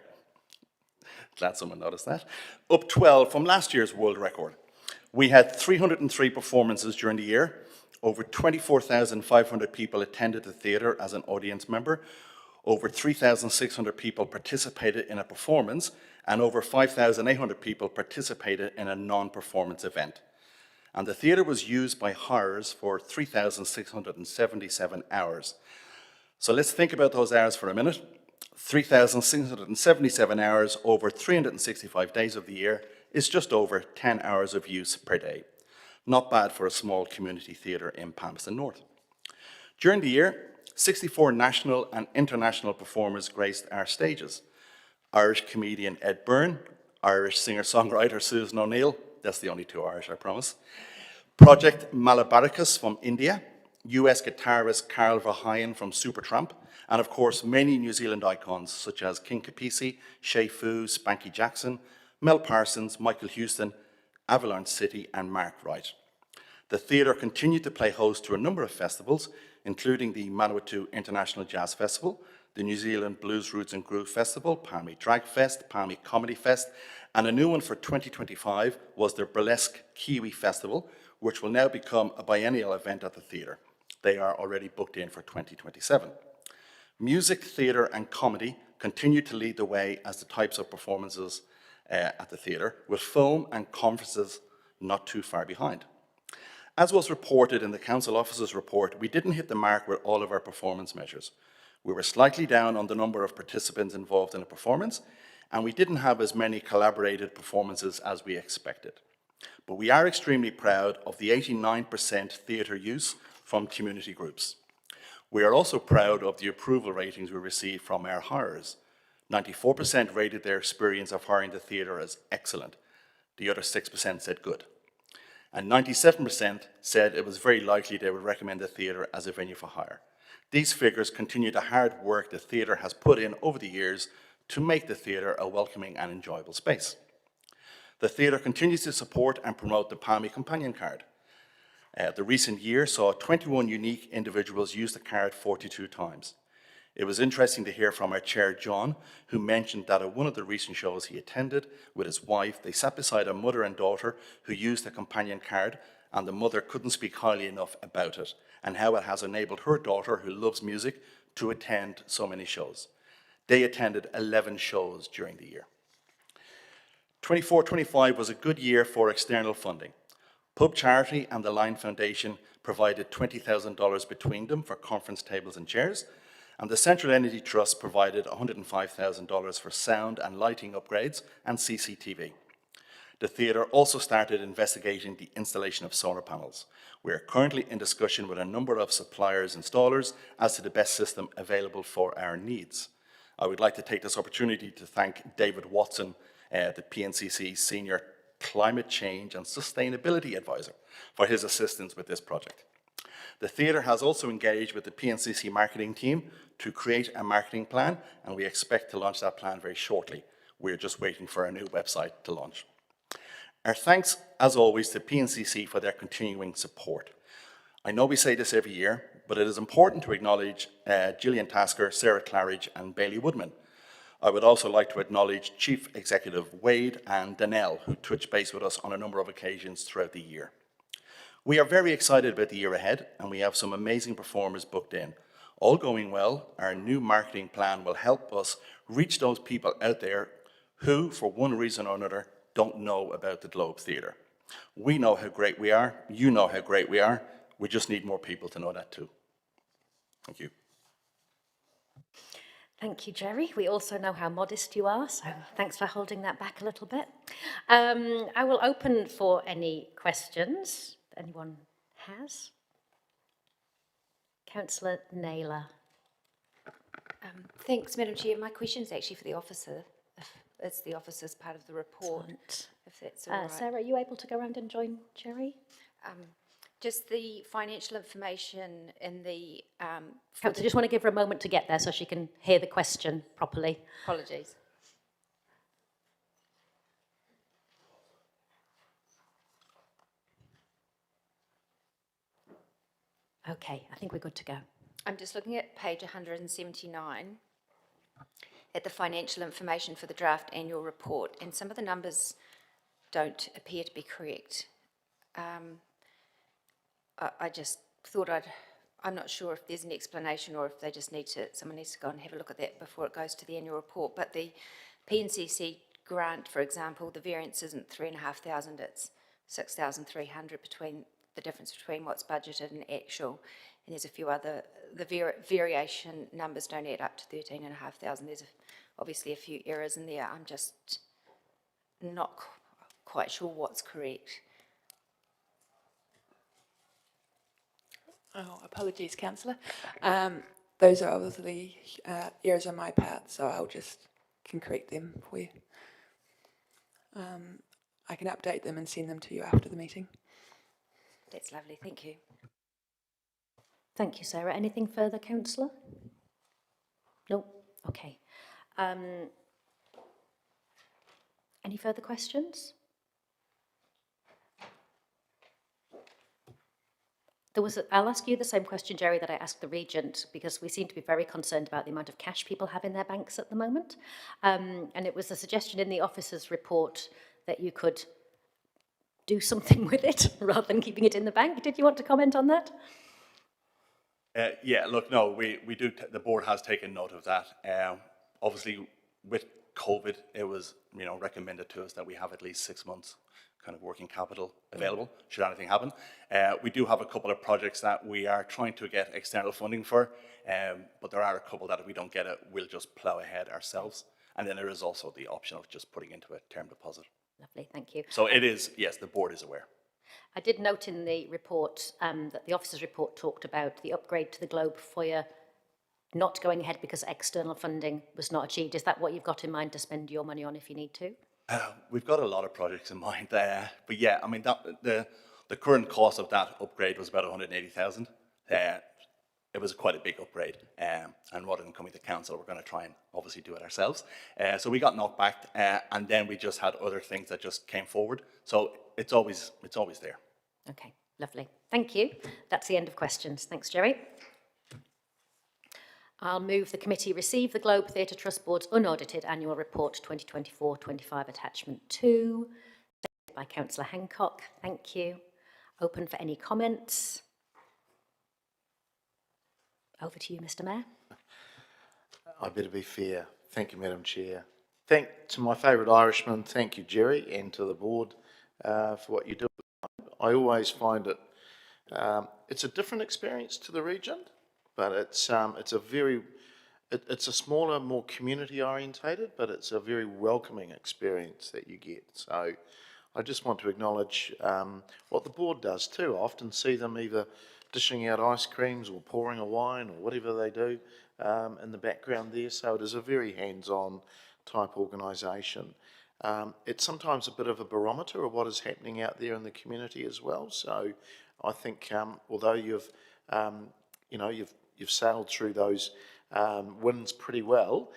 Glad someone noticed that. Up 12 from last year's world record. We had 303 performances during the year. Over 24,500 people attended the theatre as an audience member. Over 3,600 people participated in a performance, and over 5,800 people participated in a non-performance event. And the theatre was used by horrors for 3,677 hours. So let's think about those hours for a minute. 3,677 hours over 365 days of the year is just over 10 hours of use per day. Not bad for a small community theatre in Palmerston North. During the year, 64 national and international performers graced our stages. Irish comedian Ed Byrne, Irish singer-songwriter Susan O'Neill, that's the only two Irish, I promise. Project Malabaricus from India, US guitarist Carl Verheyen from Supertramp, and of course many New Zealand icons such as King Kapisi, Shay Fu, Spanky Jackson, Mel Parsons, Michael Houston, Avalanche City and Mark Wright. The theatre continued to play host to a number of festivals, including the Manawatu International Jazz Festival, the New Zealand Blues Roots and Groove Festival, Palmy Drag Fest, Palmy Comedy Fest, and a new one for 2025 was the Burlesque Kiwi Festival, which will now become a biennial event at the theatre. They are already booked in for 2027. Music, theatre and comedy continue to lead the way as the types of performances at the theatre, with film and conferences not too far behind. As was reported in the Council Officer's report, we didn't hit the mark with all of our performance measures. We were slightly down on the number of participants involved in a performance, and we didn't have as many collaborated performances as we expected. But we are extremely proud of the 89% theatre use from community groups. We are also proud of the approval ratings we received from our hirers. 94% rated their experience of hiring the theatre as excellent. The other 6% said good. And 97% said it was very likely they would recommend the theatre as a venue for hire. These figures continue the hard work the theatre has put in over the years to make the theatre a welcoming and enjoyable space. The theatre continues to support and promote the Palmy Companion Card. The recent year saw 21 unique individuals use the card 42 times. It was interesting to hear from our chair, John, who mentioned that at one of the recent shows he attended with his wife, they sat beside a mother and daughter who used the companion card, and the mother couldn't speak highly enough about it and how it has enabled her daughter, who loves music, to attend so many shows. They attended 11 shows during the year. 24-25 was a good year for external funding. Pub Charity and the Line Foundation provided $20,000 between them for conference tables and chairs, and the Central Energy Trust provided $105,000 for sound and lighting upgrades and CCTV. The theatre also started investigating the installation of solar panels. We are currently in discussion with a number of suppliers installers as to the best system available for our needs. I would like to take this opportunity to thank David Watson, the PNCC Senior Climate Change and Sustainability Advisor, for his assistance with this project. The theatre has also engaged with the PNCC marketing team to create a marketing plan, and we expect to launch that plan very shortly. We're just waiting for our new website to launch. Our thanks, as always, to PNCC for their continuing support. I know we say this every year, but it is important to acknowledge Gillian Tasker, Sarah Claridge, and Bailey Woodman. I would also like to acknowledge Chief Executive Wade and Danelle, who touched base with us on a number of occasions throughout the year. We are very excited about the year ahead, and we have some amazing performers booked in. All going well, our new marketing plan will help us reach those people out there who, for one reason or another, don't know about the Globe Theatre. We know how great we are, you know how great we are, we just need more people to know that too. Thank you. Thank you, Jerry. We also know how modest you are, so thanks for holding that back a little bit. I will open for any questions that anyone has. Councillor Naylor. Thanks, Madam Chair. My question is actually for the officer, if it's the officer's part of the report, if that's all right. Sarah, are you able to go around and join Jerry? Just the financial information in the... I just want to give her a moment to get there so she can hear the question properly. Apologies. Okay, I think we're good to go. I'm just looking at page 179 at the financial information for the draft annual report, and some of the numbers don't appear to be correct. I just thought I'm not sure if there's an explanation or if they just someone needs to go and have a look at that before it goes to the annual report. But the PNCC grant, for example, the variance isn't 3,500, it's 6,300 between the difference between what's budgeted and actual. And there's a few other, the variation numbers don't add up to 13,500. There's obviously a few errors in there. I'm just not quite sure what's correct. Oh, apologies, Councillor. Those are obviously errors on my part, so I'll just can correct them for you. I can update them and send them to you after the meeting. That's lovely, thank you. Thank you, Sarah. Anything further, Councillor? No? Okay. Any further questions? I'll ask you the same question, Jerry, that I asked the Regent, because we seem to be very concerned about the amount of cash people have in their banks at the moment. And it was a suggestion in the officer's report that you could do something with it rather than keeping it in the bank. Did you want to comment on that? Yeah, look, no, we do, the board has taken note of that. Obviously, with COVID, it was, you know, recommended to us that we have at least 6 months kind of working capital available should anything happen. We do have a couple of projects that we are trying to get external funding for, but there are a couple that if we don't get it, we'll just plough ahead ourselves. And then there is also the option of just putting into a term deposit. Lovely, thank you. So it is, yes, the board is aware. I did note in the report that the officer's report talked about the upgrade to the Globe foyer not going ahead because external funding was not achieved. Is that what you've got in mind to spend your money on if you need to? We've got a lot of projects in mind, but yeah, I mean, the current cost of that upgrade was about 180,000. It was quite a big upgrade, and rather than coming to council, we're going to try and obviously do it ourselves. So we got knocked back, and then we just had other things that just came forward. So it's always there. Okay, lovely. Thank you. That's the end of questions. Thanks, Jerry. I'll move the committee receive the Globe Theatre Trust Board's unaudited annual report 2024-25 attachment 2, by Councillor Hancock. Thank you. Open for any comments. Over to you, Mr. Mayor. I better be fair. Thank you, Madam Chair. To my favourite Irishman, thank you, Jerry, and to the board for what you do. I always find it, it's a different experience to the region, but it's a smaller, more community orientated, but it's a very welcoming experience that you get. So I just want to acknowledge what the board does too. I often see them either dishing out ice creams or pouring a wine or whatever they do in the background there. So it is a very hands-on type organisation. It's sometimes a bit of a barometer of what is happening out there in the community as well. So I think although you've sailed through those wins pretty well,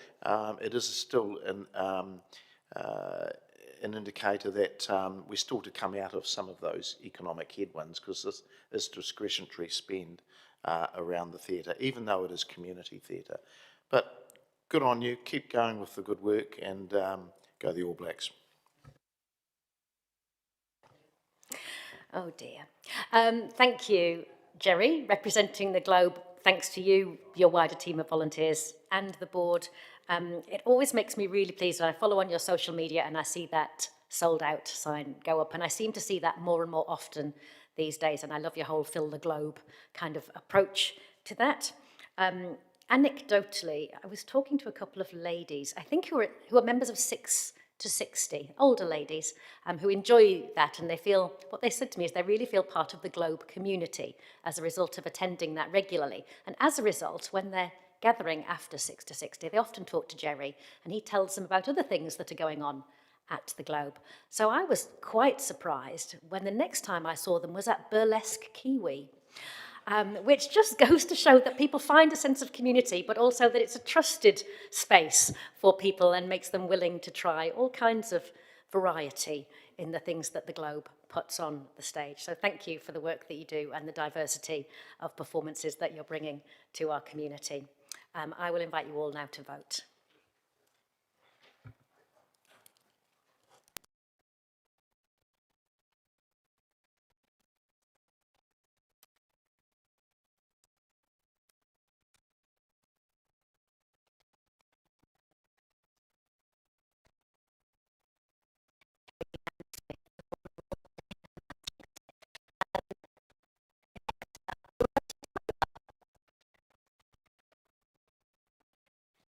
it is still an indicator that we're still to come out of some of those economic headwinds, because this is discretionary spend around the theatre, even though it is community theatre. But good on you, keep going with the good work, and go the All Blacks. Oh dear. Thank you, Jerry, representing the Globe. Thanks to you, your wider team of volunteers and the board. It always makes me really pleased when I follow on your social media and I see that sold out sign go up, and I seem to see that more and more often these days, and I love your whole Fill the Globe kind of approach to that. Anecdotally, I was talking to a couple of ladies, I think who are members of 6 to 60, older ladies, who enjoy that, and they feel, what they said to me is they really feel part of the Globe community as a result of attending that regularly. And as a result, when they're gathering after 6 to 60, they often talk to Jerry, and he tells them about other things that are going on at the Globe. So I was quite surprised when the next time I saw them was at Burlesque Kiwi, which just goes to show that people find a sense of community, but also that it's a trusted space for people and makes them willing to try all kinds of variety in the things that the Globe puts on the stage. So thank you for the work that you do and the diversity of performances that you're bringing to our community. I will invite you all now to vote.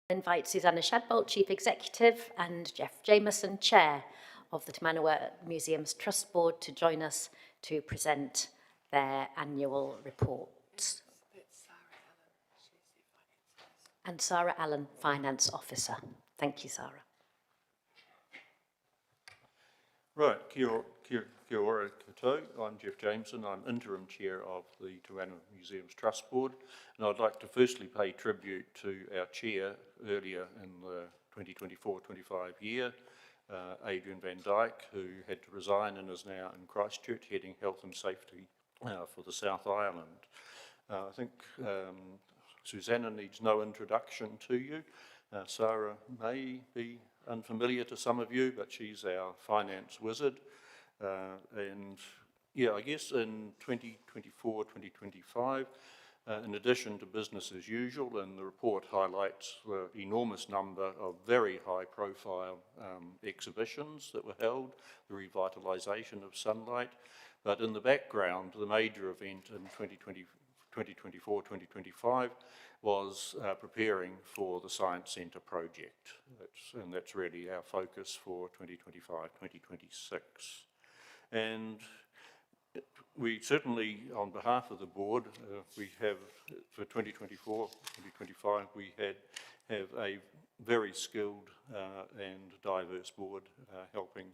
Invite Susanna Shadbolt, Chief Executive, and Jeff Jameson, Chair of the Te Manawa Museums Trust Board, to join us to present their annual report. And Sarah Allen, Finance Officer. Thank you, Sarah. Right, kia ora koutou. I'm Jeff Jameson. I'm interim chair of the Te Manawa Museums Trust Board, and I'd like to firstly pay tribute to our chair earlier in the 2024-25 year, Adrian Van Dyke, who had to resign and is now in Christchurch heading health and safety for the South Island. I think Susanna needs no introduction to you. Sarah may be unfamiliar to some of you, but she's our finance wizard. And yeah, I guess in 2024-2025, in addition to business as usual, and the report highlights the enormous number of very high-profile exhibitions that were held, the revitalisation of Sunlight, but in the background, the major event in 2024-2025 was preparing for the Science Centre project, and that's really our focus for 2025-2026. And we certainly, on behalf of the board, we have, for 2024-2025, we have a very skilled and diverse board helping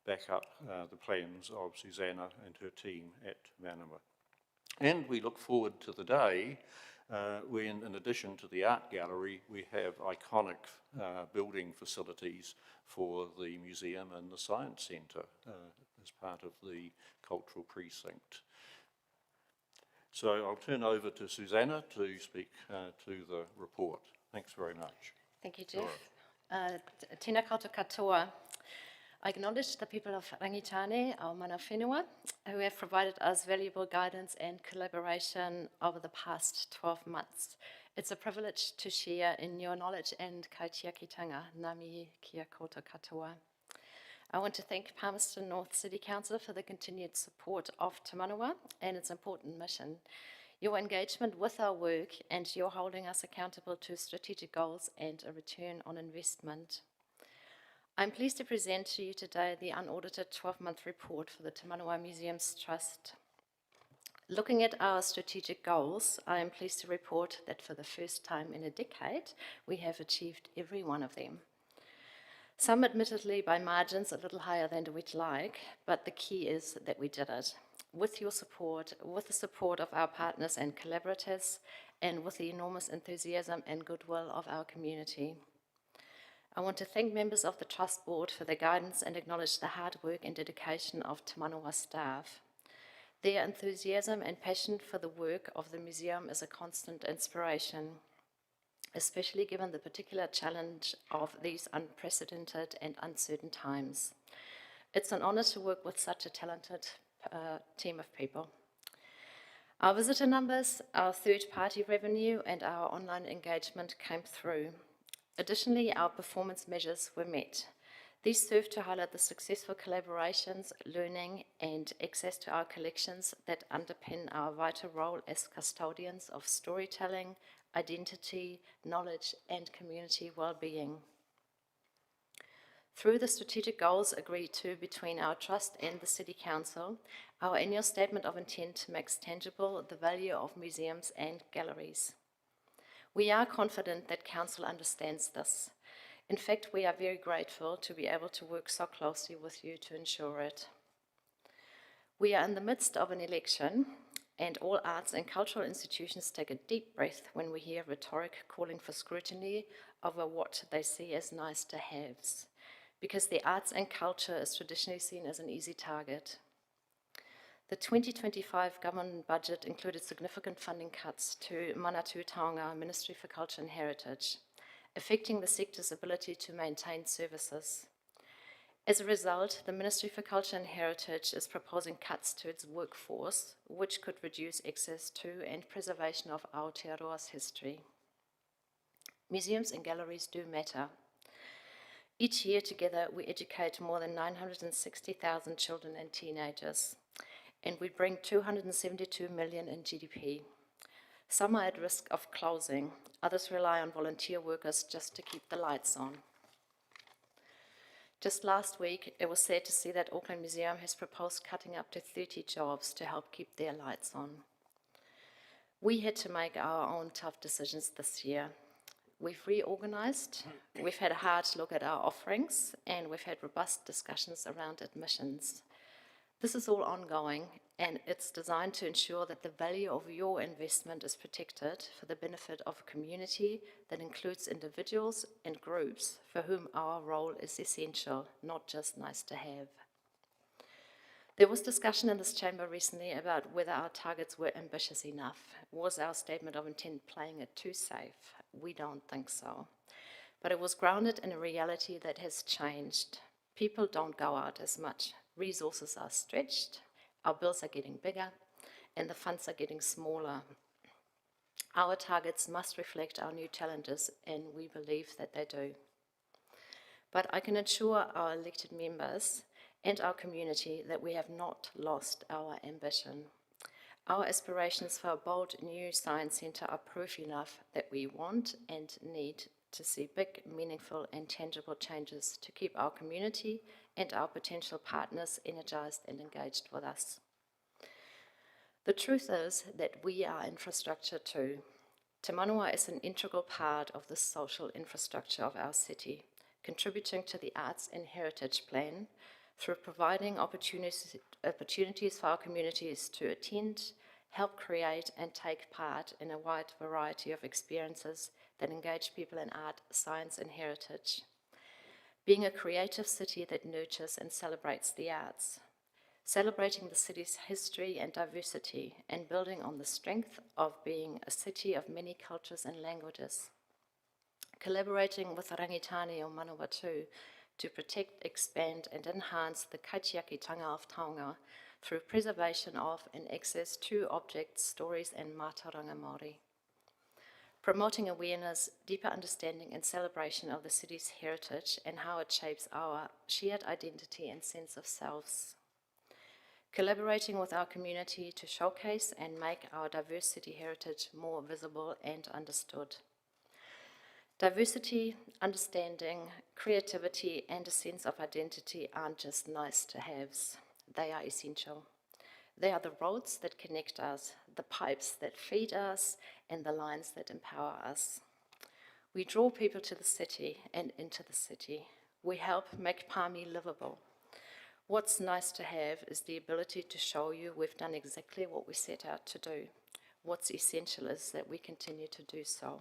back up the plans of Susanna and her team at Manama. And we look forward to the day when, in addition to the art gallery, we have iconic building facilities for the museum and the Science Centre as part of the cultural precinct. So I'll turn over to Susanna to speak to the report. Thanks very much. Thank you, Jeff. Tēnā koutou katoa. I acknowledge the people of Rangitane, our mana whenua, who have provided us valuable guidance and collaboration over the past 12 months. It's a privilege to share in your knowledge and kaitiakitanga. Ngā mihi kia koutou katoa. I want to thank Palmerston North City Council for the continued support of Te Manawa and its important mission. Your engagement with our work and your holding us accountable to strategic goals and a return on investment. I'm pleased to present to you today the unaudited 12-month report for the Te Manawa Museums Trust. Looking at our strategic goals, I am pleased to report that for the first time in a decade, we have achieved every one of them. Some admittedly by margins a little higher than we'd like, but the key is that we did it. With your support, with the support of our partners and collaborators, and with the enormous enthusiasm and goodwill of our community. I want to thank members of the Trust Board for their guidance and acknowledge the hard work and dedication of Te Manawa staff. Their enthusiasm and passion for the work of the museum is a constant inspiration, especially given the particular challenge of these unprecedented and uncertain times. It's an honour to work with such a talented team of people. Our visitor numbers, our third-party revenue and our online engagement came through. Additionally, our performance measures were met. These serve to highlight the successful collaborations, learning and access to our collections that underpin our vital role as custodians of storytelling, identity, knowledge and community well-being. Through the strategic goals agreed to between our Trust and the City Council, our annual statement of intent makes tangible the value of museums and galleries. We are confident that Council understands this. In fact, we are very grateful to be able to work so closely with you to ensure it. We are in the midst of an election, and all arts and cultural institutions take a deep breath when we hear rhetoric calling for scrutiny over what they see as nice-to-haves, because the arts and culture is traditionally seen as an easy target. The 2025 government budget included significant funding cuts to Manatū Taonga Ministry for Culture and Heritage, affecting the sector's ability to maintain services. As a result, the Ministry for Culture and Heritage is proposing cuts to its workforce, which could reduce access to and preservation of Aotearoa's history. Museums and galleries do matter. Each year together, we educate more than 960,000 children and teenagers, and we bring 272 million in GDP. Some are at risk of closing, others rely on volunteer workers just to keep the lights on. Just last week, it was sad to see that Auckland Museum has proposed cutting up to 30 jobs to help keep their lights on. We had to make our own tough decisions this year. We've reorganised, we've had a hard look at our offerings, and we've had robust discussions around admissions. This is all ongoing, and it's designed to ensure that the value of your investment is protected for the benefit of a community that includes individuals and groups for whom our role is essential, not just nice to have. There was discussion in this chamber recently about whether our targets were ambitious enough. Was our statement of intent playing it too safe? We don't think so. But it was grounded in a reality that has changed. People don't go out as much. Resources are stretched, our bills are getting bigger, and the funds are getting smaller. Our targets must reflect our new challenges, and we believe that they do. But I can assure our elected members and our community that we have not lost our ambition. Our aspirations for a bold new science centre are proof enough that we want and need to see big, meaningful and tangible changes to keep our community and our potential partners energised and engaged with us. The truth is that we are infrastructure too. Te Manawa is an integral part of the social infrastructure of our city, contributing to the Arts and Heritage Plan through providing opportunities for our communities to attend, help create and take part in a wide variety of experiences that engage people in art, science and heritage. Being a creative city that nurtures and celebrates the arts, celebrating the city's history and diversity, and building on the strength of being a city of many cultures and languages. Collaborating with Rangitane o Manawatu to protect, expand and enhance the kaitiakitanga of Taonga through preservation of and access to objects, stories and mātauranga Māori. Promoting awareness, deeper understanding and celebration of the city's heritage and how it shapes our shared identity and sense of selves. Collaborating with our community to showcase and make our diverse city heritage more visible and understood. Diversity, understanding, creativity and a sense of identity aren't just nice to haves, they are essential. They are the roads that connect us, the pipes that feed us and the lines that empower us. We draw people to the city and into the city. We help make Palmy livable. What's nice to have is the ability to show you we've done exactly what we set out to do. What's essential is that we continue to do so.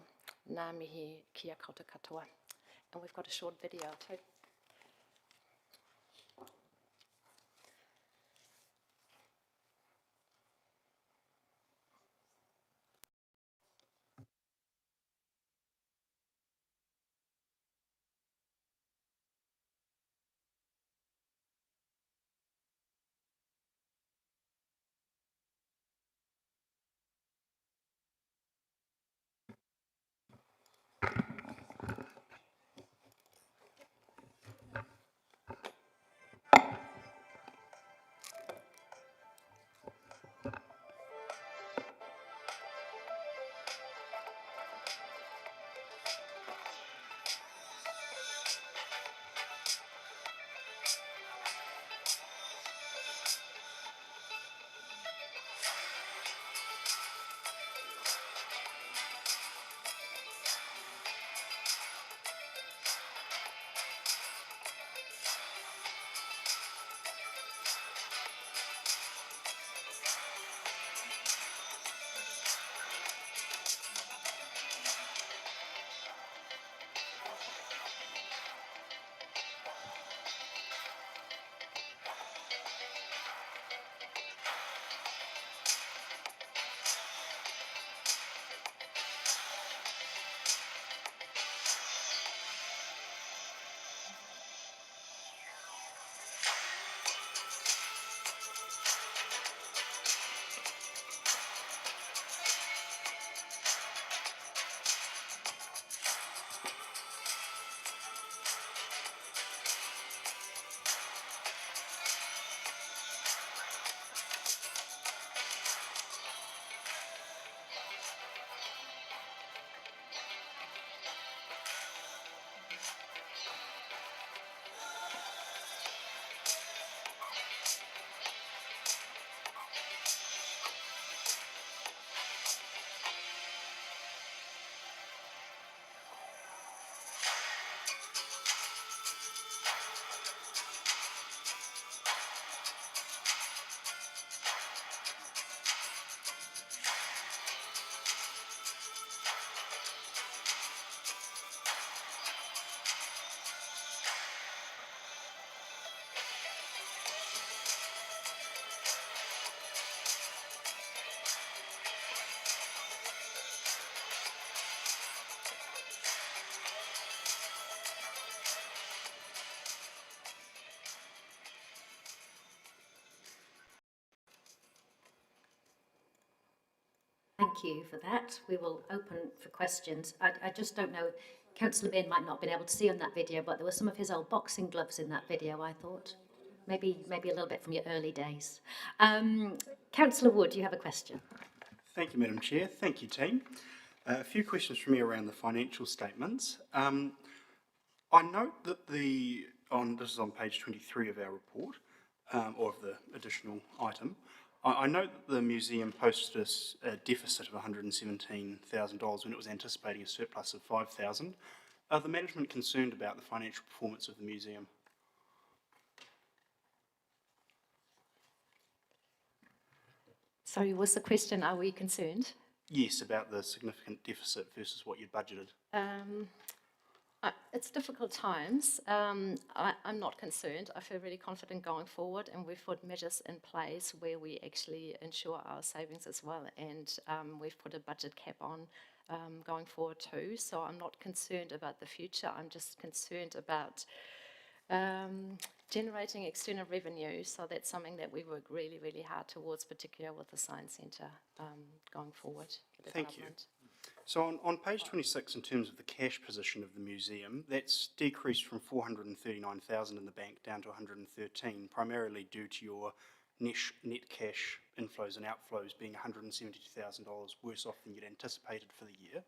Ngā mihi kia koutou katoa. And we've got a short video too. Thank you for that. We will open for questions. I just don't know, Councillor Bain might not have been able to see on that video, but there were some of his old boxing gloves in that video, I thought. Maybe a little bit from your early days. Councillor Wood, you have a question. Thank you, Madam Chair. Thank you, team. A few questions from me around the financial statements. I note that this is on page 23 of our report, or of the additional item. I note that the museum posted a deficit of $117,000 when it was anticipating a surplus of $5,000. Are the management concerned about the financial performance of the museum? Sorry, was the question, are we concerned? Yes, about the significant deficit versus what you'd budgeted. It's difficult times. I'm not concerned. I feel really confident going forward, and we've put measures in place where we actually ensure our savings as well, and we've put a budget cap on going forward too. So I'm not concerned about the future. I'm just concerned about generating external revenue. So that's something that we work really, really hard towards, particularly with the Science Centre going forward. Thank you. So on page 26, in terms of the cash position of the museum, that's decreased from 439,000 in the bank down to 113, primarily due to your net cash inflows and outflows being $172,000 worse off than you'd anticipated for the year.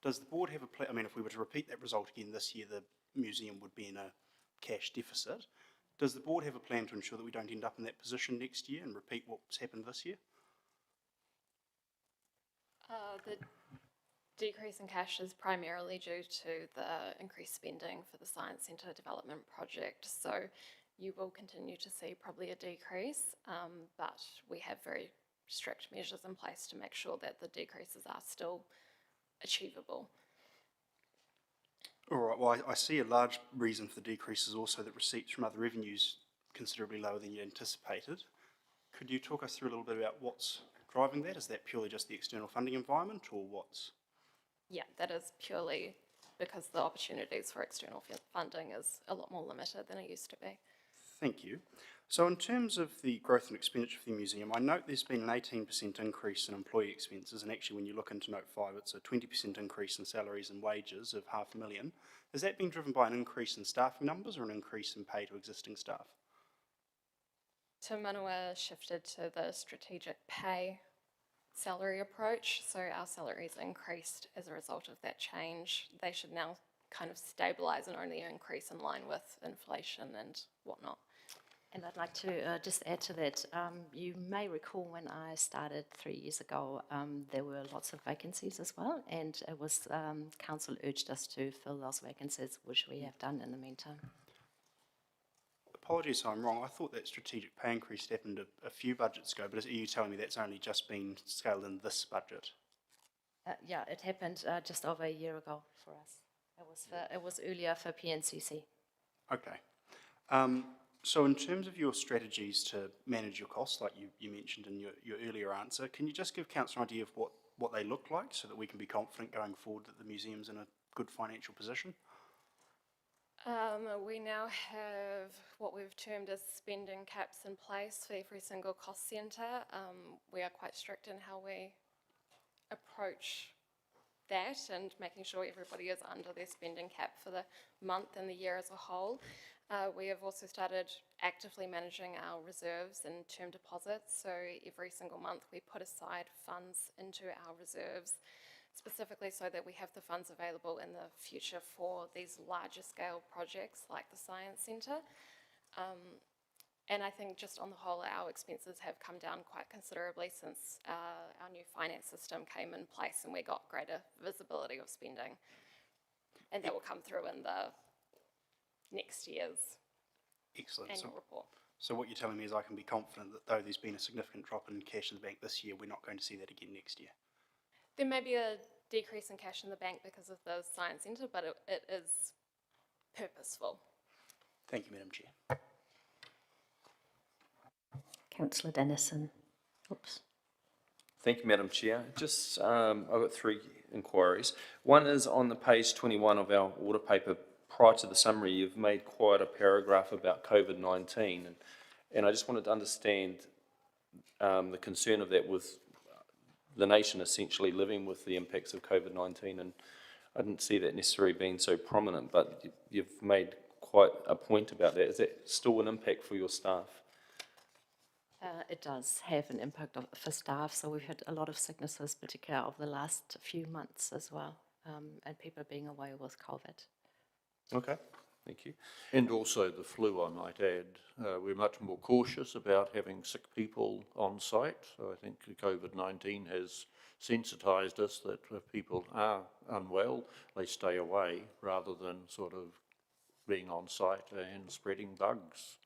Does the board have a plan? I mean, if we were to repeat that result again this year, the museum would be in a cash deficit. Does the board have a plan to ensure that we don't end up in that position next year and repeat what's happened this year? The decrease in cash is primarily due to the increased spending for the Science Centre development project. So you will continue to see probably a decrease, but we have very strict measures in place to make sure that the decreases are still achievable. All right, well, I see a large reason for the decrease is also that receipts from other revenues considerably lower than you anticipated. Could you talk us through a little bit about what's driving that? Is that purely just the external funding environment, or what's? Yeah, that is purely because the opportunities for external funding is a lot more limited than it used to be. Thank you. So in terms of the growth and expenditure for the museum, I note there's been an 18% increase in employee expenses, and actually when you look into note 5, it's a 20% increase in salaries and wages of $500,000. Has that been driven by an increase in staffing numbers or an increase in pay to existing staff? Te Manawa shifted to the strategic pay salary approach, so our salaries increased as a result of that change. They should now kind of stabilise and only increase in line with inflation and whatnot. And I'd like to just add to that. You may recall when I started 3 years ago, there were lots of vacancies as well, and it was council urged us to fill those vacancies, which we have done in the meantime. Apologies if I'm wrong, I thought that strategic pay increase happened a few budgets ago, but are you telling me that's only just been scaled in this budget? Yeah, it happened just over a year ago for us. It was earlier for PNCC. Okay. So in terms of your strategies to manage your costs, like you mentioned in your earlier answer, can you just give council an idea of what they look like so that we can be confident going forward that the museum's in a good financial position? We now have what we've termed as spending caps in place for every single cost centre. We are quite strict in how we approach that and making sure everybody is under their spending cap for the month and the year as a whole. We have also started actively managing our reserves and term deposits, so every single month we put aside funds into our reserves, specifically so that we have the funds available in the future for these larger scale projects like the Science Centre. And I think just on the whole, our expenses have come down quite considerably since our new finance system came in place and we got greater visibility of spending. And that will come through in the next year's annual report. So what you're telling me is I can be confident that though there's been a significant drop in cash in the bank this year, we're not going to see that again next year? There may be a decrease in cash in the bank because of the Science Centre, but it is purposeful. Thank you, Madam Chair. Councillor Dennison. Oops. Thank you, Madam Chair. Just, I've got 3 inquiries. One is on the page 21 of our order paper. Prior to the summary, you've made quite a paragraph about COVID-19, and I just wanted to understand the concern of that with the nation essentially living with the impacts of COVID-19, and I didn't see that necessarily being so prominent, but you've made quite a point about that. Is that still an impact for your staff? It does have an impact for staff, so we've had a lot of sicknesses, particularly over the last few months as well, and people being away with COVID. Okay, thank you. And also the flu, I might add. We're much more cautious about having sick people on site. So I think COVID-19 has sensitised us that if people are unwell, they stay away rather than sort of being on site and spreading bugs.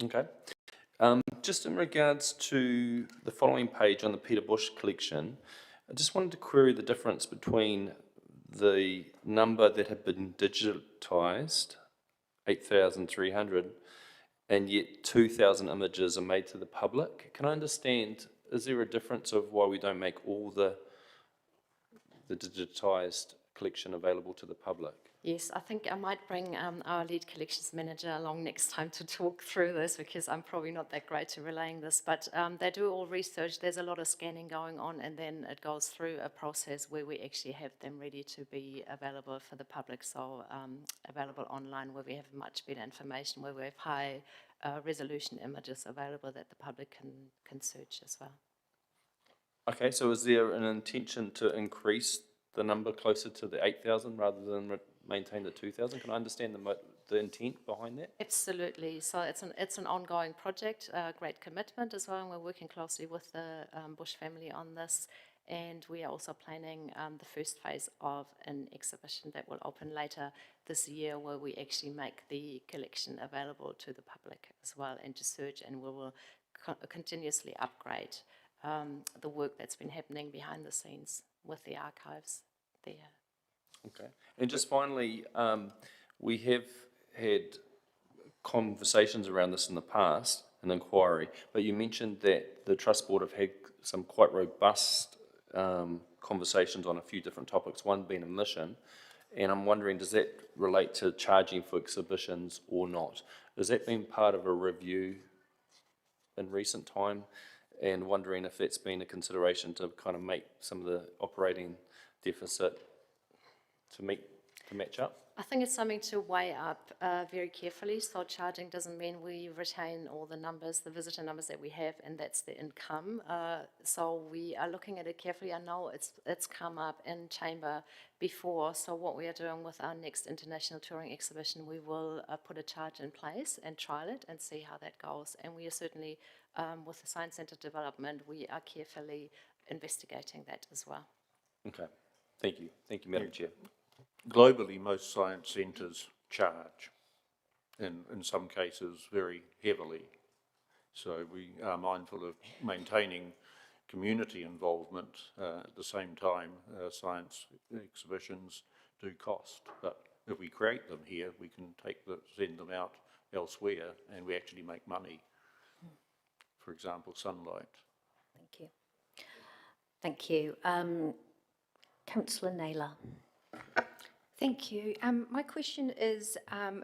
Okay. Just in regards to the following page on the Peter Bush collection, I just wanted to query the difference between the number that had been digitised, 8,300, and yet 2,000 images are made to the public. Can I understand, is there a difference of why we don't make all the digitised collection available to the public? Yes, I think I might bring our lead collections manager along next time to talk through this, because I'm probably not that great at relaying this, but they do all research. There's a lot of scanning going on, and then it goes through a process where we actually have them ready to be available for the public, so available online, where we have much better information, where we have high resolution images available that the public can search as well. Okay, so is there an intention to increase the number closer to the 8,000 rather than maintain the 2,000? Can I understand the intent behind that? Absolutely. So it's an ongoing project, great commitment as well, and we're working closely with the Bush family on this. And we are also planning the first phase of an exhibition that will open later this year, where we actually make the collection available to the public as well and to search, and we will continuously upgrade the work that's been happening behind the scenes with the archives there. Okay. And just finally, we have had conversations around this in the past, an inquiry, but you mentioned that the Trust Board have had some quite robust conversations on a few different topics, one being admission, and I'm wondering, does that relate to charging for exhibitions or not? Has that been part of a review in recent time, and wondering if that's been a consideration to kind of make some of the operating deficit to match up? I think it's something to weigh up very carefully. So charging doesn't mean we retain all the numbers, the visitor numbers that we have, and that's the income. So we are looking at it carefully. I know it's come up in chamber before. So what we are doing with our next international touring exhibition, we will put a charge in place and trial it and see how that goes. And we are certainly, with the Science Centre development, we are carefully investigating that as well. Okay. Thank you. Thank you, Madam Chair. Globally, most science centres charge, and in some cases very heavily. So we are mindful of maintaining community involvement. At the same time, science exhibitions do cost, but if we create them here, we can send them out elsewhere, and we actually make money. For example, sunlight. Thank you. Thank you. Councillor Naylor. Thank you. My question is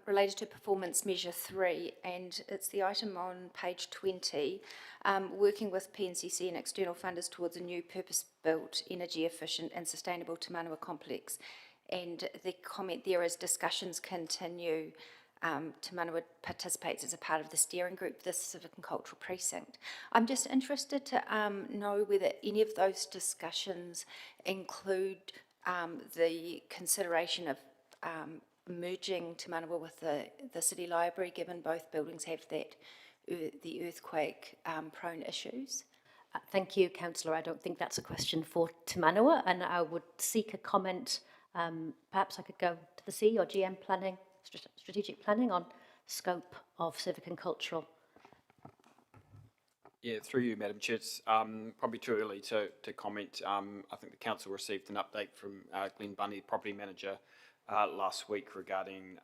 related to Performance Measure 3, and it's the item on page 20, working with PNCC and external funders towards a new purpose-built, energy-efficient and sustainable Te Manawa complex. And the comment there is discussions continue. Te Manawa participates as a part of the steering group for the Civic and Cultural Precinct. I'm just interested to know whether any of those discussions include the consideration of merging Te Manawa with the City Library, given both buildings have the earthquake prone issues. Thank you, Councillor. I don't think that's a question for Te Manawa, and I would seek a comment. Perhaps I could go to the C or GM planning, strategic planning on scope of civic and cultural. Yeah, through you, Madam Chair. It's probably too early to comment. I think the council received an update from Glenn Bundy, property manager, last week regarding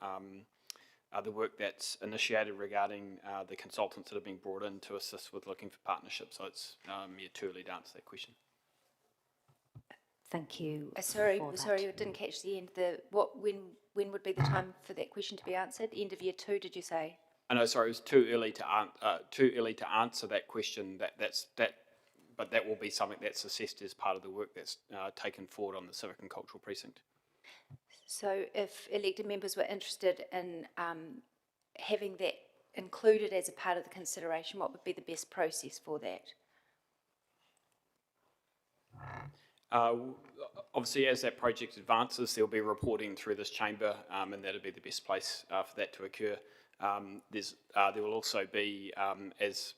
the work that's initiated regarding the consultants that have been brought in to assist with looking for partnerships. So it's too early to answer that question. Thank you. Sorry, I didn't catch the end. When would be the time for that question to be answered? End of year 2, did you say? I know, sorry, it was too early to answer that question. That but that will be something that's assessed as part of the work that's taken forward on the civic and cultural precinct. So if elected members were interested in having that included as a part of the consideration, what would be the best process for that? Obviously, as that project advances, there'll be reporting through this chamber, and that'll be the best place for that to occur. There will also be, as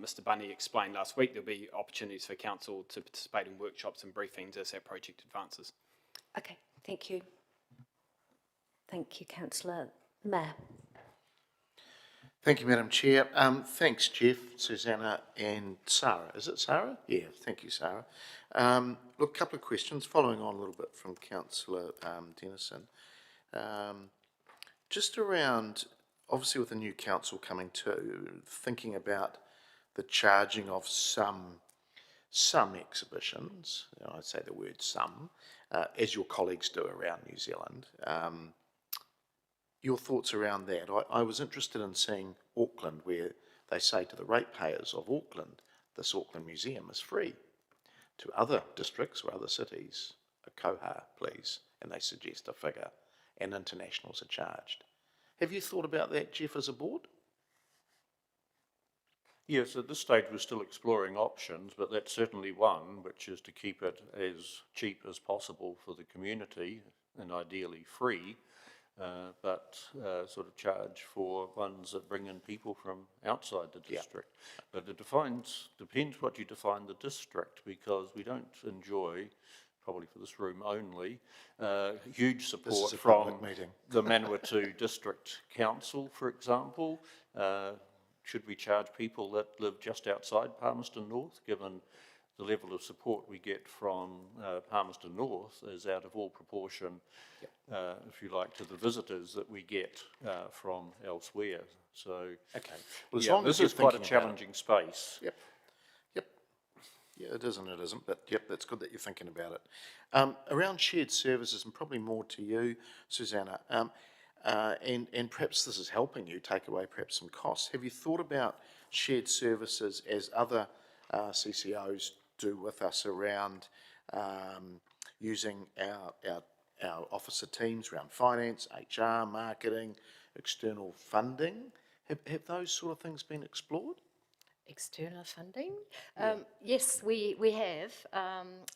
Mr. Bunny explained last week, there'll be opportunities for council to participate in workshops and briefings as that project advances. Okay, thank you. Thank you, Councillor. Mayor. Thank you, Madam Chair. Thanks, Jeff, Susanna and Sarah. Is it Sarah? Yeah, thank you, Sarah. Look, a couple of questions following on a little bit from Councillor Dennison. Just around, obviously with the new council coming to, thinking about the charging of some exhibitions, I say the word some, as your colleagues do around New Zealand. Your thoughts around that? I was interested in seeing Auckland, where they say to the ratepayers of Auckland, this Auckland Museum is free. To other districts or other cities, a koha, please, and they suggest a figure, and internationals are charged. Have you thought about that, Jeff, as a board? Yes, at this stage we're still exploring options, but that's certainly one, which is to keep it as cheap as possible for the community and ideally free, but sort of charge for ones that bring in people from outside the district. Yeah. But it depends what you define the district, because we don't enjoy, probably for this room only, huge support from the Manawatu District Council, for example. Should we charge people that live just outside Palmerston North, given the level of support we get from Palmerston North is out of all proportion, if you like, to the visitors that we get from elsewhere. So, okay. Well, as yeah, long as this is quite a challenging space. Yep. Yep. Yeah, it is and it isn't, but yep, that's good that you're thinking about it. Around shared services, and probably more to you, Susanna, and perhaps this is helping you take away perhaps some costs. Have you thought about shared services as other CCOs do with us around using our officer teams around finance, HR, marketing, external funding? Have those sort of things been explored? External funding? Yes, we have,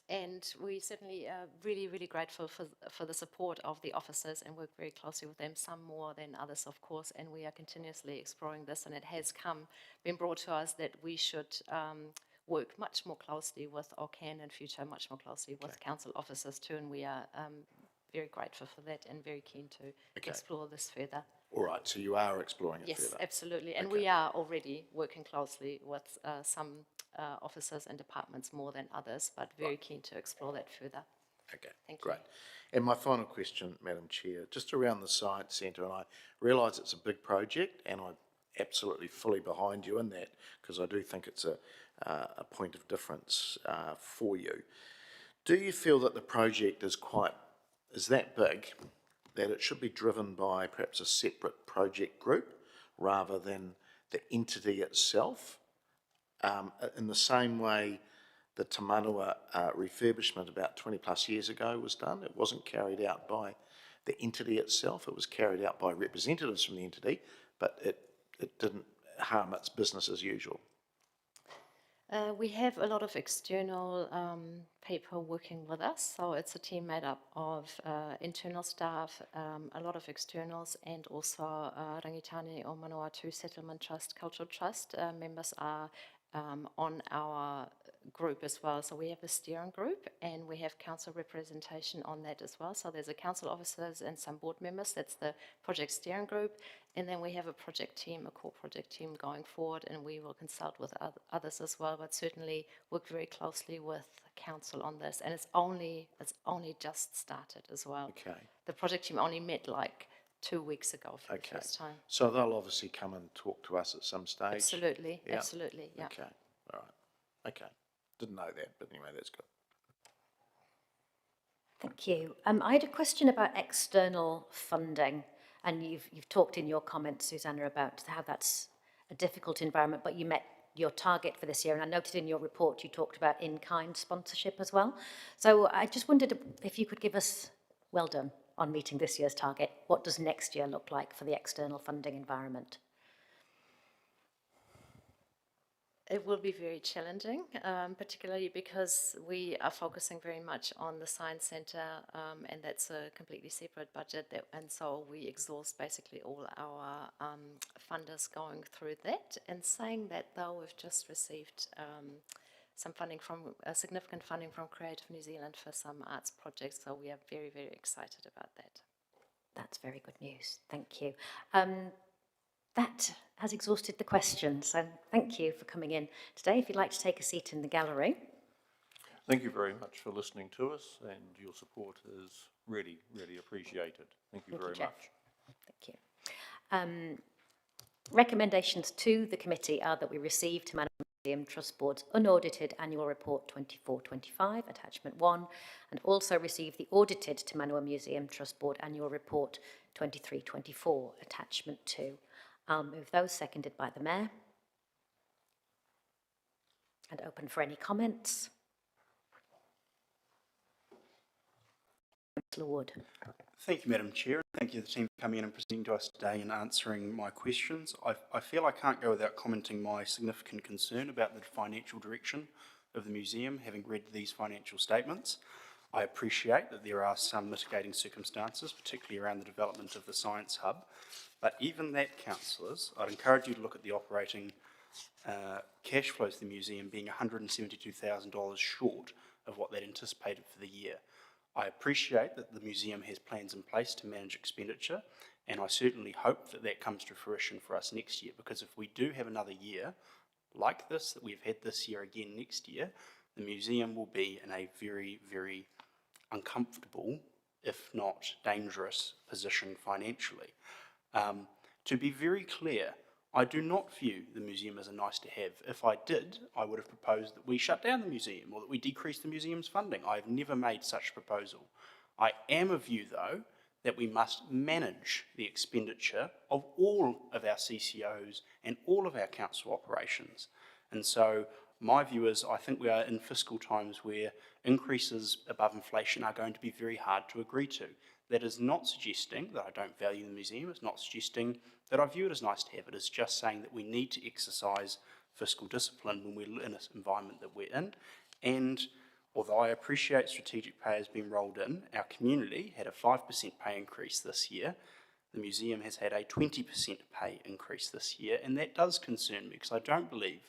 and we certainly are really, really grateful for the support of the officers and work very closely with them, some more than others, of course, and we are continuously exploring this, and it has been brought to us that we should work much more closely with, or can in future, much more closely with council officers too, and we are very grateful for that and very keen to explore this further. All right, so you are exploring it further? Yes, absolutely. And we are already working closely with some officers and departments more than others, but very keen to explore that further. Okay, Thank great. And my final question, Madam Chair, just around the Science Centre, and I realise it's a big project, and I'm absolutely fully behind you in that, because I do think it's a point of difference for you. Do you feel that the project is that big that it should be driven by perhaps a separate project group rather than the entity itself? In the same way the Tamanua refurbishment about 20 plus years ago was done, it wasn't carried out by the entity itself, it was carried out by representatives from the entity, but it didn't harm its business as usual. We have a lot of external people working with us, so it's a team made up of internal staff, a lot of externals, and also Rangitane o Manawatu Settlement Trust, Cultural Trust members are on our group as well. So we have a steering group and we have council representation on that as well. So there's a council officers and some board members, that's the project steering group. And then we have a project team, a core project team going forward, and we will consult with others as well, but certainly work very closely with council on this. And it's only just started as well. Okay. The project team only met like 2 weeks ago for the first time. So they'll obviously come and talk to us at some stage? Absolutely, absolutely, yeah. Okay, all right, okay. Didn't know that, but anyway, that's good. Thank you. I had a question about external funding, and you've talked in your comments, Susanna, about how that's a difficult environment, but you met your target for this year, and I noted in your report you talked about in-kind sponsorship as well. So I just wondered if you could give us, well done on meeting this year's target. What does next year look like for the external funding environment? It will be very challenging, particularly because we are focusing very much on the Science Centre, and that's a completely separate budget, and so we exhaust basically all our funders going through that. And saying that, though, we've just received some funding significant funding from Creative New Zealand for some arts projects, so we are very, very excited about that. That's very good news. Thank you. That has exhausted the questions, so thank you for coming in today. If you'd like to take a seat in the gallery. Thank you very much for listening to us, and your support is really, really appreciated. Thank you very much. Thank you. Recommendations to the committee are that we receive to Manawa Museum Trust Board's unaudited annual report 24-25, attachment 1, and also receive the audited to Manawa Museum Trust Board annual report 23-24, attachment 2. I'll move those, seconded by the Mayor. And open for any comments. Councillor Wood. Thank you, Madam Chair. Thank you to the team for coming in and presenting to us today and answering my questions. I feel I can't go without commenting my significant concern about the financial direction of the museum, having read these financial statements. I appreciate that there are some mitigating circumstances, particularly around the development of the Science Hub, but even that, councillors, I'd encourage you to look at the operating cash flows of the museum being $172,000 short of what they'd anticipated for the year. I appreciate that the museum has plans in place to manage expenditure, and I certainly hope that that comes to fruition for us next year, because if we do have another year like this that we've had this year again next year, the museum will be in a very, very uncomfortable, if not dangerous, position financially. To be very clear, I do not view the museum as a nice to have. If I did, I would have proposed that we shut down the museum or that we decrease the museum's funding. I have never made such a proposal. I am of view, though, that we must manage the expenditure of all of our CCOs and all of our council operations. And so my view is I think we are in fiscal times where increases above inflation are going to be very hard to agree to. That is not suggesting that I don't value the museum. It's not suggesting that I view it as nice to have. It is just saying that we need to exercise fiscal discipline when we're in this environment that we're in. And although I appreciate strategic pay has been rolled in, our community had a 5% pay increase this year. The museum has had a 20% pay increase this year, and that does concern me because I don't believe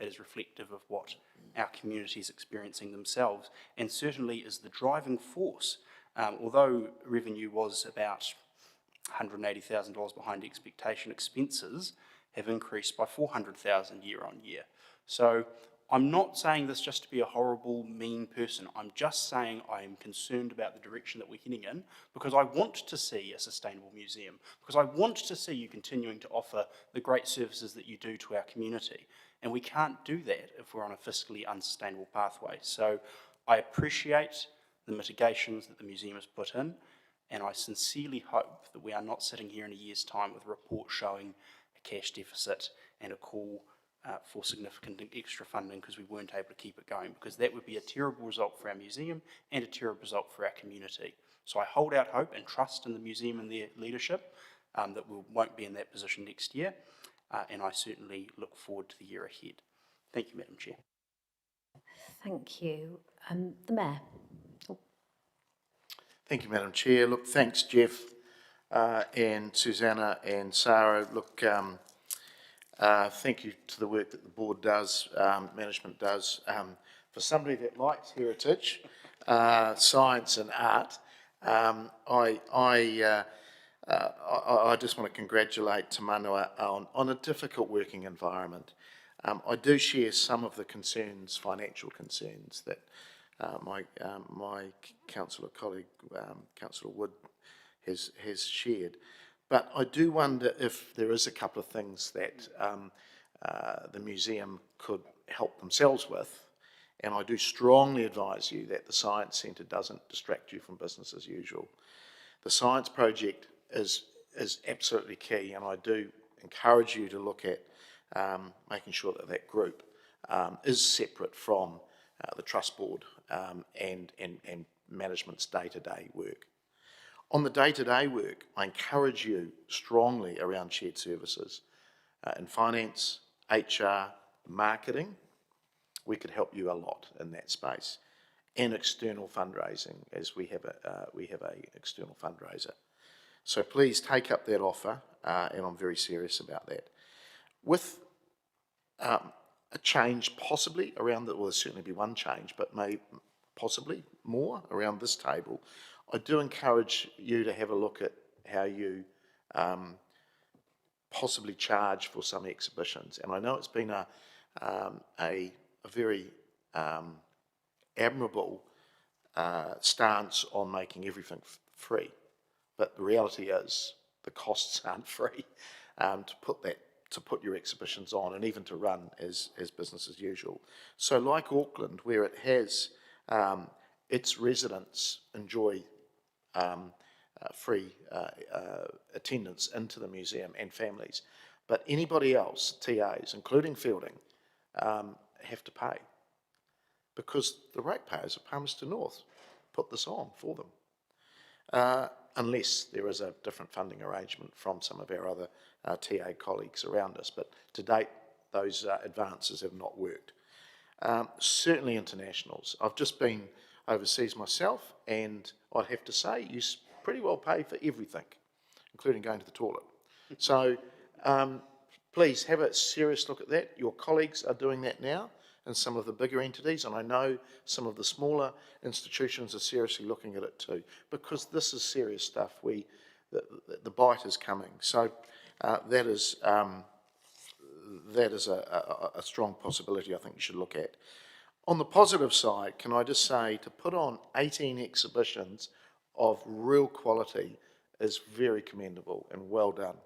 that is reflective of what our community is experiencing themselves, and certainly is the driving force. Although revenue was about $180,000 behind expectation, expenses have increased by $400,000 year on year. So I'm not saying this just to be a horrible, mean person. I'm just saying I am concerned about the direction that we're heading in, because I want to see a sustainable museum, because I want to see you continuing to offer the great services that you do to our community. And we can't do that if we're on a fiscally unsustainable pathway. So I appreciate the mitigations that the museum has put in, and I sincerely hope that we are not sitting here in a year's time with a report showing a cash deficit and a call for significant extra funding because we weren't able to keep it going, because that would be a terrible result for our museum and a terrible result for our community. So I hold out hope and trust in the museum and their leadership that we won't be in that position next year, and I certainly look forward to the year ahead. Thank you, Madam Chair. Thank you. The Mayor. Thank you, Madam Chair. Look, thanks, Jeff and Susanna and Sarah. Look, thank you to the work that the board does, management does. For somebody that likes heritage, science and art, I just want to congratulate Te Manawa on a difficult working environment. I do share some of the concerns, financial concerns, that my councillor colleague, Councillor Wood, has shared. But I do wonder if there is a couple of things that the museum could help themselves with, and I do strongly advise you that the Science Centre doesn't distract you from business as usual. The science project is absolutely key, and I do encourage you to look at making sure that that group is separate from the trust board and management's day-to-day work. On the day-to-day work, I encourage you strongly around shared services. In finance, HR, marketing, we could help you a lot in that space. And external fundraising, as we have a external fundraiser. So please take up that offer, and I'm very serious about that. With a change possibly around well, there'll certainly be one change, but maybe possibly more around this table, I do encourage you to have a look at how you possibly charge for some exhibitions. And I know it's been a very admirable stance on making everything free, but the reality is the costs aren't free to put your exhibitions on, and even to run as business as usual. So like Auckland, where it has its residents enjoy free attendance into the museum and families, but anybody else, TAs, including Fielding, have to pay, because the ratepayers of Palmerston North put this on for them, unless there is a different funding arrangement from some of our other TA colleagues around us. But to date, those advances have not worked. Certainly internationals. I've just been overseas myself, and I'd have to say you pretty well pay for everything, including going to the toilet. So please have a serious look at that. Your colleagues are doing that now in some of the bigger entities, and I know some of the smaller institutions are seriously looking at it too, because this is serious stuff. The bite is coming. So that is a strong possibility I think you should look at. On the positive side, can I just say, to put on 18 exhibitions of real quality is very commendable and well done.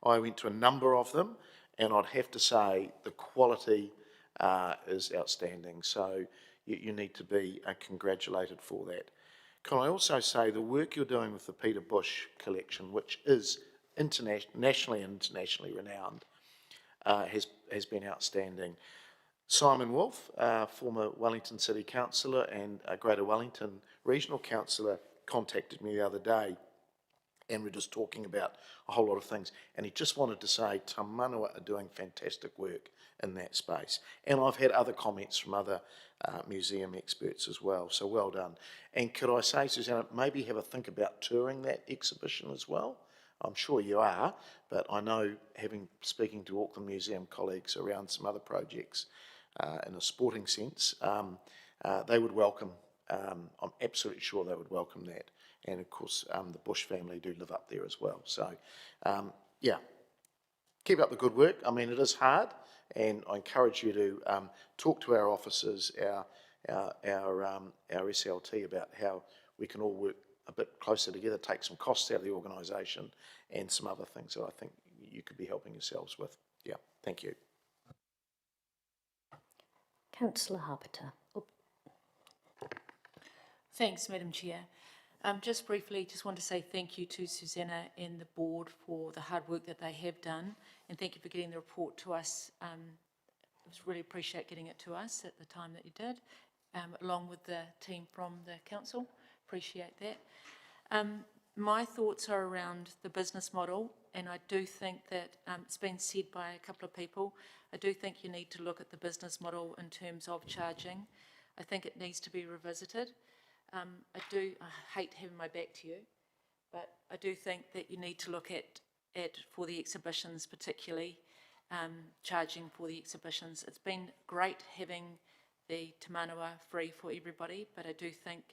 I went to a number of them, and I'd have to say the quality is outstanding. So you need to be congratulated for that. Can I also say the work you're doing with the Peter Bush collection, which is nationally and internationally renowned, has been outstanding. Simon Wolfe, former Wellington City Councillor and Greater Wellington Regional Councillor, contacted me the other day, and we're just talking about a whole lot of things, and he just wanted to say Tamanua are doing fantastic work in that space. And I've had other comments from other museum experts as well, so well done. And could I say, Susanna, maybe have a think about touring that exhibition as well? I'm sure you are, but I know, speaking to Auckland Museum colleagues around some other projects in a sporting sense, they would welcome, I'm absolutely sure they would welcome that. And of course, the Bush family do live up there as well. So, yeah, keep up the good work. I mean, it is hard, and I encourage you to talk to our officers, our SLT, about how we can all work a bit closer together, take some costs out of the organisation, and some other things that I think you could be helping yourselves with. Yeah, thank you. Councillor Harpeter. Oh. Thanks, Madam Chair. Just briefly, just want to say thank you to Susanna and the board for the hard work that they have done, and thank you for getting the report to us. I really appreciate getting it to us at the time that you did, along with the team from the council. Appreciate that. My thoughts are around the business model, and I do think that it's been said by a couple of people, I do think you need to look at the business model in terms of charging. I think it needs to be revisited. I hate having my back to you, but I do think that you need to look at for the exhibitions particularly, charging for the exhibitions. It's been great having the Tamanua free for everybody, but I do think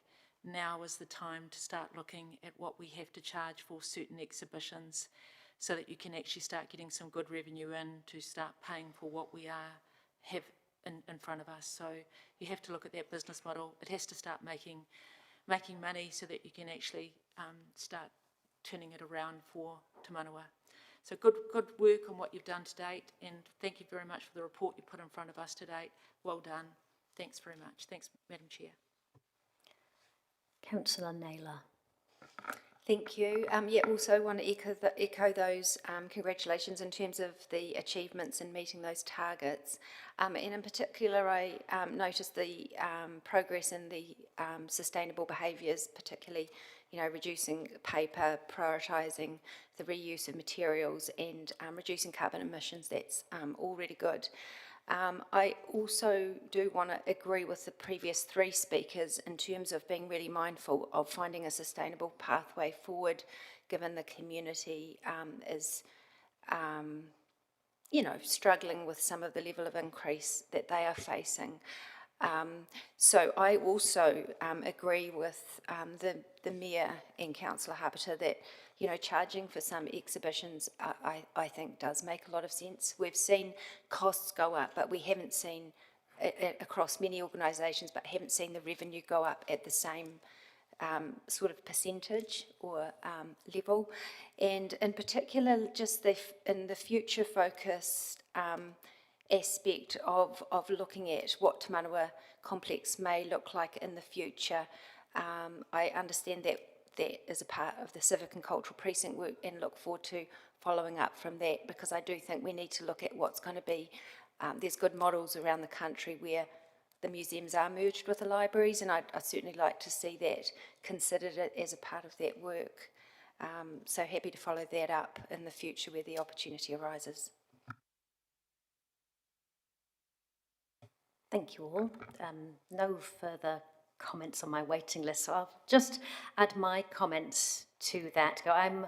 now is the time to start looking at what we have to charge for certain exhibitions, so that you can actually start getting some good revenue in to start paying for what we have in front of us. So you have to look at that business model. It has to start making money so that you can actually start turning it around for Tamanua. So good work on what you've done to date, and thank you very much for the report you put in front of us to date. Well done. Thanks very much. Thanks, Madam Chair. Councillor Naylor. Thank you. Yeah, also want to echo those congratulations in terms of the achievements in meeting those targets. And in particular, I noticed the progress in the sustainable behaviours, particularly, reducing paper, prioritising the reuse of materials and reducing carbon emissions. That's all really good. I also do want to agree with the previous three speakers in terms of being really mindful of finding a sustainable pathway forward, given the community is, struggling with some of the level of increase that they are facing. So I also agree with the Mayor and Councillor Hapeta that, charging for some exhibitions, I think does make a lot of sense. We've seen costs go up, but we haven't seen, across many organisations, but haven't seen the revenue go up at the same sort of percentage or level. And in particular, just in the future focused aspect of looking at what Te Manawa Complex may look like in the future. I understand that is a part of the civic and cultural precinct work and look forward to following up from that, because I do think we need to look at what's going to be, there's good models around the country where the museums are merged with the libraries, and I'd certainly like to see that considered as a part of that work. So happy to follow that up in the future where the opportunity arises. Thank you all. No further comments on my waiting list, so I'll just add my comments to that. I'm,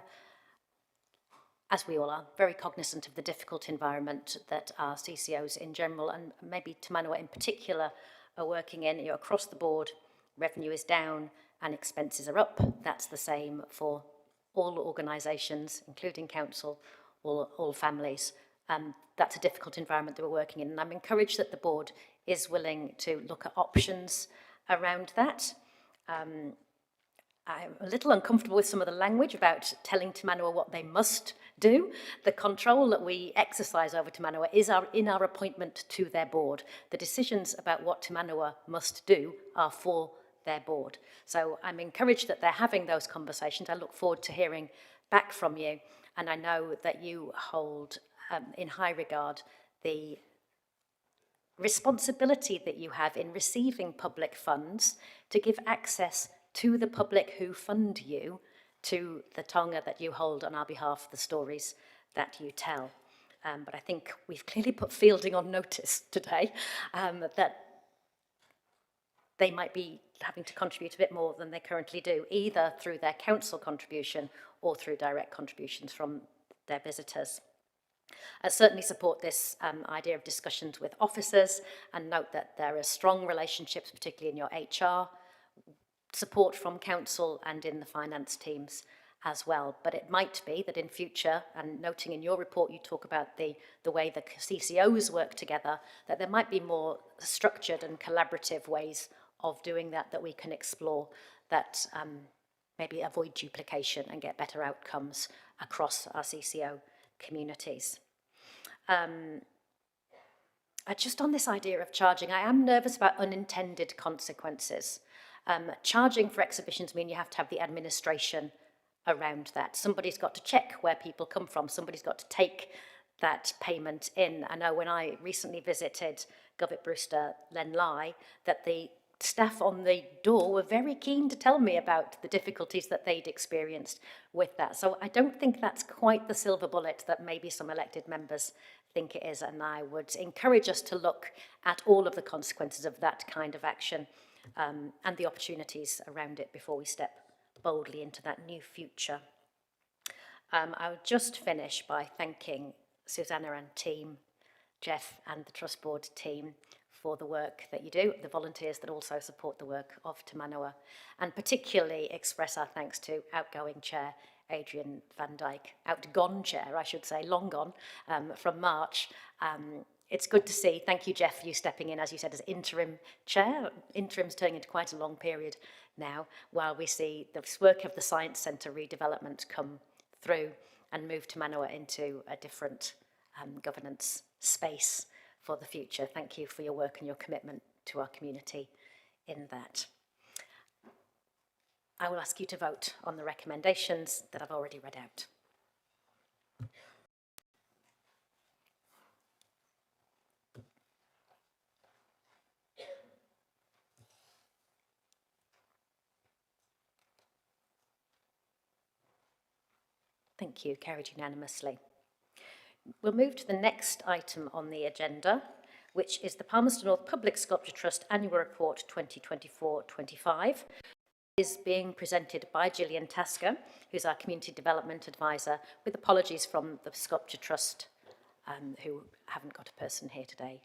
as we all are, very cognizant of the difficult environment that our CCOs in general, and maybe Te Manawa in particular, are working in. Across the board, revenue is down and expenses are up. That's the same for all organisations, including council, all families. That's a difficult environment that we're working in, and I'm encouraged that the board is willing to look at options around that. I'm a little uncomfortable with some of the language about telling Te Manawa what they must do. The control that we exercise over Te Manawa is in our appointment to their board. The decisions about what Te Manawa must do are for their board. So I'm encouraged that they're having those conversations. I look forward to hearing back from you, and I know that you hold in high regard the responsibility that you have in receiving public funds to give access to the public who fund you to the taonga that you hold on our behalf, the stories that you tell. But I think we've clearly put Fielding on notice today that they might be having to contribute a bit more than they currently do, either through their council contribution or through direct contributions from their visitors. I certainly support this idea of discussions with officers, and note that there are strong relationships, particularly in your HR, support from council and in the finance teams as well. But it might be that in future, and noting in your report you talk about the way the CCOs work together, that there might be more structured and collaborative ways of doing that we can explore, that maybe avoid duplication and get better outcomes across our CCO communities. Just on this idea of charging, I am nervous about unintended consequences. Charging for exhibitions mean you have to have the administration around that. Somebody's got to check where people come from. Somebody's got to take that payment in. I know when I recently visited Govett Brewster Lenlai, that the staff on the door were very keen to tell me about the difficulties that they'd experienced with that. So I don't think that's quite the silver bullet that maybe some elected members think it is, and I would encourage us to look at all of the consequences of that kind of action and the opportunities around it before we step boldly into that new future. I'll just finish by thanking Susanna and team, Jeff and the Trust Board team, for the work that you do, the volunteers that also support the work of Te Manawa, and particularly express our thanks to outgoing Chair Adrian van Dyke, outgone Chair, I should say, long gone, from March. It's good to see, thank you Jeff, you stepping in, as you said, as interim Chair. Interim's turning into quite a long period now, while we see the work of the Science Centre redevelopment come through and move Te Manawa into a different governance space for the future. Thank you for your work and your commitment to our community in that. I will ask you to vote on the recommendations that I've already read out. Thank you, carried unanimously. We'll move to the next item on the agenda, which is the Palmerston North Public Sculpture Trust Annual Report 2024-25. Is being presented by Gillian Tasker, who's our Community Development Advisor, with apologies from the Sculpture Trust, who haven't got a person here today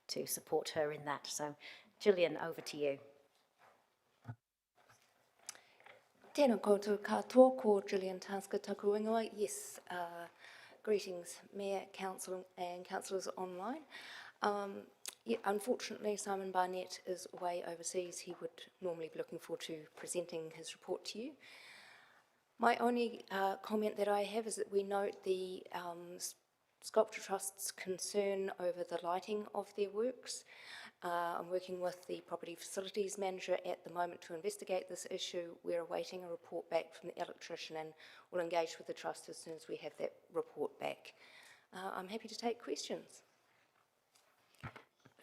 to support her in that. So, Gillian, over to you. Tēnā koutou katoa, ko Gillian Tasker taku ingoa. Yes, greetings, Mayor, Council and Councillors online. Yeah, unfortunately, Simon Barnett is away overseas. He would normally be looking forward to presenting his report to you. My only comment that I have is that we note the Sculpture Trust's concern over the lighting of their works. I'm working with the Property Facilities Manager at the moment to investigate this issue. We're awaiting a report back from the electrician and we'll engage with the Trust as soon as we have that report back. I'm happy to take questions.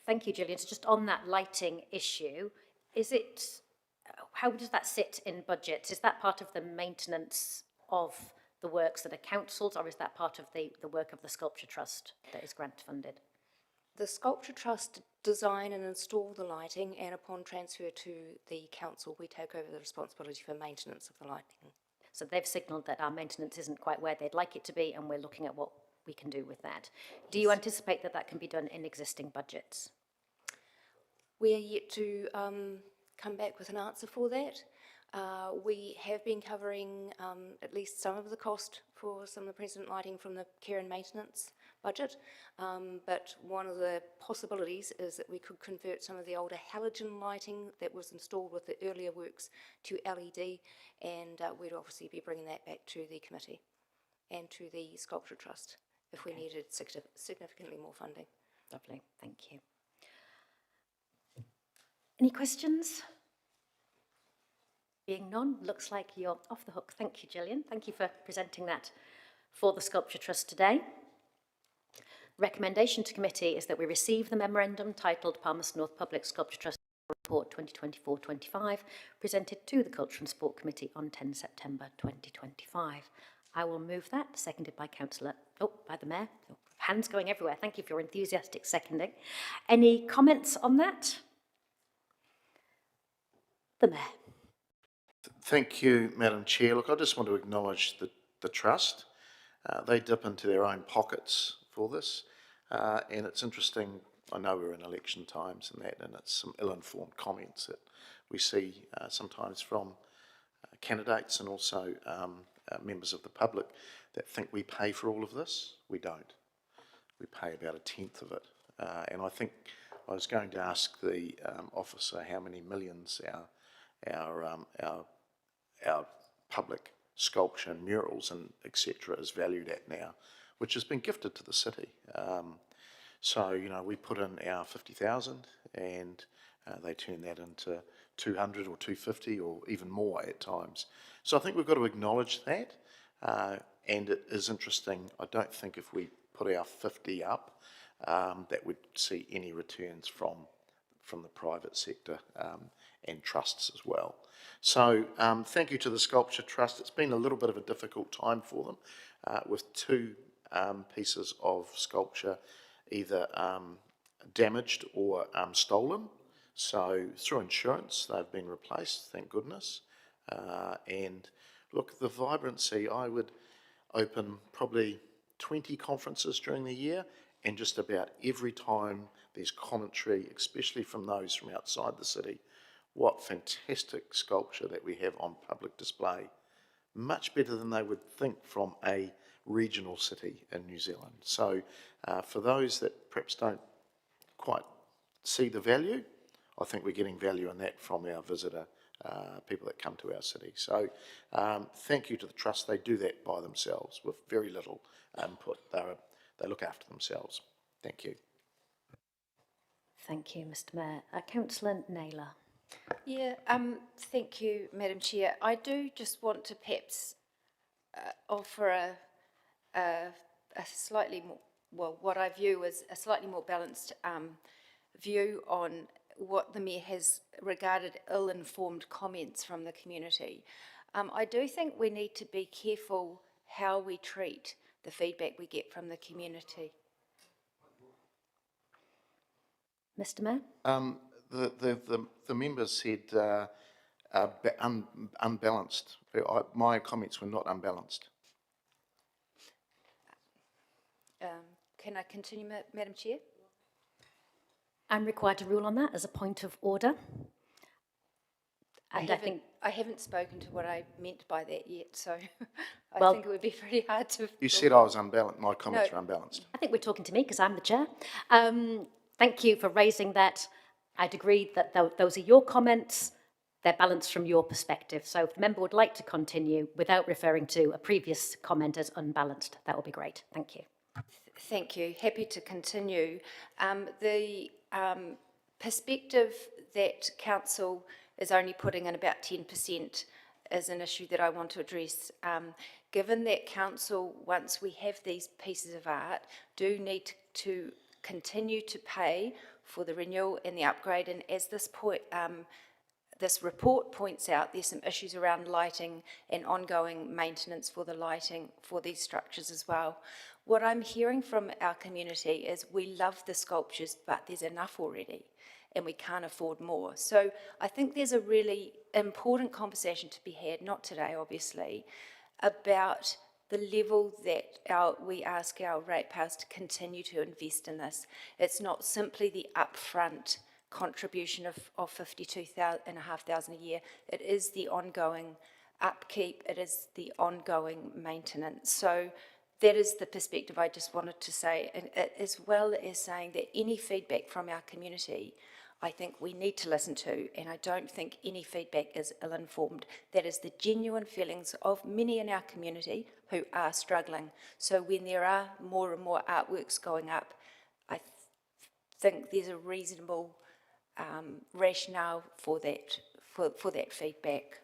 Thank you, Gillian. So just on that lighting issue, how does that sit in budget? Is that part of the maintenance of the works that are councils, or is that part of the work of the Sculpture Trust that is grant funded? The Sculpture Trust design and install the lighting, and upon transfer to the council, we take over the responsibility for maintenance of the lighting. So they've signalled that our maintenance isn't quite where they'd like it to be, and we're looking at what we can do with that. Do you anticipate that that can be done in existing budgets? We are yet to come back with an answer for that. We have been covering at least some of the cost for some of the precedent lighting from the care and maintenance budget, but one of the possibilities is that we could convert some of the older halogen lighting that was installed with the earlier works to LED, and we'd obviously be bringing that back to the committee and to the Sculpture Trust if we needed significantly more funding. Lovely, thank you. Any questions? Being none, looks like you're off the hook. Thank you, Gillian. Thank you for presenting that for the Sculpture Trust today. Recommendation to committee is that we receive the memorandum titled Palmerston North Public Sculpture Trust Report 2024-25, presented to the Culture and Sport Committee on 10 September 2025. I will move that, seconded by by the Mayor. Hands going everywhere. Thank you for your enthusiastic seconding. Any comments on that? The Mayor. Thank you, Madam Chair. Look, I just want to acknowledge the Trust. They dip into their own pockets for this, and it's interesting. I know we're in election times and that, and it's some ill-informed comments that we see sometimes from candidates and also members of the public that think we pay for all of this. We don't. We pay about 1/10 of it, and I think I was going to ask the officer how many millions our public sculpture and murals and etc. is valued at now, which has been gifted to the city. So, you know, we put in our 50,000 and they turn that into 200 or 250 or even more at times. So I think we've got to acknowledge that, and it is interesting. I don't think if we put our 50 up that we'd see any returns from the private sector and trusts as well. So thank you to the Sculpture Trust. It's been a little bit of a difficult time for them with two pieces of sculpture either damaged or stolen. So through insurance they've been replaced, thank goodness. And look, the vibrancy, I would open probably 20 conferences during the year, and just about every time there's commentary, especially from those from outside the city, what fantastic sculpture that we have on public display. Much better than they would think from a regional city in New Zealand. So for those that perhaps don't quite see the value, I think we're getting value in that from our visitor, people that come to our city. So thank you to the Trust. They do that by themselves with very little input. They look after themselves. Thank you. Thank you, Mr. Mayor. Councillor Naylor. Yeah, thank you, Madam Chair. I do just want to perhaps offer a slightly more, well, what I view as a slightly more balanced view on what the Mayor has regarded ill-informed comments from the community. I do think we need to be careful how we treat the feedback we get from the community. Mr. Mayor? The members said unbalanced. My comments were not unbalanced. Can I continue, Madam Chair? I'm required to rule on that as a point of order. And I haven't spoken to what I meant by that yet, so I Well, think it would be pretty hard to... You said I was unbalanced. My comments No. were unbalanced. I think we're talking to me because I'm the chair. Thank you for raising that. I'd agree that those are your comments. They're balanced from your perspective. So if the member would like to continue without referring to a previous comment as unbalanced, that would be great. Thank you. Thank you. Happy to continue. The perspective that council is only putting in about 10% is an issue that I want to address. Given that council, once we have these pieces of art, do need to continue to pay for the renewal and the upgrade, and as this report points out, there's some issues around lighting and ongoing maintenance for the lighting for these structures as well. What I'm hearing from our community is we love the sculptures, but there's enough already and we can't afford more. So I think there's a really important conversation to be had, not today obviously, about the level that we ask our ratepayers to continue to invest in this. It's not simply the upfront contribution of $52,500 a year. It is the ongoing upkeep, it is the ongoing maintenance. So that is the perspective I just wanted to say, and as well as saying that any feedback from our community, I think we need to listen to, and I don't think any feedback is ill-informed. That is the genuine feelings of many in our community who are struggling. So when there are more and more artworks going up, I think there's a reasonable rationale for that, for that feedback.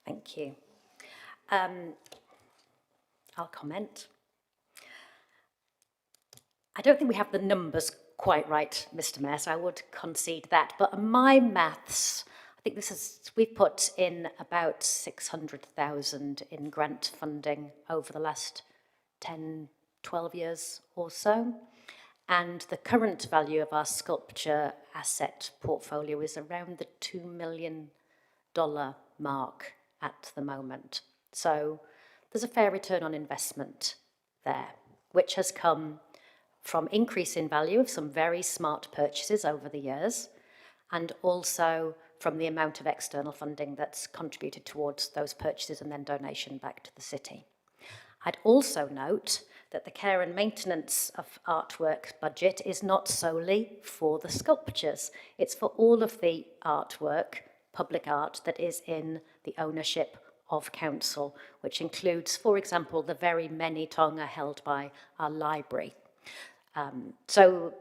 Thank you. I'll comment. I don't think we have the numbers quite right, Mr. Mayor, so I would concede that. But on my maths, I think we've put in about 600,000 in grant funding over the last 10, 12 years or so. And the current value of our sculpture asset portfolio is around the $2 million mark at the moment. So there's a fair return on investment there, which has come from increase in value of some very smart purchases over the years, and also from the amount of external funding that's contributed towards those purchases and then donation back to the city. I'd also note that the care and maintenance of artwork budget is not solely for the sculptures. It's for all of the artwork, public art, that is in the ownership of council, which includes, for example, the very many taonga held by our library. So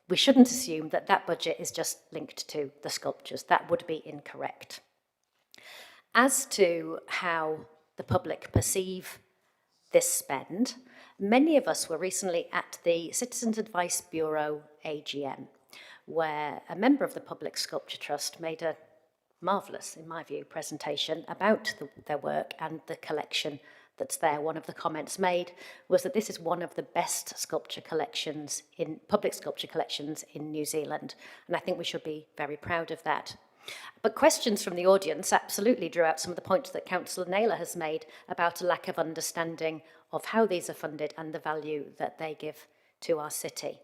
we shouldn't assume that that budget is just linked to the sculptures. That would be incorrect. As to how the public perceive this spend, many of us were recently at the Citizens Advice Bureau AGM, where a member of the Public Sculpture Trust made a marvellous, in my view, presentation about their work and the collection that's there. One of the comments made was that this is one of the best sculpture collections public sculpture collections in New Zealand, and I think we should be very proud of that. But questions from the audience absolutely drew out some of the points that Councillor Naylor has made about a lack of understanding of how these are funded and the value that they give to our city.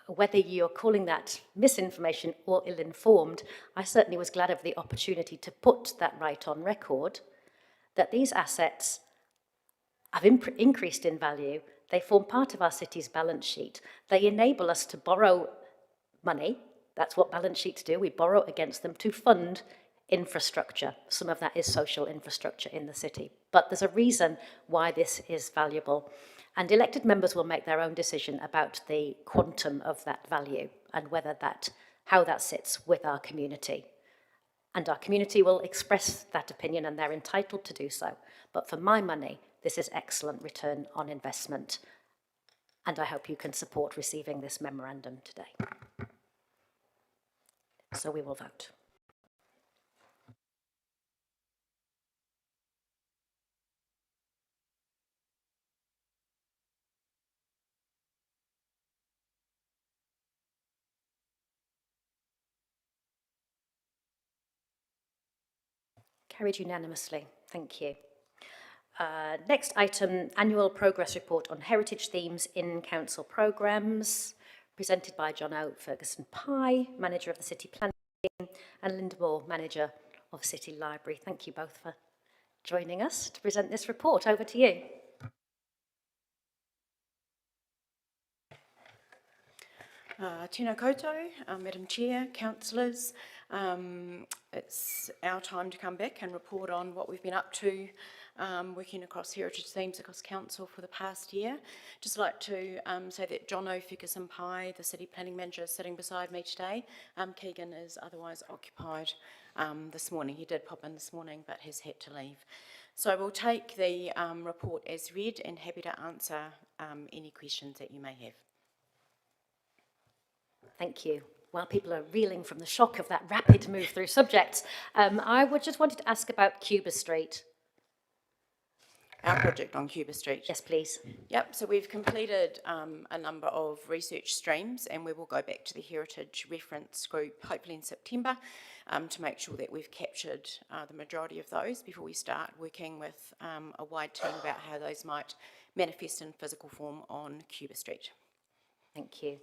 Whether you're calling that misinformation or ill-informed, I certainly was glad of the opportunity to put that right on record, that these assets have increased in value. They form part of our city's balance sheet. They enable us to borrow money. That's what balance sheets do. We borrow against them to fund infrastructure. Some of that is social infrastructure in the city. But there's a reason why this is valuable. And elected members will make their own decision about the quantum of that value. and how that sits with our community. And our community will express that opinion, and they're entitled to do so. But for my money, this is excellent return on investment, and I hope you can support receiving this memorandum today. So we will vote. Carried unanimously. Thank you. Next item, annual progress report on heritage themes in council programmes, presented by John O. Ferguson Pye, manager of the City Planning, and Linda Moore, manager of City Library. Thank you both for joining us to present this report. Over to you. Tēnā koutou, Madam Chair, councillors. It's our time to come back and report on what we've been up to working across heritage themes across council for the past year. Just like to say that John O. Ferguson Pye, the City Planning Manager, is sitting beside me today. Keegan is otherwise occupied this morning. He did pop in this morning but has had to leave. So we'll take the report as read and happy to answer any questions that you may have. Thank you. While people are reeling from the shock of that rapid move through subjects, I just wanted to ask about Cuba Street. Our project on Cuba Street. Yes, please. Yep, so we've completed a number of research streams, and we will go back to the Heritage Reference Group hopefully in September to make sure that we've captured the majority of those before we start working with a wide team about how those might manifest in physical form on Cuba Street. Thank you.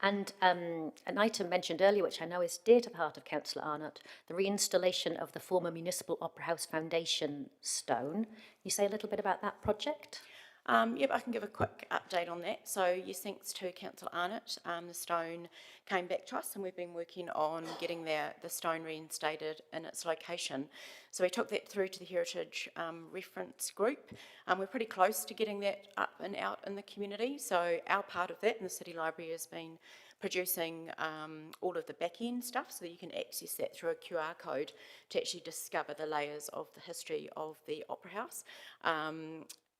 And an item mentioned earlier, which I know is dear to the heart of Councillor Arnott, the reinstallation of the former Municipal Opera House Foundation stone. Can you say a little bit about that project? Yep, I can give a quick update on that. So yes, thanks to Councillor Arnott, the stone came back to us and we've been working on getting the stone reinstated in its location. So we took that through to the Heritage Reference Group. We're pretty close to getting that up and out in the community. So our part of that in the City Library has been producing all of the back-end stuff so that you can access that through a QR code to actually discover the layers of the history of the Opera House.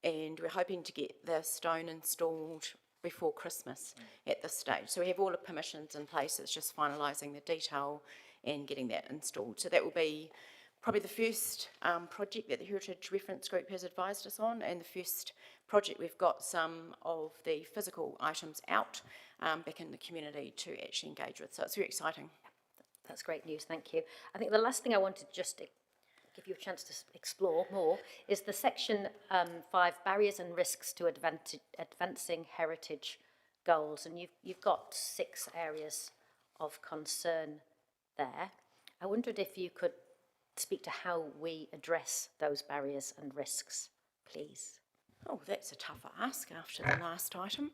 And we're hoping to get the stone installed before Christmas at this stage. So we have all the permissions in place, it's just finalising the detail and getting that installed. So that will be probably the first project that the Heritage Reference Group has advised us on, and the first project we've got some of the physical items out back in the community to actually engage with. So it's very exciting. That's great news, thank you. I think the last thing I wanted just to give you a chance to explore more is the section 5, barriers and risks to advancing heritage goals. And you've got 6 areas of concern there. I wondered if you could speak to how we address those barriers and risks, please. Oh, that's a tough ask after the last item.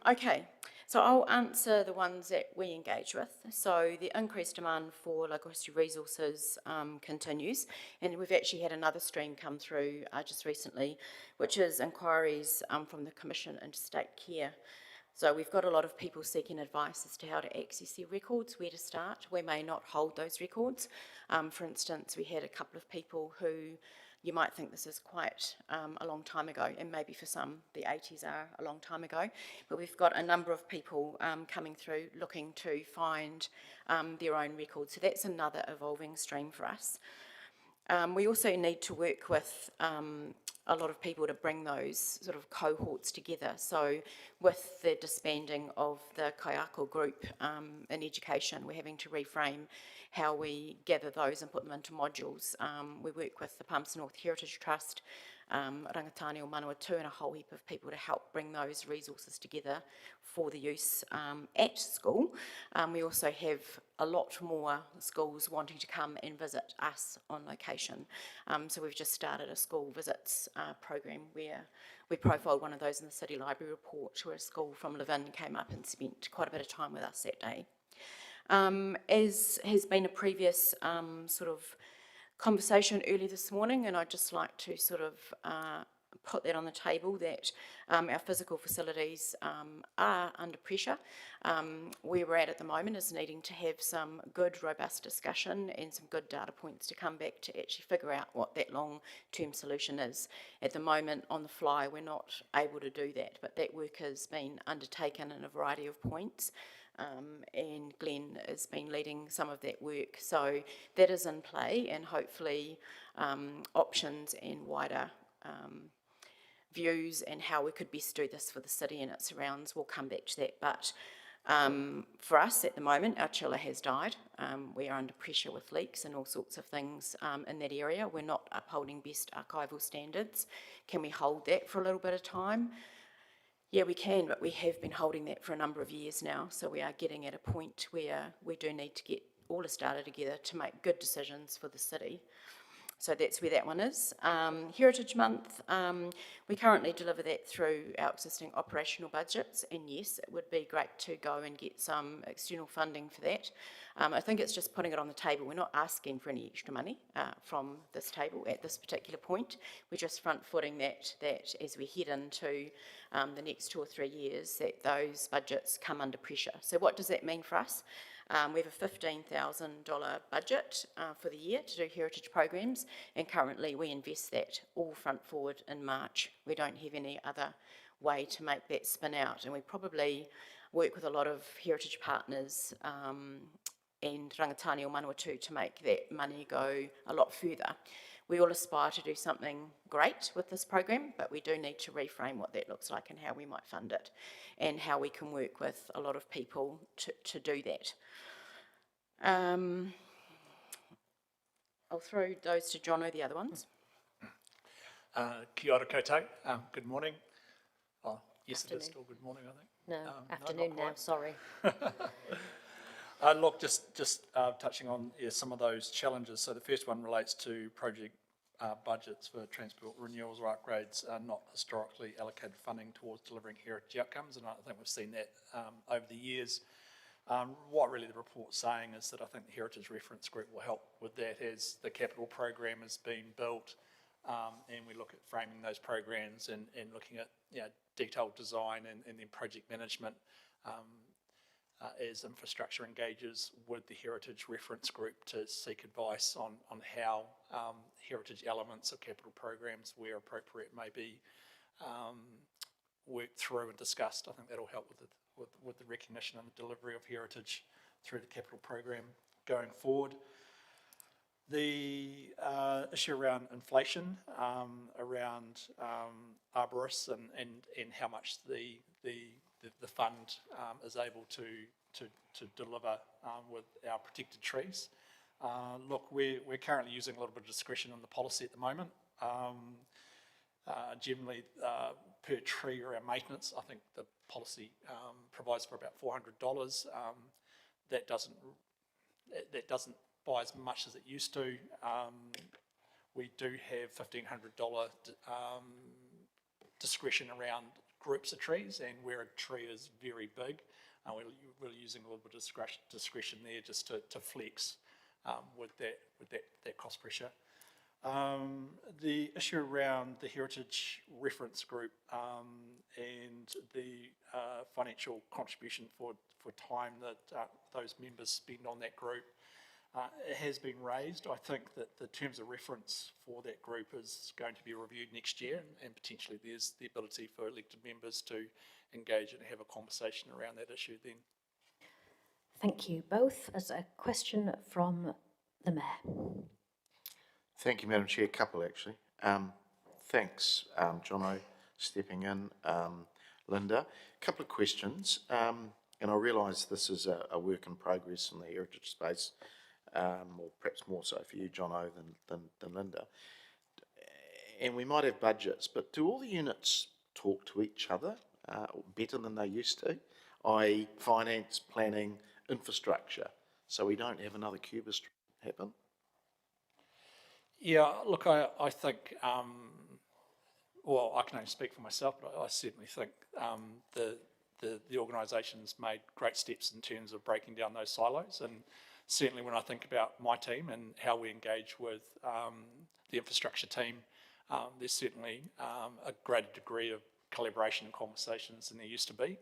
Okay, so I'll answer the ones that we engage with. So the increased demand for local history resources continues, and we've actually had another stream come through just recently, which is inquiries from the Commission into State Care. So we've got a lot of people seeking advice as to how to access their records, where to start. We may not hold those records. For instance, we had a couple of people who you might think this is quite a long time ago, and maybe for some the 80s are a long time ago, but we've got a number of people coming through looking to find their own records. So that's another evolving stream for us. We also need to work with a lot of people to bring those sort of cohorts together. So with the disbanding of the Kaiako group in education, we're having to reframe how we gather those and put them into modules. We work with the Palmerston North Heritage Trust, Rangatani o Manawatu, and a whole heap of people to help bring those resources together for the use at school. We also have a lot more schools wanting to come and visit us on location. So we've just started a school visits program where we profiled one of those in the City Library report, where a school from Levin came up and spent quite a bit of time with us that day. As has been a previous sort of conversation early this morning, and I'd just like to sort of put that on the table, that our physical facilities are under pressure. Where we're at the moment is needing to have some good, robust discussion and some good data points to come back to actually figure out what that long-term solution is. At the moment, on the fly, we're not able to do that, but that work has been undertaken in a variety of points. And Glenn has been leading some of that work. So that is in play, and hopefully options and wider views and how we could best do this for the city and its surrounds, we'll come back to that. But for us at the moment, our chiller has died. We are under pressure with leaks and all sorts of things in that area. We're not upholding best archival standards. Can we hold that for a little bit of time? Yeah, we can, but we have been holding that for a number of years now. So we are getting at a point where we do need to get all this data together to make good decisions for the city. So that's where that one is. Heritage Month, we currently deliver that through our existing operational budgets, and yes, it would be great to go and get some external funding for that. I think it's just putting it on the table. We're not asking for any extra money from this table at this particular point. We're just front-footing that as we head into the next 2 or 3 years, that those budgets come under pressure. So what does that mean for us? We have a $15,000 budget for the year to do heritage programs, and currently we invest that all front forward in March. We don't have any other way to make that spin out, and we probably work with a lot of heritage partners and Rangatani or Manawatu to make that money go a lot further. We all aspire to do something great with this program, but we do need to reframe what that looks like and how we might fund it, and how we can work with a lot of people to do that. I'll throw those to Jono, the other ones. Kia ora koutou. Good morning. Oh, yes, it is still good morning, I think. No, afternoon now, sorry. Look, just touching on some of those challenges. So the first one relates to project budgets for transport renewals or upgrades, not historically allocated funding towards delivering heritage outcomes, and I think we've seen that over the years. What really the report's saying is that I think the Heritage Reference Group will help with that as the capital program is being built, and we look at framing those programs and looking at detailed design and then project management as infrastructure engages with the Heritage Reference Group to seek advice on how heritage elements of capital programs, where appropriate, may be worked through and discussed. I think that'll help with the recognition and the delivery of heritage through the capital program going forward. The issue around inflation, around arborists and how much the fund is able to deliver with our protected trees. Look, we're currently using a little bit of discretion on the policy at the moment. Generally, per tree or our maintenance, I think the policy provides for about $400. That doesn't buy as much as it used to. We do have $1,500 discretion around groups of trees, and where a tree is very big, we're using a little bit of discretion there just to flex with that cost pressure. The issue around the Heritage Reference Group and the financial contribution for time that those members spend on that group, it has been raised. I think that the terms of reference for that group is going to be reviewed next year, and potentially there's the ability for elected members to engage and have a conversation around that issue then. Thank you both. As a question from the Mayor. Thank you, Madam Chair. A couple, actually. Thanks, Jono, stepping in. Linda, a couple of questions. And I realise this is a work in progress in the heritage space, or perhaps more so for you, Jono, than Linda. And we might have budgets, but do all the units talk to each other better than they used to, i.e. finance, planning, infrastructure, so we don't have another Cubist happen? Yeah, look, I think, well, I can only speak for myself, but I certainly think the organisation's made great steps in terms of breaking down those silos, and certainly when I think about my team and how we engage with the infrastructure team, There's certainly a greater degree of collaboration and conversations than there used to be.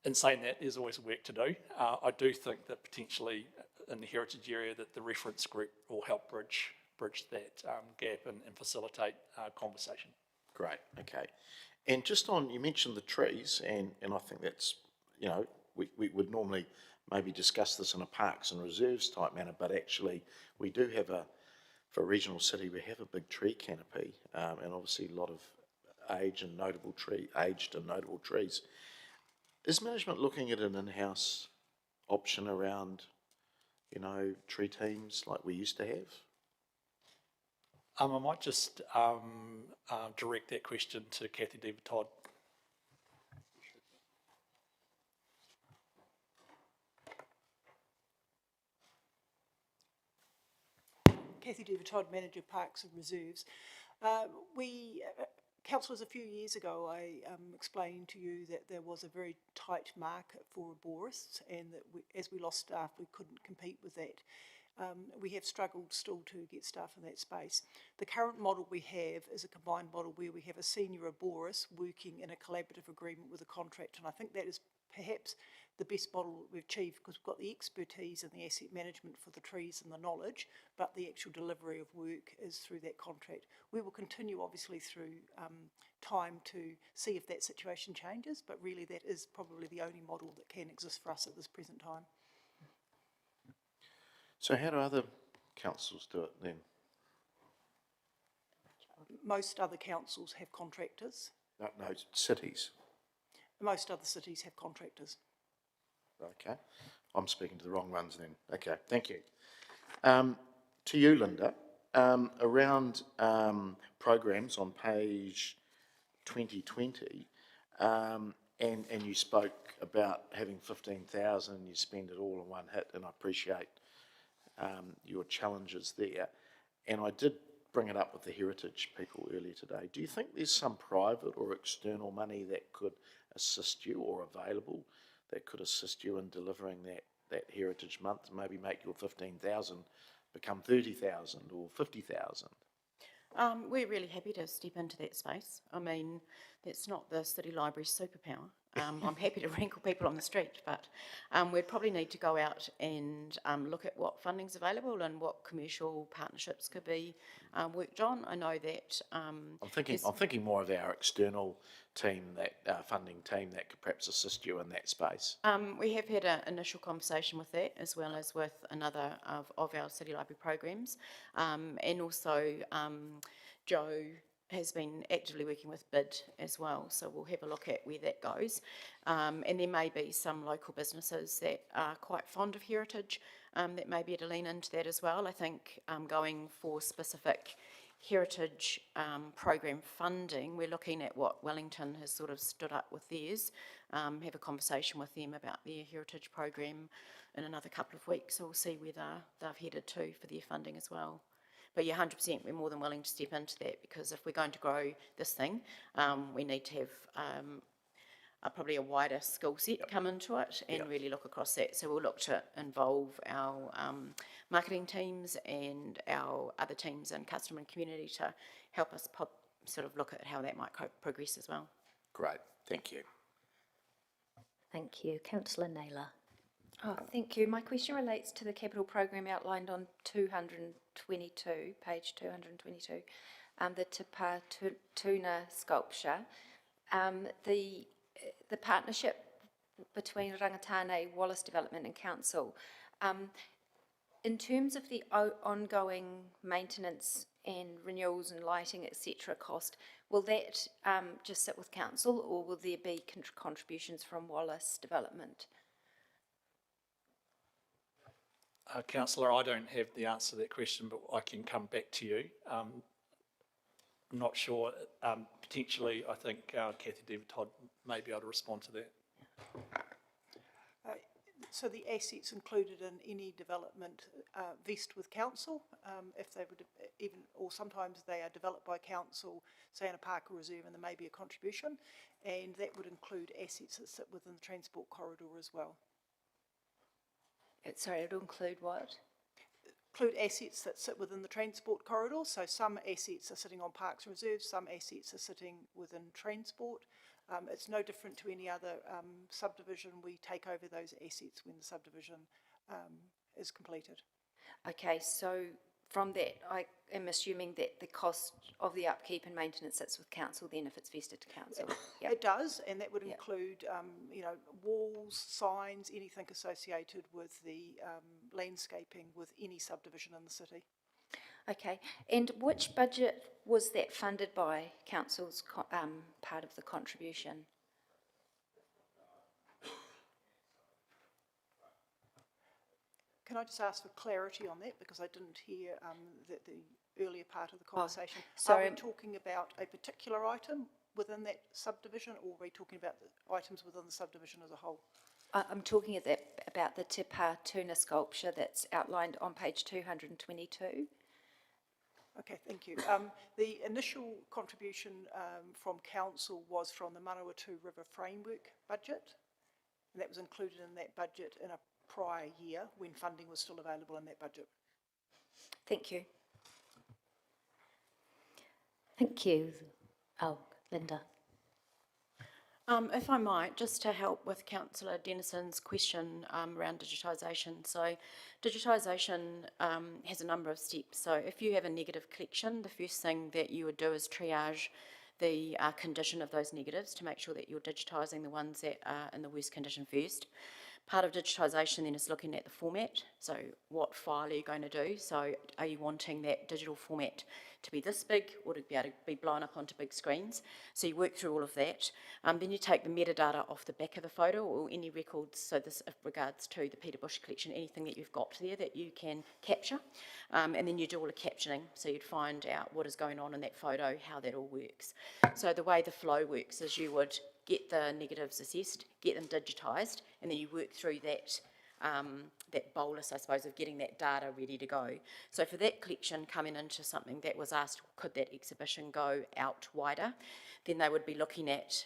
In saying that, there's always work to do. I do think that potentially in the heritage area that the reference group will help bridge that gap and facilitate conversation. Great, okay. And just on, you mentioned the trees, and I think that's, you know, we would normally maybe discuss this in a parks and reserves type manner, but actually we do have for a regional city, we have a big tree canopy, and obviously a lot of aged and notable trees. Is management looking at an in-house option around, you know, tree teams like we used to have? I might just direct that question to Kathy Dever-Todd. Kathy Dever-Todd, Manager Parks and Reserves. Councillors, a few years ago I explained to you that there was a very tight market for arborists, and that as we lost staff we couldn't compete with that. We have struggled still to get staff in that space. The current model we have is a combined model where we have a senior arborist working in a collaborative agreement with a contractor, and I think that is perhaps the best model that we've achieved, because we've got the expertise and the asset management for the trees and the knowledge, but the actual delivery of work is through that contract. We will continue obviously through time to see if that situation changes, but really that is probably the only model that can exist for us at this present time. So how do other councils do it then? Most other councils have contractors. No, cities. Most other cities have contractors. Okay, I'm speaking to the wrong ones then. Okay, thank you. To you, Linda, around programs on page 2020, and you spoke about having 15,000 and you spend it all in one hit, and I appreciate your challenges there. And I did bring it up with the heritage people earlier today. Do you think there's some private or external money that could assist you, or available, that could assist you in delivering that Heritage Month, and maybe make your 15,000 become 30,000 or 50,000? We're really happy to step into that space. I mean, that's not the City Library's superpower. I'm happy to wrangle people on the street, but we'd probably need to go out and look at what funding's available and what commercial partnerships could be worked on. I know that I'm thinking more of our external team, that funding team that could perhaps assist you in that space. We have had an initial conversation with that, as well as with another of our City Library programs, and also Joe has been actively working with BID as well, so we'll have a look at where that goes. And there may be some local businesses that are quite fond of heritage that may be able to lean into that as well. I think going for specific heritage program funding, we're looking at what Wellington has sort of stood up with theirs, have a conversation with them about their heritage program in another couple of weeks, so we'll see where they've headed to for their funding as well. But yeah, 100%, we're more than willing to step into that, because if we're going to grow this thing, we need to have probably a wider skill set come into it and really look across that. So we'll look to involve our marketing teams and our other teams in customer and community to help us sort of look at how that might progress as well. Great, thank you. Thank you. Councillor Naylor. Oh, thank you. My question relates to the capital program outlined on 222, page 222, the Te Pā Tuna sculpture. The partnership between Rangatane, Wallace Development and Council, in terms of the ongoing maintenance and renewals and lighting, etc. cost, will that just sit with Council, or will there be contributions from Wallace Development? Councillor, I don't have the answer to that question, but I can come back to you. I'm not sure. Potentially, I think Kathy Dever-Todd may be able to respond to that. So the assets included in any development vest with Council, if they would even, or sometimes they are developed by Council, say in a park or reserve, and there may be a contribution, and that would include assets that sit within the transport corridor as well. Sorry, it would include what? include assets that sit within the transport corridor. So some assets are sitting on parks and reserves, some assets are sitting within transport. It's no different to any other subdivision. We take over those assets when the subdivision is completed. Okay, so from that, I am assuming that the cost of the upkeep and maintenance sits with council then if it's vested to council. Yep. It does, and that would include, you know, walls, signs, anything associated with the landscaping with any subdivision in the city. Okay, and which budget was that funded by council's part of the contribution? Can I just ask for clarity on that, because I didn't hear the earlier part of the conversation. Sorry. Are we talking about a particular item within that subdivision, or are we talking about the items within the subdivision as a whole? I'm talking about the Te Pā Tuna sculpture that's outlined on page 222. Okay, thank you. The initial contribution from council was from the Manawatu River Framework budget, and that was included in that budget in a prior year when funding was still available in that budget. Thank you. Thank you. Oh, Linda. If I might, just to help with Councillor Denison's question around digitisation. So digitisation has a number of steps. So if you have a negative collection, the first thing that you would do is triage the condition of those negatives to make sure that you're digitising the ones that are in the worst condition first. Part of digitisation then is looking at the format. So what file are you going to do? So are you wanting that digital format to be this big or to be able to be blown up onto big screens? So you work through all of that. Then you take the metadata off the back of the photo or any records, so this with regards to the Peter Bush collection, anything that you've got there that you can capture. And then you do all the captioning, so you'd find out what is going on in that photo, how that all works. So the way the flow works is you would get the negatives assessed, get them digitised, and then you work through that that bolus, I suppose, of getting that data ready to go. So for that collection coming into something that was asked, could that exhibition go out wider? Then they would be looking at,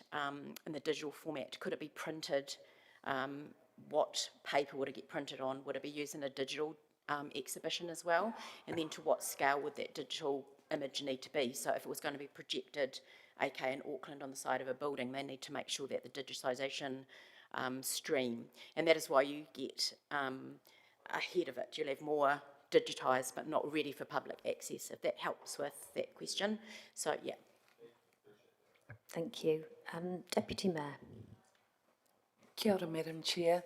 in the digital format, could it be printed? What paper would it get printed on? Would it be used in a digital exhibition as well? And then to what scale would that digital image need to be? So if it was going to be projected, aka in Auckland on the side of a building, they need to make sure that the digitisation stream, and that is why you get ahead of it. You'll have more digitised but not ready for public access, if that helps with that question. So, yeah. Thank you. Deputy Mayor. Kia ora, Madam Chair.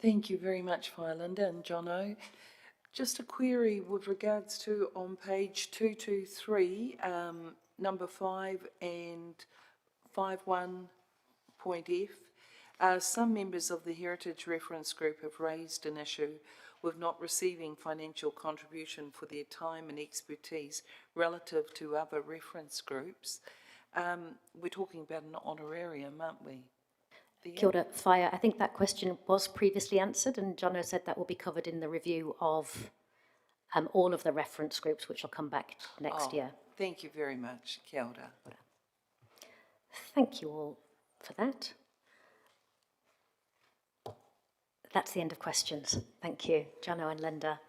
Thank you very much, Linda and Jono. Just a query with regards to on page 223, number 5 and 5.1.f. Some members of the Heritage Reference Group have raised an issue with not receiving financial contribution for their time and expertise relative to other reference groups. We're talking about an honorarium, aren't we? Kia ora, Whaia. I think that question was previously answered, and Jono said that will be covered in the review of all of the reference groups, which will come back next year. Thank you very much. Kia ora. Thank you all for that. That's the end of questions. Thank you, Jono and Linda.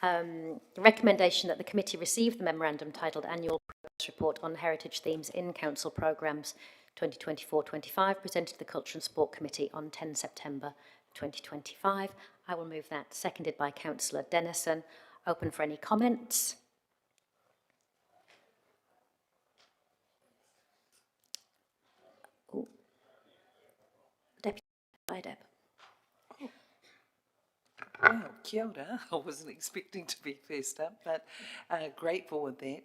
The recommendation that the committee receive the memorandum titled Annual Progress Report on Heritage Themes in Council Programmes 2024-25 presented to the Culture and Sport Committee on 10 September 2025. I will move that, seconded by Councillor Denison. Open for any comments. Ooh. Deputy Deb. Wow, kia ora. I wasn't expecting to be first up, but grateful with that.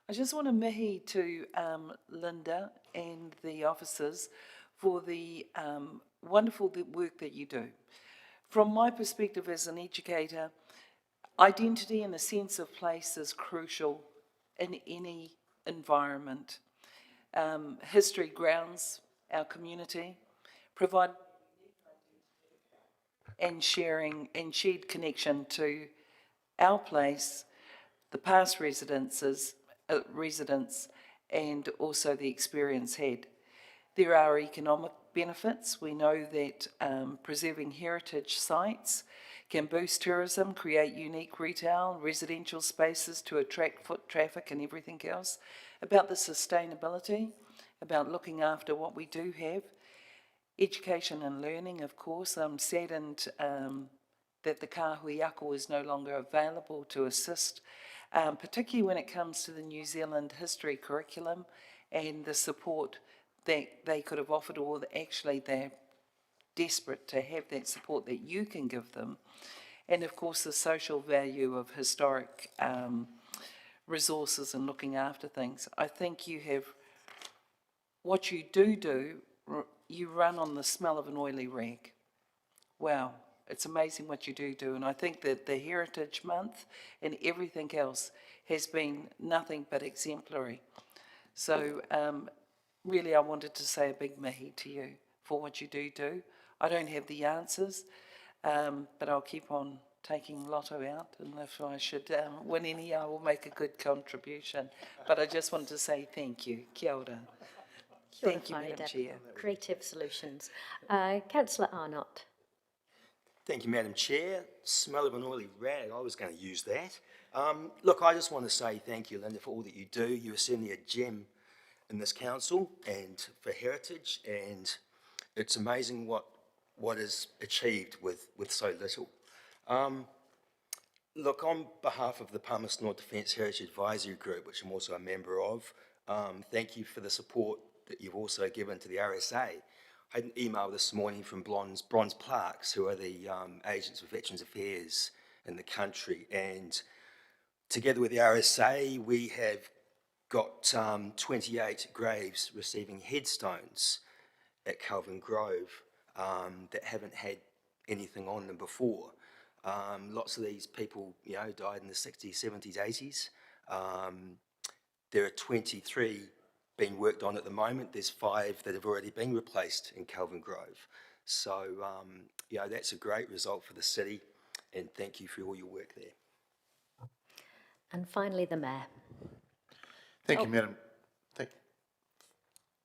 I just want to mihi to Linda and the officers for the wonderful work that you do. From my perspective as an educator, identity and a sense of place is crucial in any environment. History grounds our community, provide and sharing and shared connection to our place, the past residents, and also the experience had. There are economic benefits. We know that preserving heritage sites can boost tourism, create unique retail, residential spaces to attract foot traffic and everything else. About the sustainability, about looking after what we do have. Education and learning, of course. I'm saddened that the Kāhui Ako is no longer available to assist, particularly when it comes to the New Zealand history curriculum and the support that they could have offered, or that actually they're desperate to have that support that you can give them. And of course the social value of historic resources and looking after things. I think you have, what you do, you run on the smell of an oily rag. Wow, it's amazing what you do. And I think that the Heritage Month and everything else has been nothing but exemplary. So really I wanted to say a big mihi to you for what you do. I don't have the answers, but I'll keep on taking Lotto out, and if I should win any, I will make a good contribution. But I just wanted to say thank you. Kia ora. Thank you, Madam Chair. Creative solutions. Councillor Arnott. Thank you, Madam Chair. Smell of an oily rag, I was going to use that. Look, I just want to say thank you, Linda, for all that you do. You are certainly a gem in this council and for heritage, and it's amazing what is achieved with so little. Look, on behalf of the Palmerston North Defence Heritage Advisory Group, which I'm also a member of, thank you for the support that you've also given to the RSA. I had an email this morning from Bronze Plaques, who are the agents for Veterans Affairs in the country, and together with the RSA, we have got 28 graves receiving headstones at Kelvin Grove that haven't had anything on them before. Lots of these people, died in the 60s, 70s, 80s. There are 23 being worked on at the moment. There's 5 that have already been replaced in Kelvin Grove. So, that's a great result for the city, and thank you for all your work there. And finally, the Mayor. Thank you, Madam.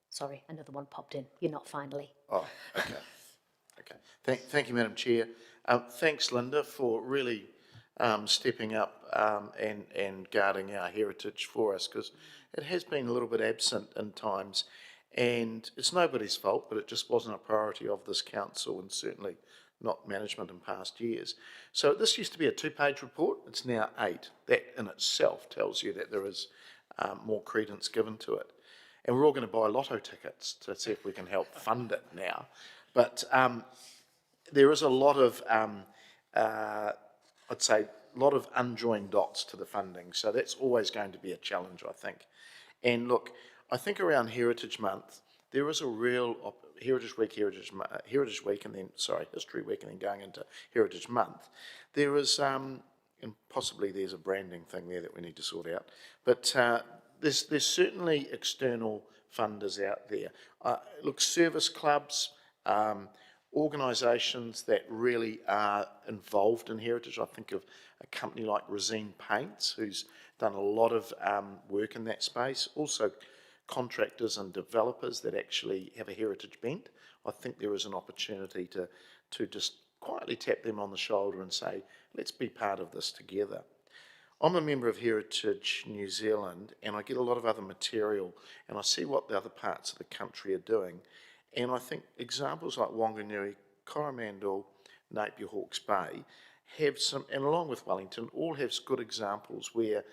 Sorry, another one popped in. You're not finally. Oh, okay. Okay. Thank you, Madam Chair. Thanks, Linda, for really stepping up and guarding our heritage for us, because it has been a little bit absent in times, and it's nobody's fault, but it just wasn't a priority of this council, and certainly not management in past years. So this used to be a 2-page report. It's now 8. That in itself tells you that there is more credence given to it. And we're all going to buy lotto tickets to see if we can help fund it now. But there is a lot of, I'd say, a lot of unjoined dots to the funding. So that's always going to be a challenge, I think. And look, I think around Heritage Month, there is a real Heritage Week, and then, History Week, and then going into Heritage Month. There is, and possibly there's a branding thing there that we need to sort out, but there's certainly external funders out there. Look, service clubs, organisations that really are involved in heritage. I think of a company like Resine Paints, who's done a lot of work in that space. Also, contractors and developers that actually have a heritage bent. I think there is an opportunity to just quietly tap them on the shoulder and say, let's be part of this together. I'm a member of Heritage New Zealand, and I get a lot of other material, and I see what the other parts of the country are doing. And I think examples like Wanganui, Coromandel, Napier Hawke's Bay have some, and along with Wellington, all have good examples where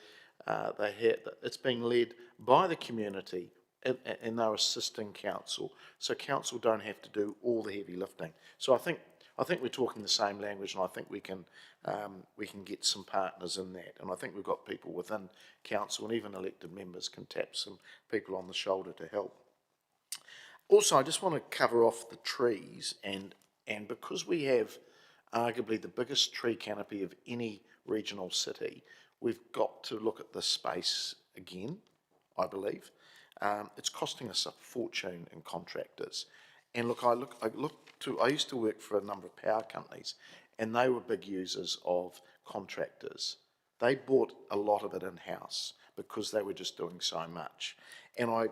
it's being led by the community, and they're assisting council. So council don't have to do all the heavy lifting. So I think we're talking the same language, and I think we can get some partners in that. And I think we've got people within council, and even elected members can tap some people on the shoulder to help. Also, I just want to cover off the trees, and because we have arguably the biggest tree canopy of any regional city, we've got to look at this space again, I believe. It's costing us a fortune in contractors. And look, I used to work for a number of power companies, and they were big users of contractors. They bought a lot of it in-house because they were just doing so much. And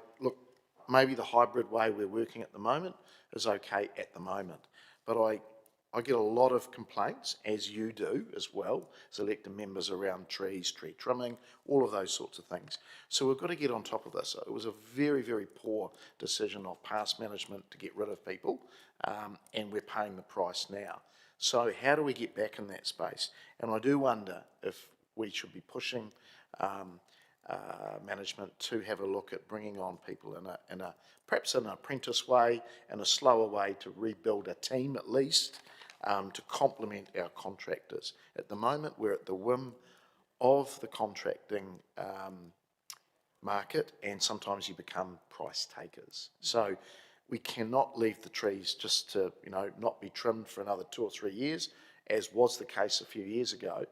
maybe the hybrid way we're working at the moment is okay at the moment. But I get a lot of complaints, as you do as well, as elected members, around trees, tree trimming, all of those sorts of things. So we've got to get on top of this. It was a very, very poor decision of past management to get rid of people, and we're paying the price now. So how do we get back in that space? And I do wonder if we should be pushing management to have a look at bringing on people in a perhaps an apprentice way, in a slower way, to rebuild a team at least, to complement our contractors. At the moment, we're at the whim of the contracting market, and sometimes you become price takers. So we cannot leave the trees just to, not be trimmed for another 2 or 3 years, as was the case a few years ago.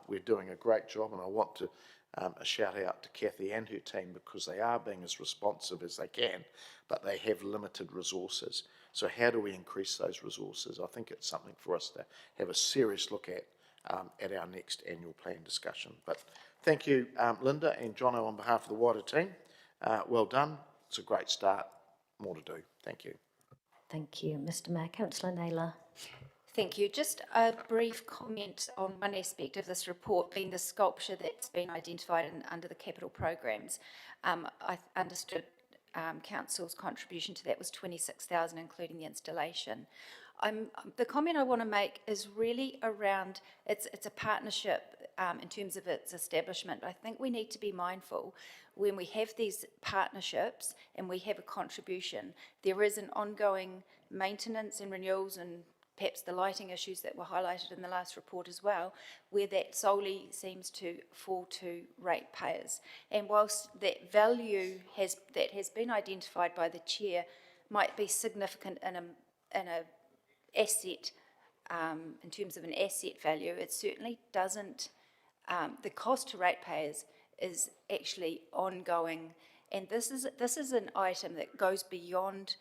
We're doing a great job, and I want to a shout out to Kathy and her team, because they are being as responsive as they can, but they have limited resources. So how do we increase those resources? I think it's something for us to have a serious look at our next annual plan discussion. But thank you, Linda and Jono, on behalf of the wider team. Well done. It's a great start. More to do. Thank you. Thank you, Mr Mayor. Councillor Naylor. Thank you. Just a brief comment on one aspect of this report, being the sculpture that's been identified under the capital programs. I understood Council's contribution to that was 26,000, including the installation. The comment I want to make is really around, it's a partnership in terms of its establishment. I think we need to be mindful when we have these partnerships and we have a contribution, there is an ongoing maintenance and renewals, and perhaps the lighting issues that were highlighted in the last report as well, where that solely seems to fall to ratepayers. And whilst that value that has been identified by the chair might be significant in a asset, in terms of an asset value, it certainly doesn't, the cost to ratepayers is actually ongoing. And this is an item that goes beyond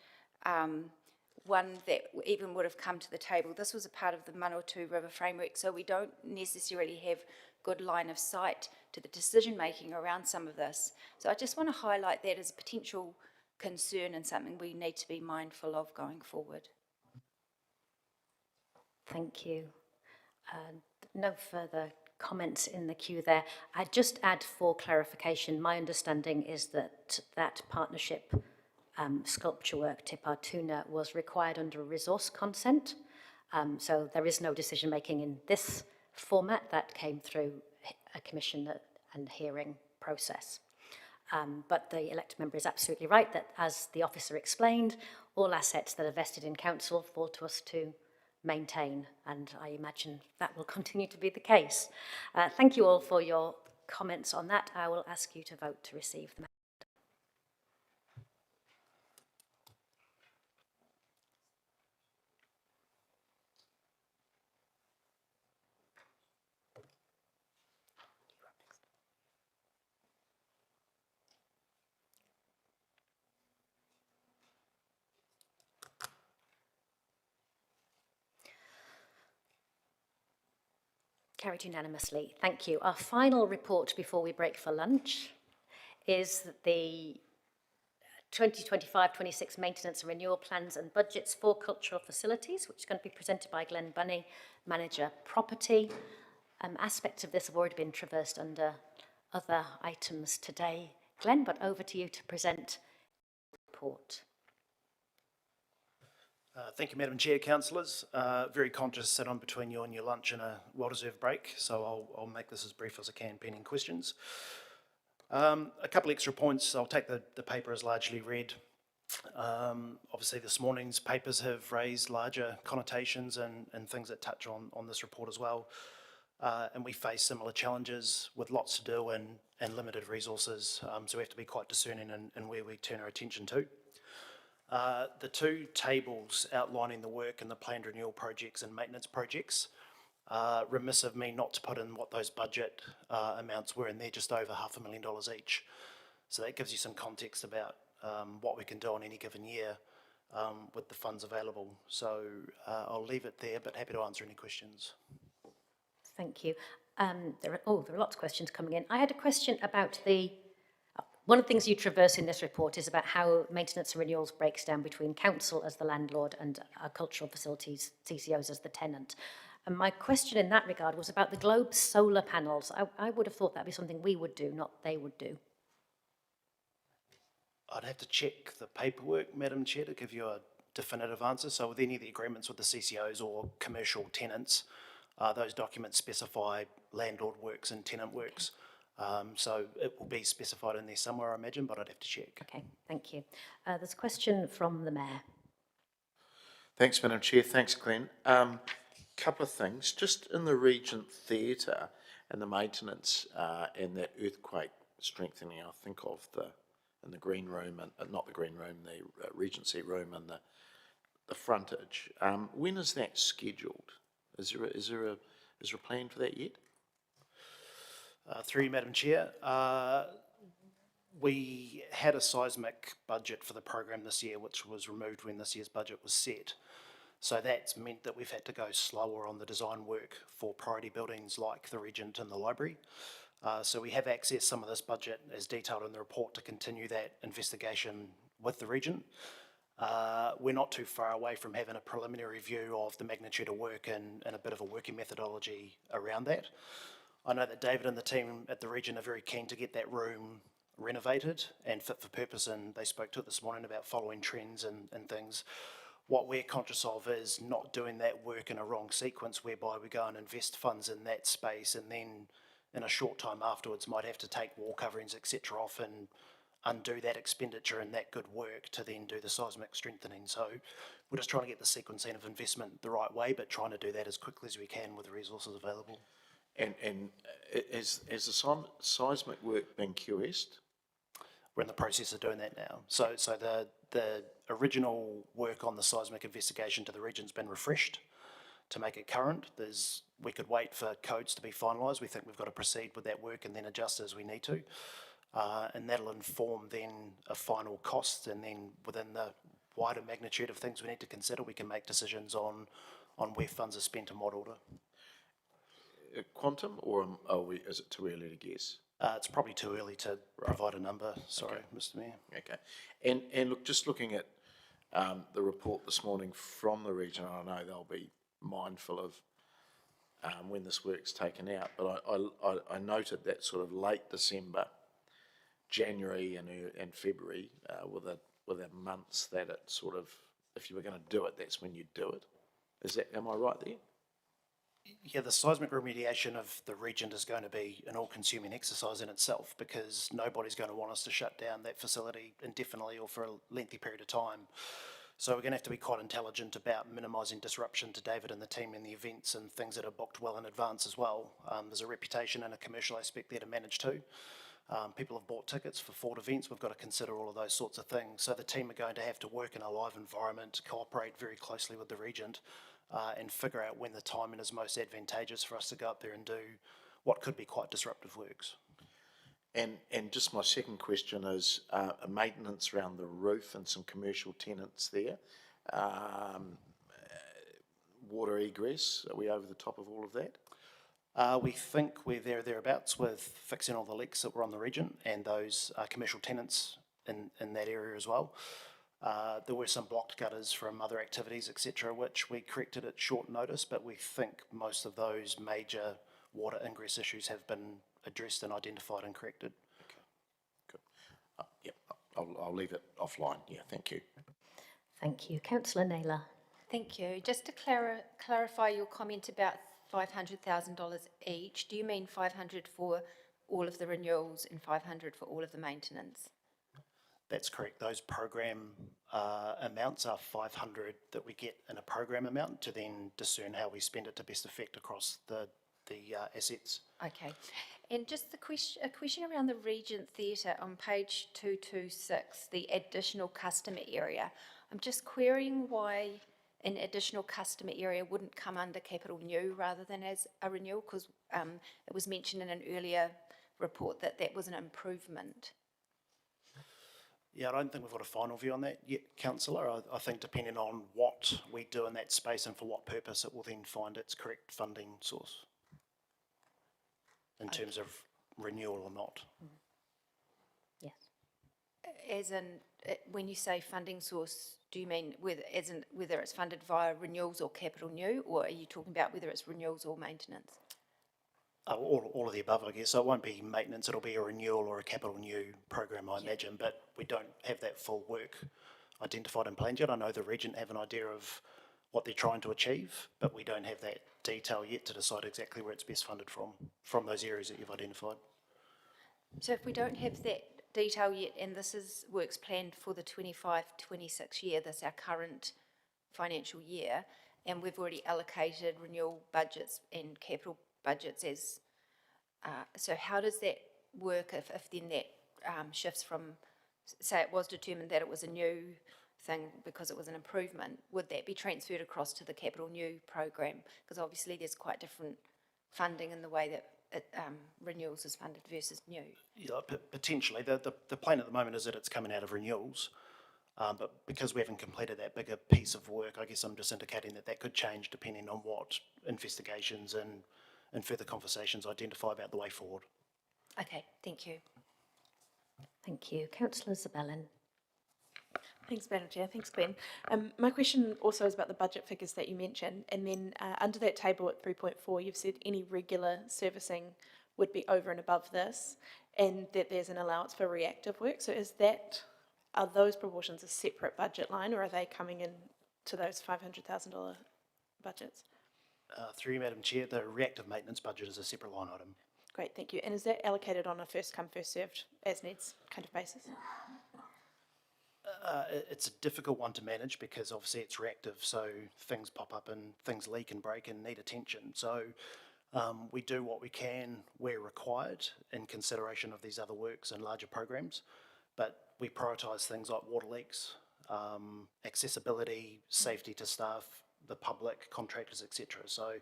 one that even would have come to the table. This was a part of the Manawatu River Framework, so we don't necessarily have good line of sight to the decision making around some of this. So I just want to highlight that as a potential concern and something we need to be mindful of going forward. Thank you. No further comments in the queue there. I'd just add for clarification, my understanding is that that partnership sculpture work, Te Pātuna, was required under a resource consent. So there is no decision making in this format. That came through a commission and hearing process. But the elected member is absolutely right that, as the officer explained, all assets that are vested in council fall to us to maintain, and I imagine that will continue to be the case. Thank you all for your comments on that. I will ask you to vote to receive them. Carried unanimously. Thank you. Our final report before we break for lunch is the 2025-26 maintenance and renewal plans and budgets for cultural facilities, which is going to be presented by Glenn Bunny, Manager Property. Aspects of this have already been traversed under other items today. Glenn, but over to you to present the report. Thank you, Madam Chair, councillors. Very conscious to sit on between you and your lunch and a well-deserved break, so I'll make this as brief as I can, pending questions. A couple extra points. I'll take the paper as largely read. Obviously, this morning's papers have raised larger connotations and things that touch on this report as well. And we face similar challenges with lots to do and limited resources, so we have to be quite discerning in where we turn our attention to. The two tables outlining the work and the planned renewal projects and maintenance projects, remiss of me not to put in what those budget amounts were, and they're just over $500,000 each. So that gives you some context about what we can do on any given year with the funds available. So I'll leave it there, but happy to answer any questions. Thank you. There are lots of questions coming in. I had a question about the One of the things you traverse in this report is about how maintenance and renewals breaks down between council as the landlord and cultural facilities, CCOs as the tenant. And my question in that regard was about the Globe solar panels. I would have thought that'd be something we would do, not they would do. I'd have to check the paperwork, Madam Chair, to give you a definitive answer. So with any of the agreements with the CCOs or commercial tenants, those documents specify landlord works and tenant works. So it will be specified in there somewhere, I imagine, but I'd have to check. Okay, thank you. There's a question from the Mayor. Thanks, Madam Chair. Thanks, Glenn. Couple of things. Just in the Regent Theatre and the maintenance and that earthquake strengthening, I think of in the green room, and not the green room, the Regency room and the frontage. When is that scheduled? Is there a plan for that yet? Through you, Madam Chair, we had a seismic budget for the program this year, which was removed when this year's budget was set. So that's meant that we've had to go slower on the design work for priority buildings like the Regent and the library. So we have accessed some of this budget as detailed in the report to continue that investigation with the Regent. We're not too far away from having a preliminary review of the magnitude of work and a bit of a working methodology around that. I know that David and the team at the Regent are very keen to get that room renovated and fit for purpose, and they spoke to it this morning about following trends and things. What we're conscious of is not doing that work in a wrong sequence whereby we go and invest funds in that space and then in a short time afterwards might have to take wall coverings, etc. off and undo that expenditure and that good work to then do the seismic strengthening. So we're just trying to get the sequencing of investment the right way, but trying to do that as quickly as we can with the resources available. And has the seismic work been QS'd? We're in the process of doing that now. So the original work on the seismic investigation to the region's been refreshed to make it current. We could wait for codes to be finalised. We think we've got to proceed with that work and then adjust as we need to. And that'll inform then a final cost, and then within the wider magnitude of things we need to consider, we can make decisions on where funds are spent in what order. Quantum, or is it too early to guess? It's probably too early to provide a number, sorry, Mr Mayor. Okay, and look, just looking at the report this morning from the region, I know they'll be mindful of when this work's taken out, but I noted that sort of late December, January and February were the months that it sort of, if you were going to do it, that's when you'd do it. Am I right there? Yeah, the seismic remediation of the Regent is going to be an all-consuming exercise in itself, because nobody's going to want us to shut down that facility indefinitely or for a lengthy period of time. So we're going to have to be quite intelligent about minimising disruption to David and the team in the events and things that are booked well in advance as well. There's a reputation and a commercial aspect there to manage too. People have bought tickets for Ford events. We've got to consider all of those sorts of things. So the team are going to have to work in a live environment, cooperate very closely with the Regent, and figure out when the timing is most advantageous for us to go up there and do what could be quite disruptive works. And just my second question is maintenance around the roof and some commercial tenants there. Water egress, are we over the top of all of that? We think we're thereabouts with fixing all the leaks that were on the Regent and those commercial tenants in that area as well. There were some blocked gutters from other activities, etc., which we corrected at short notice, but we think most of those major water ingress issues have been addressed and identified and corrected. Okay, good. Yep, I'll leave it offline. Yeah, thank you. Thank you. Councillor Naylor. Thank you. Just to clarify your comment about $500,000 each, do you mean 500 for all of the renewals and 500 for all of the maintenance? That's correct. Those program amounts are 500 that we get in a program amount to then discern how we spend it to best effect across the assets. Okay. And just a question around the Regent Theatre on page 226, the additional customer area. I'm just querying why an additional customer area wouldn't come under capital new rather than as a renewal, because it was mentioned in an earlier report that that was an improvement. Yeah, I don't think we've got a final view on that yet, Councillor. I think depending on what we do in that space and for what purpose, it will then find its correct funding source in terms of renewal or not. Yes. As in, when you say funding source, do you mean whether, as in whether it's funded via renewals or capital new, or are you talking about whether it's renewals or maintenance? All of the above, I guess. So it won't be maintenance, it'll be a renewal or a capital new program, I imagine, but we don't have that full work identified and planned yet. I know the region have an idea of what they're trying to achieve, but we don't have that detail yet to decide exactly where it's best funded from those areas that you've identified. So if we don't have that detail yet, and this is works planned for the 25-26 year, that's our current financial year, and we've already allocated renewal budgets and capital budgets as, so how does that work if then that shifts from, say it was determined that it was a new thing because it was an improvement, would that be transferred across to the capital new program? Because obviously there's quite different funding in the way that renewals is funded versus new. Yeah, potentially. The plan at the moment is that it's coming out of renewals, but because we haven't completed that bigger piece of work, I guess I'm just indicating that that could change depending on what investigations and further conversations identify about the way forward. Okay, thank you. Thank you. Councillor Zabelin. Thanks, Madam Chair. Thanks, Glenn. My question also is about the budget figures that you mentioned, and then under that table at 3.4, you've said any regular servicing would be over and above this, and that there's an allowance for reactive work. So are those proportions a separate budget line, or are they coming in to those $500,000 budgets? Through you, Madam Chair, the reactive maintenance budget is a separate line item. Great, thank you. And is that allocated on a first come, first served, as needs kind of basis? It's a difficult one to manage because obviously it's reactive, so things pop up and things leak and break and need attention. So we do what we can where required in consideration of these other works and larger programs, but we prioritise things like water leaks, accessibility, safety to staff, the public, contractors, etc. So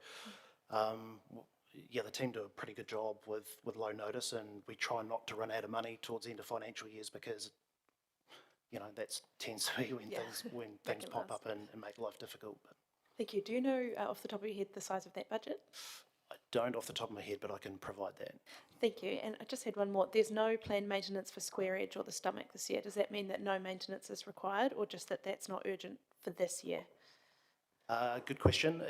yeah, the team do a pretty good job with low notice, and we try not to run out of money towards the end of financial years because you know, that tends to be when things pop up and make life difficult. But Thank you. Do you know off the top of your head the size of that budget? I don't off the top of my head, but I can provide that. Thank you. And I just had one more. There's no planned maintenance for Square Edge or the Stomach this year. Does that mean that no maintenance is required, or just that that's not urgent for this year? Good question.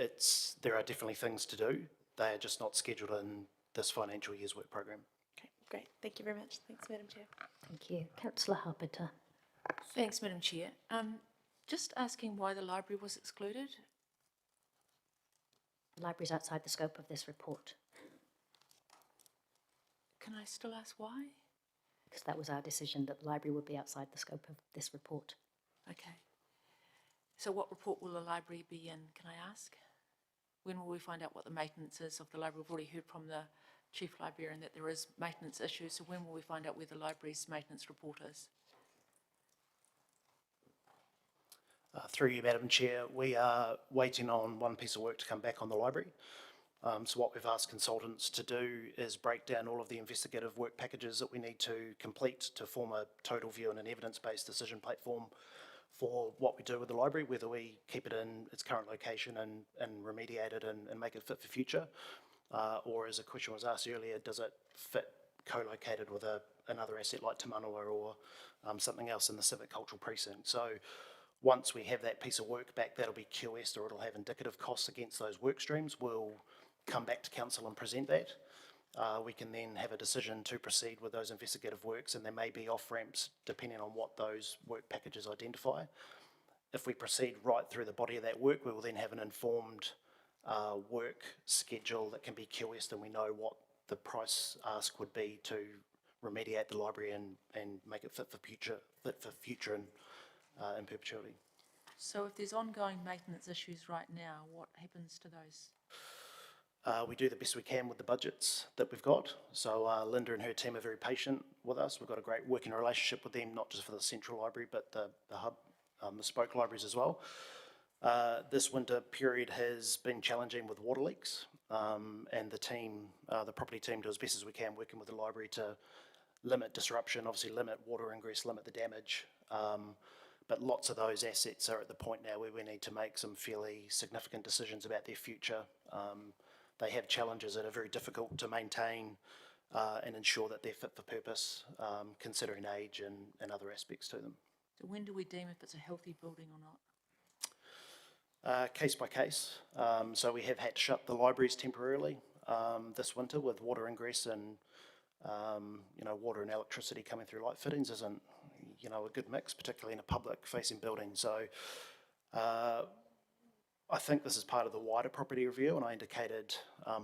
There are definitely things to do. They are just not scheduled in this financial year's work program. Okay, great. Thank you very much. Thanks, Madam Chair. Thank you. Councillor Harpenter. Thanks, Madam Chair. Just asking why the library was excluded? The library's outside the scope of this report. Can I still ask why? Because that was our decision that the library would be outside the scope of this report. Okay. So what report will the library be in, can I ask? When will we find out what the maintenance is of the library? We've already heard from the Chief Librarian that there is maintenance issues, so when will we find out where the library's maintenance report is? Through you, Madam Chair, we are waiting on one piece of work to come back on the library. So what we've asked consultants to do is break down all of the investigative work packages that we need to complete to form a total view and an evidence-based decision platform for what we do with the library, whether we keep it in its current location and remediate it and make it fit for future, or as a question was asked earlier, does it fit co-located with another asset like Te Manawa or something else in the civic cultural precinct. So once we have that piece of work back, that'll be QS'd or it'll have indicative costs against those work streams. We'll come back to council and present that. We can then have a decision to proceed with those investigative works, and there may be off-ramps depending on what those work packages identify. If we proceed right through the body of that work, we will then have an informed work schedule that can be QS'd, and we know what the price ask would be to remediate the library and make it fit for future and in perpetuity. So if there's ongoing maintenance issues right now, what happens to those? We do the best we can with the budgets that we've got. So Linda and her team are very patient with us. We've got a great working relationship with them, not just for the central library, but the hub, the spoke libraries as well. This winter period has been challenging with water leaks, and the team, the property team, do as best as we can working with the library to limit disruption, obviously limit water ingress, limit the damage. But lots of those assets are at the point now where we need to make some fairly significant decisions about their future. They have challenges that are very difficult to maintain and ensure that they're fit for purpose, considering age and other aspects to them. So when do we deem if it's a healthy building or not? Case by case. So we have had to shut the libraries temporarily this winter with water ingress and water and electricity coming through light fittings isn't, a good mix, particularly in a public-facing building. So I think this is part of the wider property review, and I indicated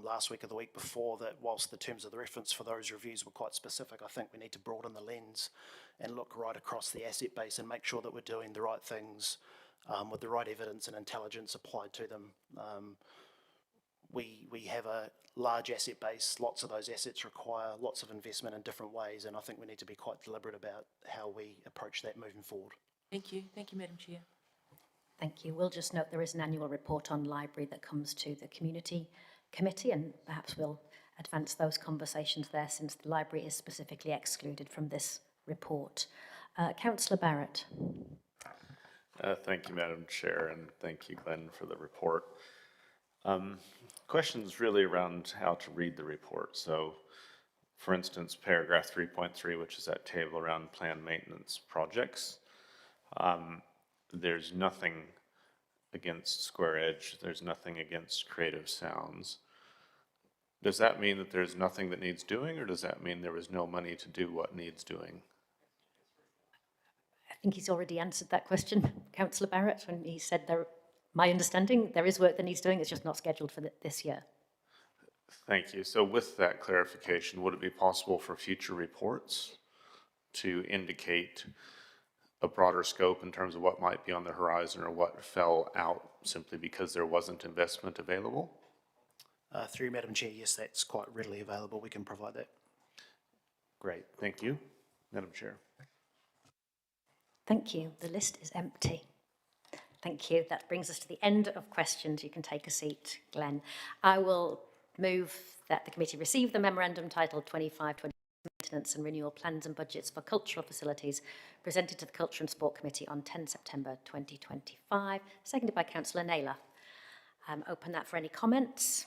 last week or the week before that whilst the terms of the reference for those reviews were quite specific, I think we need to broaden the lens and look right across the asset base and make sure that we're doing the right things with the right evidence and intelligence applied to them. We have a large asset base. Lots of those assets require lots of investment in different ways, and I think we need to be quite deliberate about how we approach that moving forward. Thank you, Madam Chair. Thank you. We'll just note there is an annual report on library that comes to the Community Committee, and perhaps we'll advance those conversations there since the library is specifically excluded from this report. Councillor Barrett. Thank you, Madam Chair, and thank you, Glenn, for the report. Questions really around how to read the report. So, for instance, paragraph 3.3, which is that table around planned maintenance projects. There's nothing against Square Edge. There's nothing against Creative Sounds. Does that mean that there's nothing that needs doing, or does that mean there was no money to do what needs doing? I think he's already answered that question, Councillor Barrett, when he said my understanding, there is work that needs doing, it's just not scheduled for this year. Thank you. So with that clarification, would it be possible for future reports to indicate a broader scope in terms of what might be on the horizon or what fell out simply because there wasn't investment available? Through Madam Chair, yes, that's quite readily available. We can provide that. Great, thank you, Madam Chair. Thank you. The list is empty. Thank you. That brings us to the end of questions. You can take a seat, Glenn. I will move that the committee receive the memorandum titled 25-20 Maintenance and Renewal Plans and Budgets for Cultural Facilities presented to the Culture and Sport Committee on 10 September 2025, seconded by Councillor Naylor. Open that for any comments.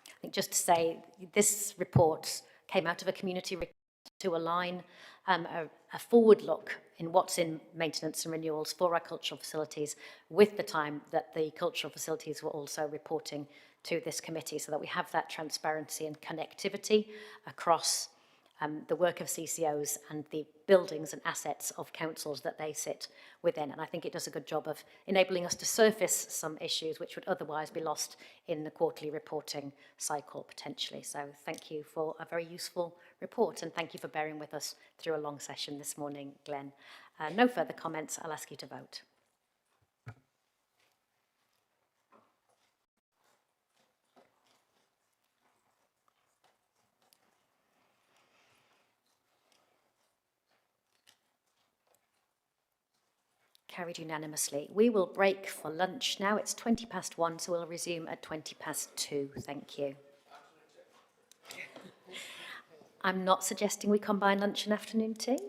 I think just to say, this report came out of a community request to align a forward look in what's in maintenance and renewals for our cultural facilities with the time that the cultural facilities were also reporting to this committee, so that we have that transparency and connectivity across the work of CCOs and the buildings and assets of councils that they sit within. And I think it does a good job of enabling us to surface some issues which would otherwise be lost in the quarterly reporting cycle potentially. So thank you for a very useful report, and thank you for bearing with us through a long session this morning, Glenn. No further comments. I'll ask you to vote. Carried unanimously. We will break for lunch now. It's 1:20, so we'll resume at 2:20. Thank you. I'm not suggesting we combine lunch and afternoon tea.